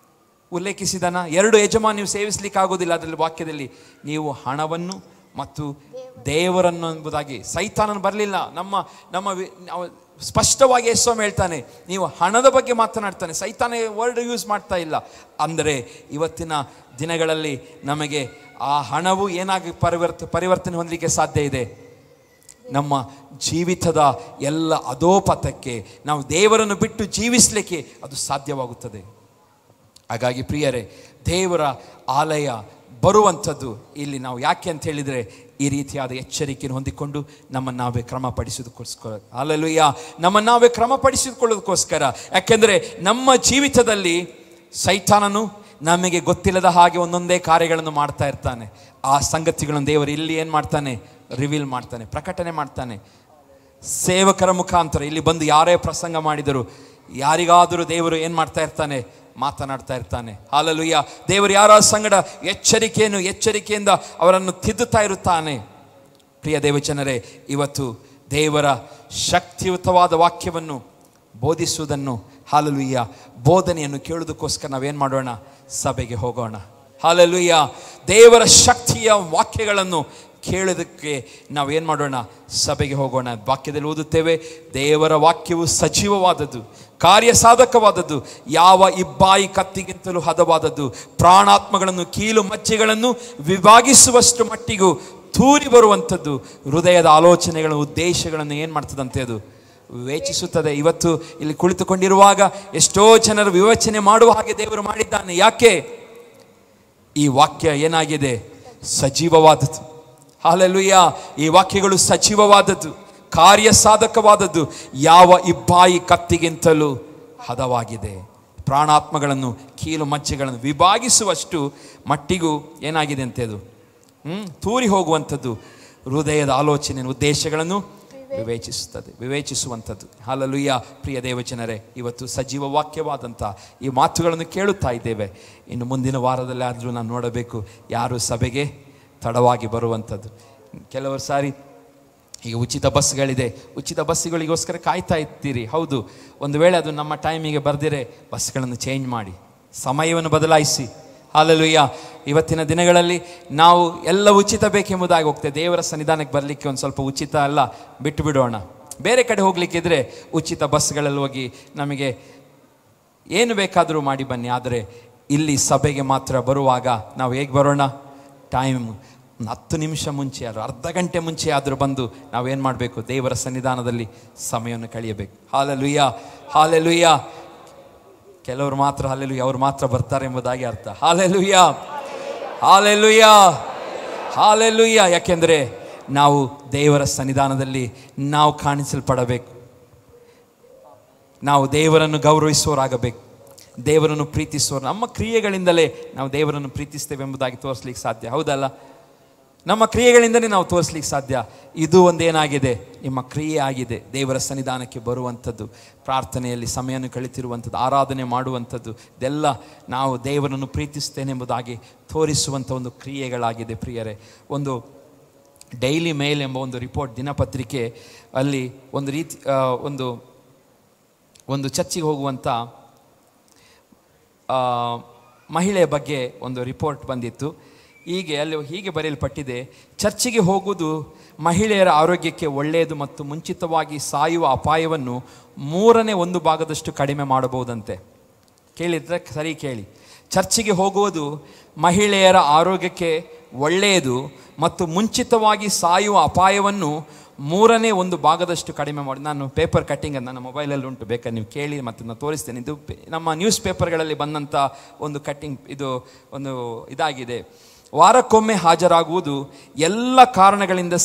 A: ಉಲ್ಲೇಖಿಸಿದನ. 2 ಯಜಮಾನ ನೀವು ಸೇವಿಸ್ಲಿಕ್ಕೆ ಆಗೋದಿಲ್ಲ. ಅದರಲ್ಲಿ ವಾಕ್ಯದಲ್ಲಿ ನೀವು ಹಣವನ್ನು ಮತ್ತು ದೇವರನ್ನು ಎಂಬುದಾಗಿ. ಸೈತಾನನು ಬರಲಿಲ್ಲ. ನಮ್ಮ ಸ್ಪಷ್ಟವಾಗಿ ಯೇಸು ಹೇಳ್ತಾನೆ, ನೀವು ಹಣದ ಬಗ್ಗೆ ಮಾತನಾಡ್ತಾನೆ. ಸೈತಾನ ವರ್ಡ್ ಯೂಸ್ ಮಾಡ್ತಾ ಇಲ್ಲ. ಅಂದರೆ ಇವತ್ತಿನ ದಿನಗಳಲ್ಲಿ ನಮಗೆ ಆ ಹಣವು ಏನಾಗಿ ಪರಿವರ್ತನೆ ಹೊಂದಲಿಕ್ಕೆ ಸಾಧ್ಯ ಇದೆ? ನಮ್ಮ ಜೀವಿತದ ಎಲ್ಲ ಅಧೋಪತಕ್ಕೆ ನಾವು ದೇವರನ್ನು ಬಿಟ್ಟು ಜೀವಿಸಲಿಕ್ಕೆ ಅದು ಸಾಧ್ಯವಾಗುತ್ತದೆ. ಹಾಗಾಗಿ ಪ್ರಿಯರೇ, ದೇವರ ಆಲಯ ಬರುವಂಥದ್ದು ಇಲ್ಲಿ ನಾವು ಯಾಕೆ ಅಂತ ಹೇಳಿದರೆ, ಈ ರೀತಿಯಾದ ಎಚ್ಚರಿಕೆಯನ್ನು ಹೊಂದಿಕೊಂಡು ನಮ್ಮನ್ನು ನಾವೇ ಕ್ರಮಪಡಿಸೋದಕ್ಕೋಸ್ಕರ. ಹಲ್ಲೆಲೂಯಾ, ನಮ್ಮನ್ನು ನಾವೇ ಕ್ರಮಪಡಿಸಿಕೊಳ್ಳೋದಕ್ಕೋಸ್ಕರ. ಯಾಕೆಂದರೆ ನಮ್ಮ ಜೀವಿತದಲ್ಲಿ ಸೈತಾನನು ನಮಗೆ ಗೊತ್ತಿಲ್ಲದ ಹಾಗೆ ಒಂದೊಂದೇ ಕಾರ್ಯಗಳನ್ನು ಮಾಡ್ತಾ ಇರ್ತಾನೆ. ಆ ಸಂಗತಿಗಳನ್ನು ದೇವರು ಇಲ್ಲಿ ಏನು ಮಾಡ್ತಾನೆ? ರಿವೀಲ್ ಮಾಡ್ತಾನೆ, ಪ್ರಕಟಣೆ ಮಾಡ್ತಾನೆ. ಸೇವಕರ ಮುಖಾಂತರ ಇಲ್ಲಿ ಬಂದು ಯಾರೇ ಪ್ರಸಂಗ ಮಾಡಿದರು, ಯಾರಿಗಾದರೂ ದೇವರು ಏನು ಮಾಡ್ತಾ ಇರ್ತಾನೆ? ಮಾತನಾಡ್ತಾ ಇರ್ತಾನೆ. ಹಲ್ಲೆಲೂಯಾ. ದೇವರು ಯಾರ ಸಂಗಡ ಎಚ್ಚರಿಕೆಯಿಂದ ಅವರನ್ನು ತಿದ್ದುತ್ತಾ ಇರುತ್ತಾನೆ. ಪ್ರಿಯ ದೇವಜನರೇ, ಇವತ್ತು ದೇವರ ಶಕ್ತಿಯುತವಾದ ವಾಕ್ಯವನ್ನು ಬೋಧಿಸುವುದನ್ನು, ಹಲ್ಲೆಲೂಯಾ, ಬೋಧನೆಯನ್ನು ಕೇಳುವುದಕ್ಕೋಸ್ಕರ ನಾವೇನು ಮಾಡೋಣ? ಸಭೆಗೆ ಹೋಗೋಣ. ಹಲ್ಲೆಲೂಯಾ. ದೇವರ ಶಕ್ತಿಯ ವಾಕ್ಯಗಳನ್ನು ಕೇಳೋದಕ್ಕೆ ನಾವೇನು ಮಾಡೋಣ? ಸಭೆಗೆ ಹೋಗೋಣ. ವಾಕ್ಯದಲ್ಲಿ ಓದುತ್ತೇವೆ, ದೇವರ ವಾಕ್ಯವು ಸಜೀವವಾದದ್ದು, ಕಾರ್ಯಸಾಧಕವಾದದ್ದು, ಯಾವ ಇಬ್ಬಾಯಿ ಕತ್ತಿಗಿಂತಲೂ ಹದವಾದದ್ದು, ಪ್ರಾಣಾತ್ಮಗಳನ್ನು ಕೀಲು ಮಚ್ಚೆಗಳನ್ನು ವಿಭಾಗಿಸುವಷ್ಟು ಮಟ್ಟಿಗೂ ತೂರಿ ಬರುವಂಥದ್ದು, ಹೃದಯದ ಆಲೋಚನೆಗಳ ಉದ್ದೇಶಗಳನ್ನು ಏನು ಮಾಡ್ತದಂತೆ? ಅದು ವಿವೇಚಿಸುತ್ತದೆ. ಇವತ್ತು ಇಲ್ಲಿ ಕುಳಿತುಕೊಂಡಿರುವಾಗ ಎಷ್ಟೋ ಜನರು ವಿವೇಚನೆ ಮಾಡುವ ಹಾಗೆ ದೇವರು ಮಾಡಿದ್ದಾನೆ. ಯಾಕೆ? ಈ ವಾಕ್ಯ ಏನಾಗಿದೆ? ಸಜೀವವಾದದ್ದು. ಹಲ್ಲೆಲೂಯಾ. ಈ ವಾಕ್ಯಗಳು ಸಜೀವವಾದದ್ದು, ಕಾರ್ಯಸಾಧಕವಾದದ್ದು, ಯಾವ ಇಬ್ಬಾಯಿ ಕತ್ತಿಗಿಂತಲೂ ಹದವಾಗಿದೆ, ಪ್ರಾಣಾತ್ಮಗಳನ್ನು ಕೀಲು ಮಚ್ಚೆಗಳನ್ನು ವಿಭಾಗಿಸುವಷ್ಟು ಮಟ್ಟಿಗೂ ಏನಾಗಿದೆ ಅಂತೆ? ಅದು ತೂರಿ ಹೋಗುವಂಥದ್ದು, ಹೃದಯದ ಆಲೋಚನೆ ಉದ್ದೇಶಗಳನ್ನು ವಿವೇಚಿಸುವಂಥದ್ದು. ಹಲ್ಲೆಲೂಯಾ. ಪ್ರಿಯ ದೇವಜನರೇ, ಇವತ್ತು ಸಜೀವ ವಾಕ್ಯವಾದಂಥ ಈ ಮಾತುಗಳನ್ನು ಕೇಳುತ್ತಾ ಇದ್ದೇವೆ. ಇನ್ನು ಮುಂದಿನ ವಾರದಲ್ಲಿ ಆದರೂ ನಾನು ನೋಡಬೇಕು ಯಾರು ಸಭೆಗೆ ತಡವಾಗಿ ಬರುವಂಥದ್ದು. ಕೆಲವರು ಸಾರಿ ಈಗ ಉಚಿತ ಬಸ್ಗಳಿದೆ, ಉಚಿತ ಬಸ್ಸುಗಳಿಗೋಸ್ಕರ ಕಾಯ್ತಾ ಇರ್ತೀರಿ. ಹೌದು, ಒಂದು ವೇಳೆ ಅದು ನಮ್ಮ ಟೈಮಿಗೆ ಬರೆದಿರೆ ಬಸ್ಗಳನ್ನು ಚೇಂಜ್ ಮಾಡಿ, ಸಮಯವನ್ನು ಬದಲಾಯಿಸಿ. ಹಲ್ಲೆಲೂಯಾ. ಇವತ್ತಿನ ದಿನಗಳಲ್ಲಿ ನಾವು ಎಲ್ಲ ಉಚಿತ ಬೇಕೆಂಬುದಾಗಿ ಹೋಗ್ತೇವೆ. ದೇವರ ಸನ್ನಿಧಾನಕ್ಕೆ ಬರಲಿಕ್ಕೆ ಒಂದು ಸ್ವಲ್ಪ ಉಚಿತ ಎಲ್ಲ ಬಿಟ್ಟು ಬಿಡೋಣ. ಬೇರೆ ಕಡೆ ಹೋಗಲಿಕ್ಕಿದ್ರೆ ಉಚಿತ ಬಸ್ಗಳಲ್ಲಿ ಹೋಗಿ ನಮಗೆ ಏನು ಬೇಕಾದರೂ ಮಾಡಿ ಬನ್ನಿ. ಆದರೆ ಇಲ್ಲಿ ಸಭೆಗೆ ಮಾತ್ರ ಬರುವಾಗ ನಾವು ಹೇಗೆ ಬರೋಣ? ಟೈಮ್ 10 ನಿಮಿಷ ಮುಂಚೆ ಆದರೂ, ಅರ್ಧ ಗಂಟೆ ಮುಂಚೆ ಆದರೂ ಬಂದು ನಾವೇನು ಮಾಡಬೇಕು? ದೇವರ ಸನ್ನಿಧಾನದಲ್ಲಿ ಸಮಯವನ್ನು ಕಳೆಯಬೇಕು. Hallelujah, hallelujah. ಕೆಲವರು ಮಾತ್ರ ಹಲ್ಲೆಲೂಯಾ, ಅವರು ಮಾತ್ರ ಬರ್ತಾರೆ ಎಂಬುದಾಗಿ ಅರ್ಥ. Hallelujah, hallelujah, hallelujah. ಯಾಕೆಂದರೆ ನಾವು ದೇವರ ಸನ್ನಿಧಾನದಲ್ಲಿ ನಾವು ಕಾಣಿಸಲ್ಪಡಬೇಕು. ನಾವು ದೇವರನ್ನು ಗೌರವಿಸುವವರಾಗಬೇಕು, ದೇವರನ್ನು ಪ್ರೀತಿಸುವವರು. ನಮ್ಮ ಕ್ರಿಯೆಗಳಿಂದಲೇ ನಾವು ದೇವರನ್ನು ಪ್ರೀತಿಸ್ತೇವೆ ಎಂಬುದಾಗಿ ತೋರಿಸ್ಲಿಕ್ಕೆ ಸಾಧ್ಯ. ಹೌದಲ್ಲ? ನಮ್ಮ ಕ್ರಿಯೆಗಳಿಂದಲೇ ನಾವು ತೋರಿಸ್ಲಿಕ್ಕೆ ಸಾಧ್ಯ. ಇದು ಒಂದೇನಾಗಿದೆ? ನಿಮ್ಮ ಕ್ರಿಯೆ ಆಗಿದೆ. ದೇವರ ಸನ್ನಿಧಾನಕ್ಕೆ ಬರುವಂಥದ್ದು, ಪ್ರಾರ್ಥನೆಯಲ್ಲಿ ಸಮಯವನ್ನು ಕಳಿತಿರುವಂಥದ್ದು, ಆರಾಧನೆ ಮಾಡುವಂಥದ್ದು, ಇದೆಲ್ಲ ನಾವು ದೇವರನ್ನು ಪ್ರೀತಿಸ್ತೇನೆ ಎಂಬುದಾಗಿ ತೋರಿಸುವಂಥ ಒಂದು ಕ್ರಿಯೆಗಳಾಗಿದೆ. ಪ್ರಿಯರೇ, ಒಂದು ಡೈಲಿ ಮೇಲ್ ಎಂಬ ಒಂದು ರಿಪೋರ್ಟ್ ದಿನಪತ್ರಿಕೆ ಅಲ್ಲಿ ಒಂದು ರೀತಿ ಒಂದು ಚರ್ಚಿಗೆ ಹೋಗುವಂಥ ಮಹಿಳೆಯ ಬಗ್ಗೆ ಒಂದು ರಿಪೋರ್ಟ್ ಬಂದಿತ್ತು. ಹೀಗೆ ಬರೆಯಲ್ಪಟ್ಟಿದೆ, ಚರ್ಚಿಗೆ ಹೋಗುವುದು ಮಹಿಳೆಯರ ಆರೋಗ್ಯಕ್ಕೆ ಒಳ್ಳೆಯದು ಮತ್ತು ಮುಂಚಿತವಾಗಿ ಸಾಯುವ ಅಪಾಯವನ್ನು 1/3 ಕಡಿಮೆ ಮಾಡಬಹುದಂತೆ. ಕೇಳಿದ್ರೆ ಸರಿ ಕೇಳಿ. ಚರ್ಚಿಗೆ ಹೋಗುವುದು ಮಹಿಳೆಯರ ಆರೋಗ್ಯಕ್ಕೆ ಒಳ್ಳೆಯದು ಮತ್ತು ಮುಂಚಿತವಾಗಿ ಸಾಯುವ ಅಪಾಯವನ್ನು 1/3 ಕಡಿಮೆ ಮಾಡಿ. ನಾನು ಪೇಪರ್ ಕಟ್ಟಿಂಗ್ ಅಂತ ನನ್ನ ಮೊಬೈಲಲ್ಲಿ ಉಂಟು, ಬೇಕಾದ್ರೆ ನೀವು ಕೇಳಿ ಮತ್ತು ನಾನು ತೋರಿಸ್ತೇನೆ. ಇದು ನಮ್ಮ ನ್ಯೂಸ್ ಪೇಪರ್ಗಳಲ್ಲಿ ಬಂದಂಥ ಒಂದು ಕಟ್ಟಿಂಗ್, ಇದು ಒಂದು ಇದಾಗಿದೆ. ವಾರಕ್ಕೊಮ್ಮೆ ಹಾಜರಾಗುವುದು ಎಲ್ಲ ಕಾರಣಗಳಿಂದ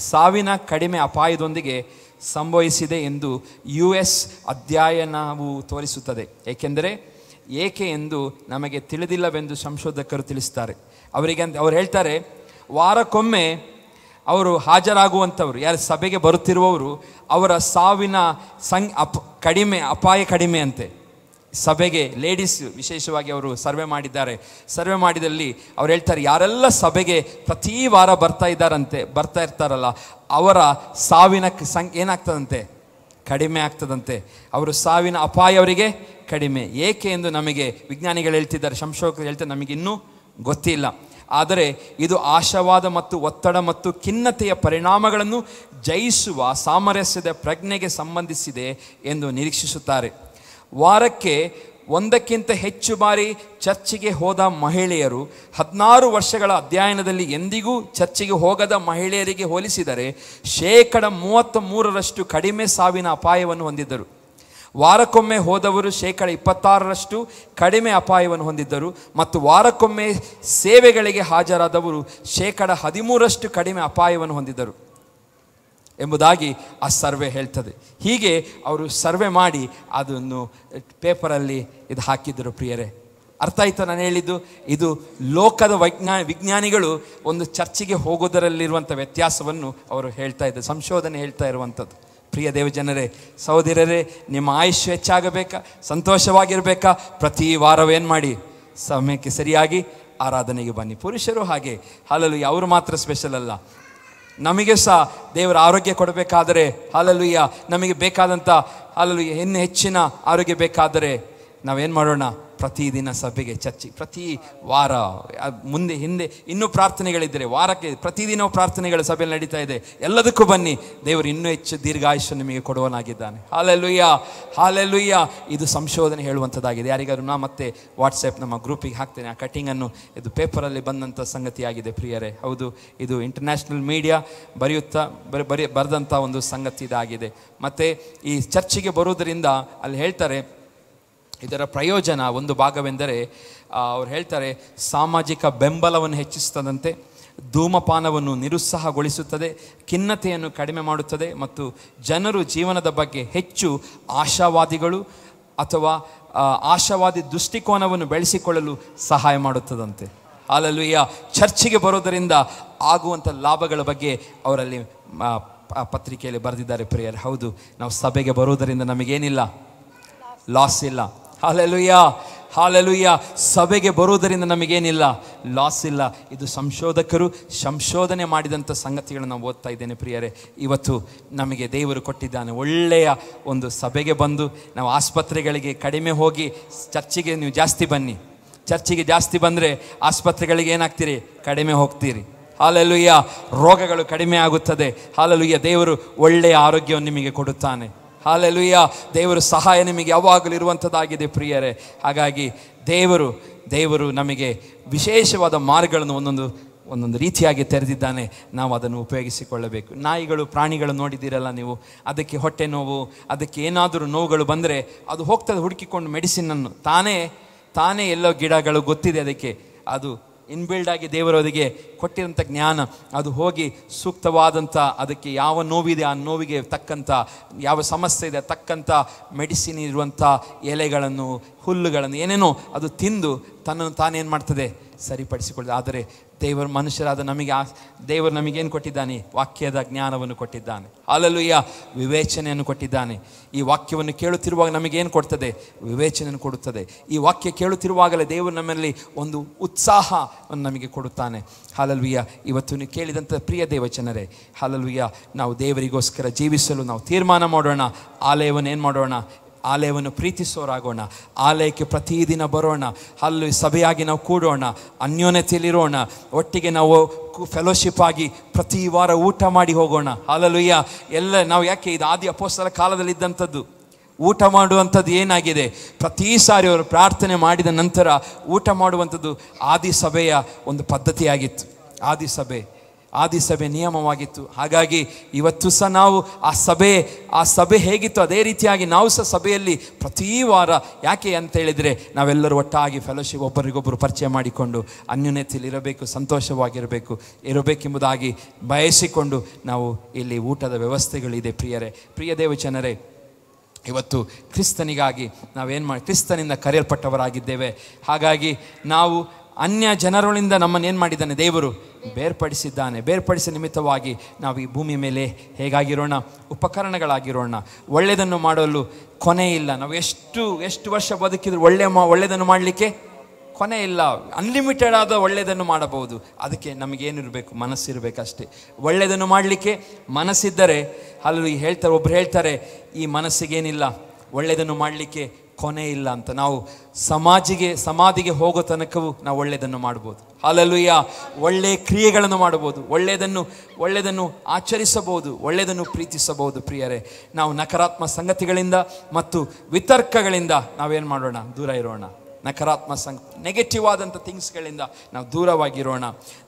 A: ಸಾವಿನ ಕಡಿಮೆ ಅಪಾಯದೊಂದಿಗೆ ಸಂಭವಿಸಿದೆ ಎಂದು US ಅಧ್ಯಯನವು ತೋರಿಸುತ್ತದೆ. ಏಕೆ ಎಂದು ನಮಗೆ ತಿಳಿದಿಲ್ಲವೆಂದು ಸಂಶೋಧಕರು ತಿಳಿಸ್ತಾರೆ. ಅವ್ರು ಹೇಳ್ತಾರೆ, ವಾರಕ್ಕೊಮ್ಮೆ ಅವರು ಹಾಜರಾಗುವಂಥವ್ರು, ಯಾರು ಸಭೆಗೆ ಬರುತ್ತಿರುವವರು, ಅವರ ಸಾವಿನ ಅಪಾಯ ಕಡಿಮೆ ಅಂತೆ. ಸಭೆಗೆ ಲೇಡೀಸ್ ವಿಶೇಷವಾಗಿ ಅವರು ಸರ್ವೆ ಮಾಡಿದ್ದಾರೆ. ಸರ್ವೆ ಮಾಡಿದಲ್ಲಿ ಅವ್ರು ಹೇಳ್ತಾರೆ, ಯಾರೆಲ್ಲ ಸಭೆಗೆ ಪ್ರತಿ ವಾರ ಬರ್ತಾ ಇರ್ತಾರಲ್ಲ, ಅವರ ಸಾವಿನ ಏನಾಗ್ತದಂತೆ? ಕಡಿಮೆ ಆಗ್ತದಂತೆ. ಅವರು ಸಾವಿನ ಅಪಾಯ ಅವರಿಗೆ ಕಡಿಮೆ. ಏಕೆ ಎಂದು ನಮಗೆ ವಿಜ್ಞಾನಿಗಳು ಹೇಳ್ತಿದ್ದಾರೆ, ಸಂಶೋಧಕರು ಹೇಳ್ತಾರೆ, ನಮಗೆ ಇನ್ನೂ ಗೊತ್ತಿಲ್ಲ. ಆದರೆ ಇದು ಆಶಾವಾದ ಮತ್ತು ಒತ್ತಡ ಮತ್ತು ಖಿನ್ನತೆಯ ಪರಿಣಾಮಗಳನ್ನು ಜಯಿಸುವ ಸಾಮರಸ್ಯದ ಪ್ರಜ್ಞೆಗೆ ಸಂಬಂಧಿಸಿದೆ ಎಂದು ನಿರೀಕ್ಷಿಸುತ್ತಾರೆ. ವಾರಕ್ಕೆ ಒಂದಕ್ಕಿಂತ ಹೆಚ್ಚು ಬಾರಿ ಚರ್ಚಿಗೆ ಹೋದ ಮಹಿಳೆಯರು 16 ವರ್ಷಗಳ ಅಧ್ಯಯನದಲ್ಲಿ ಎಂದಿಗೂ ಚರ್ಚಿಗೆ ಹೋಗದ ಮಹಿಳೆಯರಿಗೆ ಹೋಲಿಸಿದರೆ 33% ಕಡಿಮೆ ಸಾವಿನ ಅಪಾಯವನ್ನು ಹೊಂದಿದ್ದರು. ವಾರಕ್ಕೊಮ್ಮೆ ಹೋದವರು 26% ಕಡಿಮೆ ಅಪಾಯವನ್ನು ಹೊಂದಿದ್ದರು ಮತ್ತು ವಾರಕ್ಕೊಮ್ಮೆ ಸೇವೆಗಳಿಗೆ ಹಾಜರಾದವರು 13% ಕಡಿಮೆ ಅಪಾಯವನ್ನು ಹೊಂದಿದ್ದರು ಎಂಬುದಾಗಿ ಆ ಸರ್ವೆ ಹೇಳ್ತದೆ. ಹೀಗೆ ಅವರು ಸರ್ವೆ ಮಾಡಿ ಅದನ್ನು ಪೇಪರಲ್ಲಿ ಇದು ಹಾಕಿದ್ದರು. ಪ್ರಿಯರೇ, ಅರ್ಥ ಆಯ್ತು ನಾನು ಹೇಳಿದ್ದು? ಇದು ಲೋಕದ ವಿಜ್ಞಾನಿಗಳು ಒಂದು ಚರ್ಚಿಗೆ ಹೋಗೋದರಲ್ಲಿರುವಂಥ ವ್ಯತ್ಯಾಸವನ್ನು ಅವರು ಹೇಳ್ತಾ ಇದ್ದಾರೆ, ಸಂಶೋಧನೆ ಹೇಳ್ತಾ ಇರುವಂಥದ್ದು. ಪ್ರಿಯ ದೇವಜನರೇ, ಸಹೋದರರೇ, ನಿಮ್ಮ ಆಯುಷ್ಯ ಹೆಚ್ಚಾಗಬೇಕಾ, ಸಂತೋಷವಾಗಿರಬೇಕಾ, ಪ್ರತಿ ವಾರವೇನು ಮಾಡಿ, ಸಮಯಕ್ಕೆ ಸರಿಯಾಗಿ ಆರಾಧನೆಗೆ ಬನ್ನಿ. ಪುರುಷರು ಹಾಗೆ, ಹಾಲೆಲೂಯ, ಅವರು ಮಾತ್ರ ಸ್ಪೆಷಲ್ ಅಲ್ಲ. ನಮಗೆ ಸಹ ದೇವರ ಆರೋಗ್ಯ ಕೊಡಬೇಕಾದರೆ, ಹಾಲೆಲೂಯ, ನಮಗೆ ಬೇಕಾದಂಥ ಹಾಲೆಲೂಯ ಇನ್ನೂ ಹೆಚ್ಚಿನ ಆರೋಗ್ಯ ಬೇಕಾದರೆ ನಾವೇನು ಮಾಡೋಣ? ಪ್ರತಿದಿನ ಸಭೆಗೆ, ಚರ್ಚಿ, ಪ್ರತಿ ವಾರ, ಮುಂದೆ ಹಿಂದೆ ಇನ್ನೂ ಪ್ರಾರ್ಥನೆಗಳಿದ್ದರೆ ವಾರಕ್ಕೆ ಪ್ರತಿದಿನ ಪ್ರಾರ್ಥನೆಗಳು ಸಭೆಯಲ್ಲಿ ನಡೀತಾ ಇದೆ. ಎಲ್ಲದಕ್ಕೂ ಬನ್ನಿ, ದೇವರು ಇನ್ನೂ ಹೆಚ್ಚು ದೀರ್ಘಾಯುಷ್ಯ ನಿಮಗೆ ಕೊಡುವನಾಗಿದ್ದಾನೆ. Hallelujah, hallelujah. ಇದು ಸಂಶೋಧನೆ ಹೇಳುವಂಥದ್ದಾಗಿದೆ. ಯಾರಿಗಾದ್ರು ನಾ ಮತ್ತೆ ವಾಟ್ಸಪ್ ನಮ್ಮ ಗ್ರೂಪಿಗೆ ಹಾಕ್ತೇನೆ. ಆ ಕಟ್ಟಿಂಗನ್ನು ಇದು ಪೇಪರಲ್ಲಿ ಬಂದಂಥ ಸಂಗತಿಯಾಗಿದೆ. ಪ್ರಿಯರೇ, ಹೌದು, ಇದು ಇಂಟರ್ನ್ಯಾಷನಲ್ ಮೀಡಿಯಾ ಬರೆದಂಥ ಒಂದು ಸಂಗತಿ ಇದಾಗಿದೆ. ಮತ್ತು ಈ ಚರ್ಚಿಗೆ ಬರುವುದರಿಂದ ಅಲ್ಲಿ ಹೇಳ್ತಾರೆ, ಇದರ ಪ್ರಯೋಜನ ಒಂದು ಭಾಗವೆಂದರೆ ಅವ್ರು ಹೇಳ್ತಾರೆ, ಸಾಮಾಜಿಕ ಬೆಂಬಲವನ್ನು ಹೆಚ್ಚಿಸುತ್ತದಂತೆ, ಧೂಮಪಾನವನ್ನು ನಿರುತ್ಸಾಹಗೊಳಿಸುತ್ತದೆ, ಖಿನ್ನತೆಯನ್ನು ಕಡಿಮೆ ಮಾಡುತ್ತದೆ ಮತ್ತು ಜನರು ಜೀವನದ ಬಗ್ಗೆ ಹೆಚ್ಚು ಆಶಾವಾದಿಗಳು ಅಥವಾ ಆಶಾವಾದಿ ದೃಷ್ಟಿಕೋನವನ್ನು ಬೆಳೆಸಿಕೊಳ್ಳಲು ಸಹಾಯ ಮಾಡುತ್ತದಂತೆ. ಹಾಲೆಲೂಯ. ಚರ್ಚಿಗೆ ಬರೋದರಿಂದ ಆಗುವಂಥ ಲಾಭಗಳ ಬಗ್ಗೆ ಅವರಲ್ಲಿ ಪತ್ರಿಕೆಯಲ್ಲಿ ಬರೆದಿದ್ದಾರೆ. ಪ್ರಿಯರೇ, ಹೌದು, ನಾವು ಸಭೆಗೆ ಬರೋದರಿಂದ ನಮಗೇನಿಲ್ಲ, ಲಾಸ್ ಇಲ್ಲ. Hallelujah, hallelujah. ಸಭೆಗೆ ಬರುವುದರಿಂದ ನಮಗೇನಿಲ್ಲ, ಲಾಸ್ ಇಲ್ಲ. ಇದು ಸಂಶೋಧಕರು ಸಂಶೋಧನೆ ಮಾಡಿದಂಥ ಸಂಗತಿಗಳನ್ನು ನಾವು ಓದ್ತಾ ಇದ್ದೇನೆ. ಪ್ರಿಯರೇ, ಇವತ್ತು ನಮಗೆ ದೇವರು ಕೊಟ್ಟಿದ್ದಾನೆ ಒಳ್ಳೆಯ ಒಂದು ಸಭೆಗೆ ಬಂದು, ನಾವು ಆಸ್ಪತ್ರೆಗಳಿಗೆ ಕಡಿಮೆ ಹೋಗಿ ಚರ್ಚಿಗೆ ನೀವು ಜಾಸ್ತಿ ಬನ್ನಿ. ಚರ್ಚಿಗೆ ಜಾಸ್ತಿ ಬಂದರೆ ಆಸ್ಪತ್ರೆಗಳಿಗೆ ಏನಾಗ್ತೀರಿ? ಕಡಿಮೆ ಹೋಗ್ತೀರಿ. ಹಾಲೆಲೂಯ. ರೋಗಗಳು ಕಡಿಮೆ ಆಗುತ್ತದೆ. ಹಾಲೆಲೂಯ. ದೇವರು ಒಳ್ಳೆಯ ಆರೋಗ್ಯವನ್ನು ನಿಮಗೆ ಕೊಡುತ್ತಾನೆ. ಹಾಲೆಲೂಯ. ದೇವರು ಸಹಾಯ ನಿಮಗೆ ಯಾವಾಗಲೂ ಇರುವಂಥದ್ದಾಗಿದೆ. ಪ್ರಿಯರೇ, ಹಾಗಾಗಿ ದೇವರು ನಮಗೆ ವಿಶೇಷವಾದ ಮಾರ್ಗಗಳನ್ನು ಒಂದೊಂದು ರೀತಿಯಾಗಿ ತೆರೆದಿದ್ದಾನೆ. ನಾವು ಅದನ್ನು ಉಪಯೋಗಿಸಿಕೊಳ್ಳಬೇಕು. ನಾಯಿಗಳು, ಪ್ರಾಣಿಗಳು ನೋಡಿದ್ದೀರಲ್ಲ ನೀವು, ಅದಕ್ಕೆ ಹೊಟ್ಟೆ ನೋವು, ಅದಕ್ಕೆ ಏನಾದರೂ ನೋವುಗಳು ಬಂದರೆ ಅದು ಹೋಗ್ತದೆ ಹುಡುಕಿಕೊಂಡು ಮೆಡಿಸಿನನ್ನು. ತಾನೇ ಎಲ್ಲೋ ಗಿಡಗಳು ಗೊತ್ತಿದೆ ಅದಕ್ಕೆ, ಅದು ಇನ್ಬಿಲ್ಡ್ ಆಗಿ ದೇವರವರಿಗೆ ಕೊಟ್ಟಿರೋಂಥ ಜ್ಞಾನ, ಅದು ಹೋಗಿ ಸೂಕ್ತವಾದಂಥ ಅದಕ್ಕೆ ಯಾವ ನೋವಿದೆ ಆ ನೋವಿಗೆ ತಕ್ಕಂಥ, ಯಾವ ಸಮಸ್ಯೆ ಇದೆ ತಕ್ಕಂಥ ಮೆಡಿಸಿನ್ ಇರುವಂಥ ಎಲೆಗಳನ್ನು, ಹುಲ್ಲುಗಳನ್ನು, ಏನೇನೋ ಅದು ತಿಂದು ತನ್ನನ್ನು ತಾನೇನು ಮಾಡ್ತದೆ, ಸರಿಪಡಿಸಿಕೊಳ್ಳುತ್ತೆ. ಆದರೆ ದೇವರು ಮನುಷ್ಯರಾದ ದೇವರು ನಮಗೇನು ಕೊಟ್ಟಿದ್ದಾನೆ? ವಾಕ್ಯದ ಜ್ಞಾನವನ್ನು ಕೊಟ್ಟಿದ್ದಾನೆ. ಹಾಲೆಲೂಯ. ವಿವೇಚನೆಯನ್ನು ಕೊಟ್ಟಿದ್ದಾನೆ. ಈ ವಾಕ್ಯವನ್ನು ಕೇಳುತ್ತಿರುವಾಗ ನಮಗೇನು ಕೊಡ್ತದೆ? ವಿವೇಚನೆಯನ್ನು ಕೊಡುತ್ತದೆ. ಈ ವಾಕ್ಯ ಕೇಳುತ್ತಿರುವಾಗಲೇ ದೇವರು ನಮ್ಮಲ್ಲಿ ಒಂದು ಉತ್ಸಾಹವನ್ನು ನಮಗೆ ಕೊಡುತ್ತಾನೆ. ಹಾಲೆಲೂಯ. ಇವತ್ತು ನೀವು ಕೇಳಿದಂಥ ಪ್ರಿಯ ದೇವಚನರೇ, ಹಾಲೆಲೂಯ, ನಾವು ದೇವರಿಗೋಸ್ಕರ ಜೀವಿಸಲು ನಾವು ತೀರ್ಮಾನ ಮಾಡೋಣ. ಆಲಯವನ್ನು ಏನು ಮಾಡೋಣ? ಆಲಯವನ್ನು ಪ್ರೀತಿಸೋರಾಗೋಣ. ಆಲಯಕ್ಕೆ ಪ್ರತಿದಿನ ಬರೋಣ. ಅಲ್ಲಿ ಸಭೆಯಾಗಿ ನಾವು ಕೂಡೋಣ, ಅನ್ಯೋನ್ಯತೆಯಲ್ಲಿರೋಣ, ಒಟ್ಟಿಗೆ ನಾವು ಫೆಲೋಶಿಪ್ ಆಗಿ ಪ್ರತಿ ವಾರ ಊಟ ಮಾಡಿ ಹೋಗೋಣ. ಹಾಲೆಲೂಯ. ನಾವು ಯಾಕೆ ಇದು ಆದಿ ಅಪೊಸ್ತಲರ ಕಾಲದಲ್ಲಿ ಇದ್ದಂಥದ್ದು. ಊಟ ಮಾಡುವಂಥದ್ದು ಏನಾಗಿದೆ? ಪ್ರತಿ ಸಾರಿ ಅವರು ಪ್ರಾರ್ಥನೆ ಮಾಡಿದ ನಂತರ ಊಟ ಮಾಡುವಂಥದ್ದು ಆದಿ ಸಭೆಯ ಒಂದು ಪದ್ಧತಿಯಾಗಿತ್ತು. ಆದಿ ಸಭೆ ನಿಯಮವಾಗಿತ್ತು. ಹಾಗಾಗಿ ಇವತ್ತು ಸಹ ನಾವು ಆ ಸಭೆ ಹೇಗಿತ್ತು ಅದೇ ರೀತಿಯಾಗಿ ನಾವು ಸಹ ಸಭೆಯಲ್ಲಿ ಪ್ರತಿ ವಾರ, ಯಾಕೆ ಅಂತ ಹೇಳಿದರೆ ನಾವೆಲ್ಲರೂ ಒಟ್ಟಾಗಿ ಫೆಲೋಶಿಪ್, ಒಬ್ಬರಿಗೊಬ್ಬರು ಪರಿಚಯ ಮಾಡಿಕೊಂಡು ಅನ್ಯೋನ್ಯತೆಯಲ್ಲಿ ಇರಬೇಕು, ಸಂತೋಷವಾಗಿರಬೇಕು ಇರಬೇಕೆಂಬುದಾಗಿ ಬಯಸಿಕೊಂಡು ನಾವು ಇಲ್ಲಿ ಊಟದ ವ್ಯವಸ್ಥೆಗಳಿದೆ. ಪ್ರಿಯ ದೇವಜನರೇ, ಇವತ್ತು ಕ್ರಿಸ್ತನಿಗಾಗಿ ಕ್ರಿಸ್ತನಿಂದ ಕರೆಯಲ್ಪಟ್ಟವರಾಗಿದ್ದೇವೆ. ಹಾಗಾಗಿ ನಾವು ಅನ್ಯ ಜನರುಗಳಿಂದ ನಮ್ಮನ್ನೇನು ಮಾಡಿದ್ದಾನೆ? ದೇವರು ಬೇರ್ಪಡಿಸಿ ನಿಮಿತ್ತವಾಗಿ ನಾವು ಈ ಭೂಮಿ ಮೇಲೆ ಹೇಗಾಗಿರೋಣ? ಉಪಕರಣಗಳಾಗಿರೋಣ. ಒಳ್ಳೆಯದನ್ನು ಮಾಡಲು ಕೊನೆ ಇಲ್ಲ. ನಾವು ಎಷ್ಟು ವರ್ಷ ಬದುಕಿದ್ರು ಒಳ್ಳೆಯದನ್ನು ಮಾಡಲಿಕ್ಕೆ ಕೊನೆ ಇಲ್ಲ. ಅನ್ಲಿಮಿಟೆಡ್ ಆದ ಒಳ್ಳೆಯದನ್ನು ಮಾಡಬಹುದು. ಅದಕ್ಕೆ ನಮಗೇನಿರಬೇಕು? ಮನಸ್ಸಿರಬೇಕಷ್ಟೇ. ಒಳ್ಳೆಯದನ್ನು ಮಾಡಲಿಕ್ಕೆ ಮನಸ್ಸಿದ್ದರೆ, ಅಲ್ಲಿ ಒಬ್ಬರು ಹೇಳ್ತಾರೆ, ಈ ಮನಸ್ಸಿಗೇನಿಲ್ಲ, ಒಳ್ಳೆಯದನ್ನು ಮಾಡಲಿಕ್ಕೆ ಕೊನೆ ಇಲ್ಲ ಅಂತ. ನಾವು ಸಮಾಧಿಗೆ ಹೋಗೋ ತನಕವೂ ನಾವು ಒಳ್ಳೆಯದನ್ನು ಮಾಡ್ಬೋದು. ಹಲ್ಲೆಲೂಯಾ. ಒಳ್ಳೆಯ ಕ್ರಿಯೆಗಳನ್ನು ಮಾಡಬಹುದು, ಒಳ್ಳೆಯದನ್ನು ಆಚರಿಸಬಹುದು, ಒಳ್ಳೆಯದನ್ನು ಪ್ರೀತಿಸಬಹುದು. ಪ್ರಿಯರೇ, ನಾವು ನಕಾರಾತ್ಮಕ ಸಂಗತಿಗಳಿಂದ ಮತ್ತು ವಿತರ್ಕಗಳಿಂದ ನಾವೇನು ಮಾಡೋಣ? ದೂರ ಇರೋಣ. ನೆಗೆಟಿವ್ ಆದಂಥ ಥಿಂಗ್ಸ್ಗಳಿಂದ ನಾವು ದೂರವಾಗಿರೋಣ.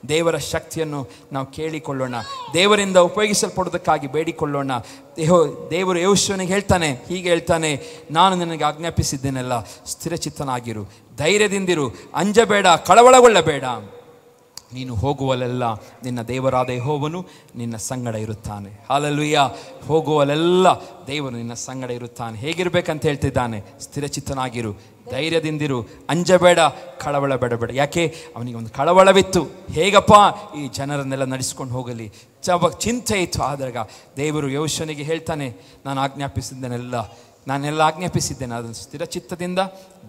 A: ದೇವರ ಶಕ್ತಿಯನ್ನು ನಾವು ಕೇಳಿಕೊಳ್ಳೋಣ. ದೇವರಿಂದ ಉಪಯೋಗಿಸಲ್ಪಡೋದಕ್ಕಾಗಿ ಬೇಡಿಕೊಳ್ಳೋಣ. ದೇವರು ಯೆಹೋಶುವನಿಗೆ ಹೀಗೆ ಹೇಳ್ತಾನೆ, ನಾನು ನಿನಗೆ ಆಜ್ಞಾಪಿಸಿದ್ದೇನೆಲ್ಲ, ಸ್ಥಿರಚಿತ್ತನಾಗಿರು, ಧೈರ್ಯದಿಂದಿರು, ಅಂಜಬೇಡ, ಕಳವಳಗೊಳ್ಳಬೇಡ. ನೀನು ಹೋಗುವಲ್ಲೆಲ್ಲ ನಿನ್ನ ದೇವರಾದ ಯೆಹೋವನು ನಿನ್ನ ಸಂಗಡ ಇರುತ್ತಾನೆ. ಹಲ್ಲೆಲೂಯಾ. ಹೋಗುವಲ್ಲೆಲ್ಲ ದೇವರು ನಿನ್ನ ಸಂಗಡ ಇರುತ್ತಾನೆ. ಹೇಗಿರ್ಬೇಕಂತ ಹೇಳ್ತಿದ್ದಾನೆ? ಸ್ಥಿರಚಿತ್ತನಾಗಿರು, ಧೈರ್ಯದಿಂದಿರು, ಅಂಜಬೇಡ, ಕಳವಳ ಬೇಡಬೇಡ. ಯಾಕೆ? ಅವನಿಗೆ ಒಂದು ಕಳವಳವಿತ್ತು. ಹೇಗಪ್ಪ ಈ ಜನರನ್ನೆಲ್ಲ ನಡೆಸ್ಕೊಂಡು ಹೋಗಲಿ? ಚಿಂತೆ ಇತ್ತು. ಆದಾಗ ದೇವರು ಯೆಹೋಶುವನಿಗೆ ಹೇಳ್ತಾನೆ, ನಾನೆಲ್ಲ ಆಜ್ಞಾಪಿಸಿದ್ದೇನೆ. ಅದನ್ನು ಸ್ಥಿರಚಿತ್ತದಿಂದ,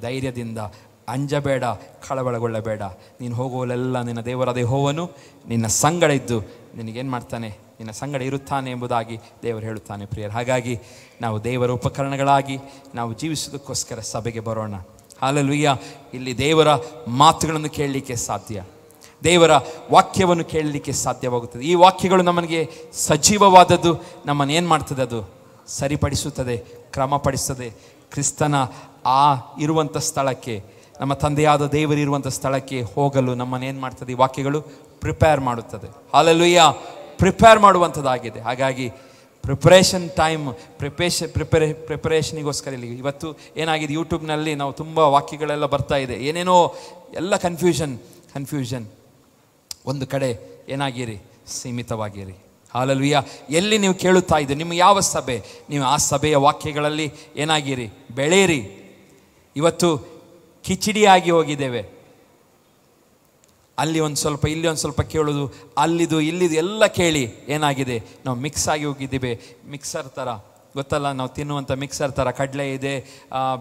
A: ಧೈರ್ಯದಿಂದ, ಅಂಜಬೇಡ, ಕಳವಳಗೊಳ್ಳಬೇಡ. ನೀನು ಹೋಗುವಲ್ಲೆಲ್ಲ ನಿನ್ನ ದೇವರಾದ ಯೆಹೋವನು ನಿನ್ನ ಸಂಗಡ ಇದ್ದು ನಿನಗೇನು ಮಾಡ್ತಾನೆ? ನಿನ್ನ ಸಂಗಡ ಇರುತ್ತಾನೆ ಎಂಬುದಾಗಿ ದೇವರು ಹೇಳುತ್ತಾನೆ. ಪ್ರಿಯರು, ಹಾಗಾಗಿ ನಾವು ದೇವರ ಉಪಕರಣಗಳಾಗಿ ನಾವು ಜೀವಿಸೋದಕ್ಕೋಸ್ಕರ ಸಭೆಗೆ ಬರೋಣ. ಹಲ್ಲೆಲೂಯಾ. ಇಲ್ಲಿ ದೇವರ ಮಾತುಗಳನ್ನು ಕೇಳಲಿಕ್ಕೆ ಸಾಧ್ಯ, ದೇವರ ವಾಕ್ಯವನ್ನು ಕೇಳಲಿಕ್ಕೆ ಸಾಧ್ಯವಾಗುತ್ತದೆ. ಈ ವಾಕ್ಯಗಳು ನಮಗೆ ಸಜೀವವಾದದ್ದು. ನಮ್ಮನ್ನು ಏನು ಮಾಡ್ತದೆ? ಅದು ಸರಿಪಡಿಸುತ್ತದೆ, ಕ್ರಮಪಡಿಸ್ತದೆ. ಕ್ರಿಸ್ತನ ಇರುವಂಥ ಸ್ಥಳಕ್ಕೆ, ನಮ್ಮ ತಂದೆಯಾದ ದೇವರಿರುವಂಥ ಸ್ಥಳಕ್ಕೆ ಹೋಗಲು ನಮ್ಮನ್ನು ಏನು ಮಾಡ್ತದೆ? ಈ ವಾಕ್ಯಗಳು ಪ್ರಿಪೇರ್ ಮಾಡುತ್ತದೆ. ಹಲ್ಲೆಲೂಯಾ. ಪ್ರಿಪೇರ್ ಮಾಡುವಂಥದ್ದಾಗಿದೆ. ಹಾಗಾಗಿ ಪ್ರಿಪರೇಷನ್ ಟೈಮ್, ಪ್ರಿಪರೇಷನಿಗೋಸ್ಕರ ಇಲ್ಲಿ ಇವತ್ತು ಏನಾಗಿದೆ, ಯೂಟ್ಯೂಬ್ನಲ್ಲಿ ನಾವು ತುಂಬ ವಾಕ್ಯಗಳೆಲ್ಲ ಬರ್ತಾ ಇದೆ, ಏನೇನೋ ಎಲ್ಲ ಕನ್ಫ್ಯೂಷನ್. ಒಂದು ಕಡೆ ಏನಾಗಿರಿ? ಸೀಮಿತವಾಗಿರಿ. ಹಲ್ಲೆಲೂಯಾ. ಎಲ್ಲಿ ನೀವು ಕೇಳುತ್ತಾ ಇದ್ದೀರಿ, ನಿಮ್ಮ ಯಾವ ಸಭೆ, ನೀವು ಆ ಸಭೆಯ ವಾಕ್ಯಗಳಲ್ಲಿ ಏನಾಗಿರಿ? ಬೆಳೆಯಿರಿ. ಇವತ್ತು ಕಿಚಿಡಿಯಾಗಿ ಹೋಗಿದ್ದೇವೆ. ಅಲ್ಲಿ ಒಂದು ಸ್ವಲ್ಪ, ಇಲ್ಲಿ ಒಂದು ಸ್ವಲ್ಪ ಕೇಳೋದು, ಅಲ್ಲಿದು ಇಲ್ಲಿದು ಎಲ್ಲ ಕೇಳಿ ಏನಾಗಿದೆ? ನಾವು ಮಿಕ್ಸ್ ಆಗಿ ಹೋಗಿದ್ದೇವೆ. ಮಿಕ್ಸರ್ ಥರ, ಗೊತ್ತಲ್ಲ, ನಾವು ತಿನ್ನುವಂಥ ಮಿಕ್ಸರ್ ಥರ. ಕಡಲೆ ಇದೆ,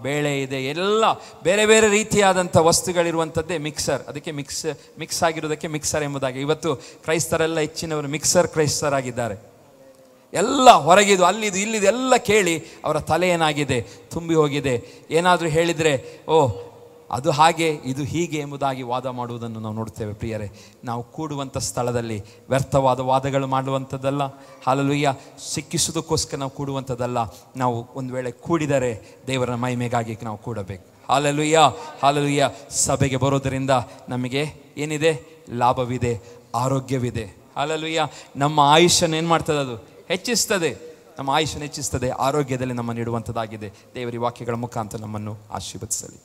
A: ಬೇಳೆ ಇದೆ, ಎಲ್ಲ ಬೇರೆ ಬೇರೆ ರೀತಿಯಾದಂಥ ವಸ್ತುಗಳಿರುವಂಥದ್ದೇ ಮಿಕ್ಸರ್. ಅದಕ್ಕೆ ಮಿಕ್ಸ್ ಆಗಿರೋದಕ್ಕೆ ಮಿಕ್ಸರ್ ಎಂಬುದಾಗಿ. ಇವತ್ತು ಕ್ರೈಸ್ತರೆಲ್ಲ ಹೆಚ್ಚಿನವರು ಕ್ರೈಸ್ತರ್ ಆಗಿದ್ದಾರೆ. ಎಲ್ಲ ಹೊರಗಿದು, ಅಲ್ಲಿದು ಇಲ್ಲಿದು ಎಲ್ಲ ಕೇಳಿ ಅವರ ತಲೆ ಏನಾಗಿದೆ? ತುಂಬಿ ಹೋಗಿದೆ. ಏನಾದರೂ ಹೇಳಿದರೆ ಅದು ಹಾಗೆ, ಇದು ಹೀಗೆ ಎಂಬುದಾಗಿ ವಾದ ಮಾಡುವುದನ್ನು ನಾವು ನೋಡ್ತೇವೆ. ಪ್ರಿಯರೇ, ನಾವು ಕೂಡುವಂಥ ಸ್ಥಳದಲ್ಲಿ ವ್ಯರ್ಥವಾದ ವಾದಗಳು ಮಾಡುವಂಥದ್ದಲ್ಲ. ಹಲ್ಲೆಲೂಯಾ. ಸಿಕ್ಕಿಸುವುದಕ್ಕೋಸ್ಕರ ನಾವು ಕೂಡುವಂಥದ್ದಲ್ಲ. ನಾವು ಒಂದು ವೇಳೆ ಕೂಡಿದರೆ ದೇವರ ಮಹಿಮೆಗಾಗಿ ನಾವು ಕೂಡಬೇಕು. ಹಲ್ಲೆಲೂಯಾ. ಹಲ್ಲೆಲೂಯಾ. ಸಭೆಗೆ ಬರೋದರಿಂದ ನಮಗೆ ಏನಿದೆ? ಲಾಭವಿದೆ, ಆರೋಗ್ಯವಿದೆ. ಹಲ್ಲೆಲೂಯಾ. ನಮ್ಮ ಆಯುಷ್ಯನ್ನು ಏನು ಮಾಡ್ತದೆ? ಅದು ಹೆಚ್ಚಿಸ್ತದೆ. ನಮ್ಮ ಆಯುಷ್ಯನ್ನು ಹೆಚ್ಚಿಸ್ತದೆ, ಆರೋಗ್ಯದಲ್ಲಿ ನಮ್ಮನ್ನು ಇಡುವಂಥದ್ದಾಗಿದೆ. ದೇವರ ವಾಕ್ಯಗಳ ಮುಖಾಂತರ ನಮ್ಮನ್ನು ಆಶೀರ್ವದಿಸಲಿ.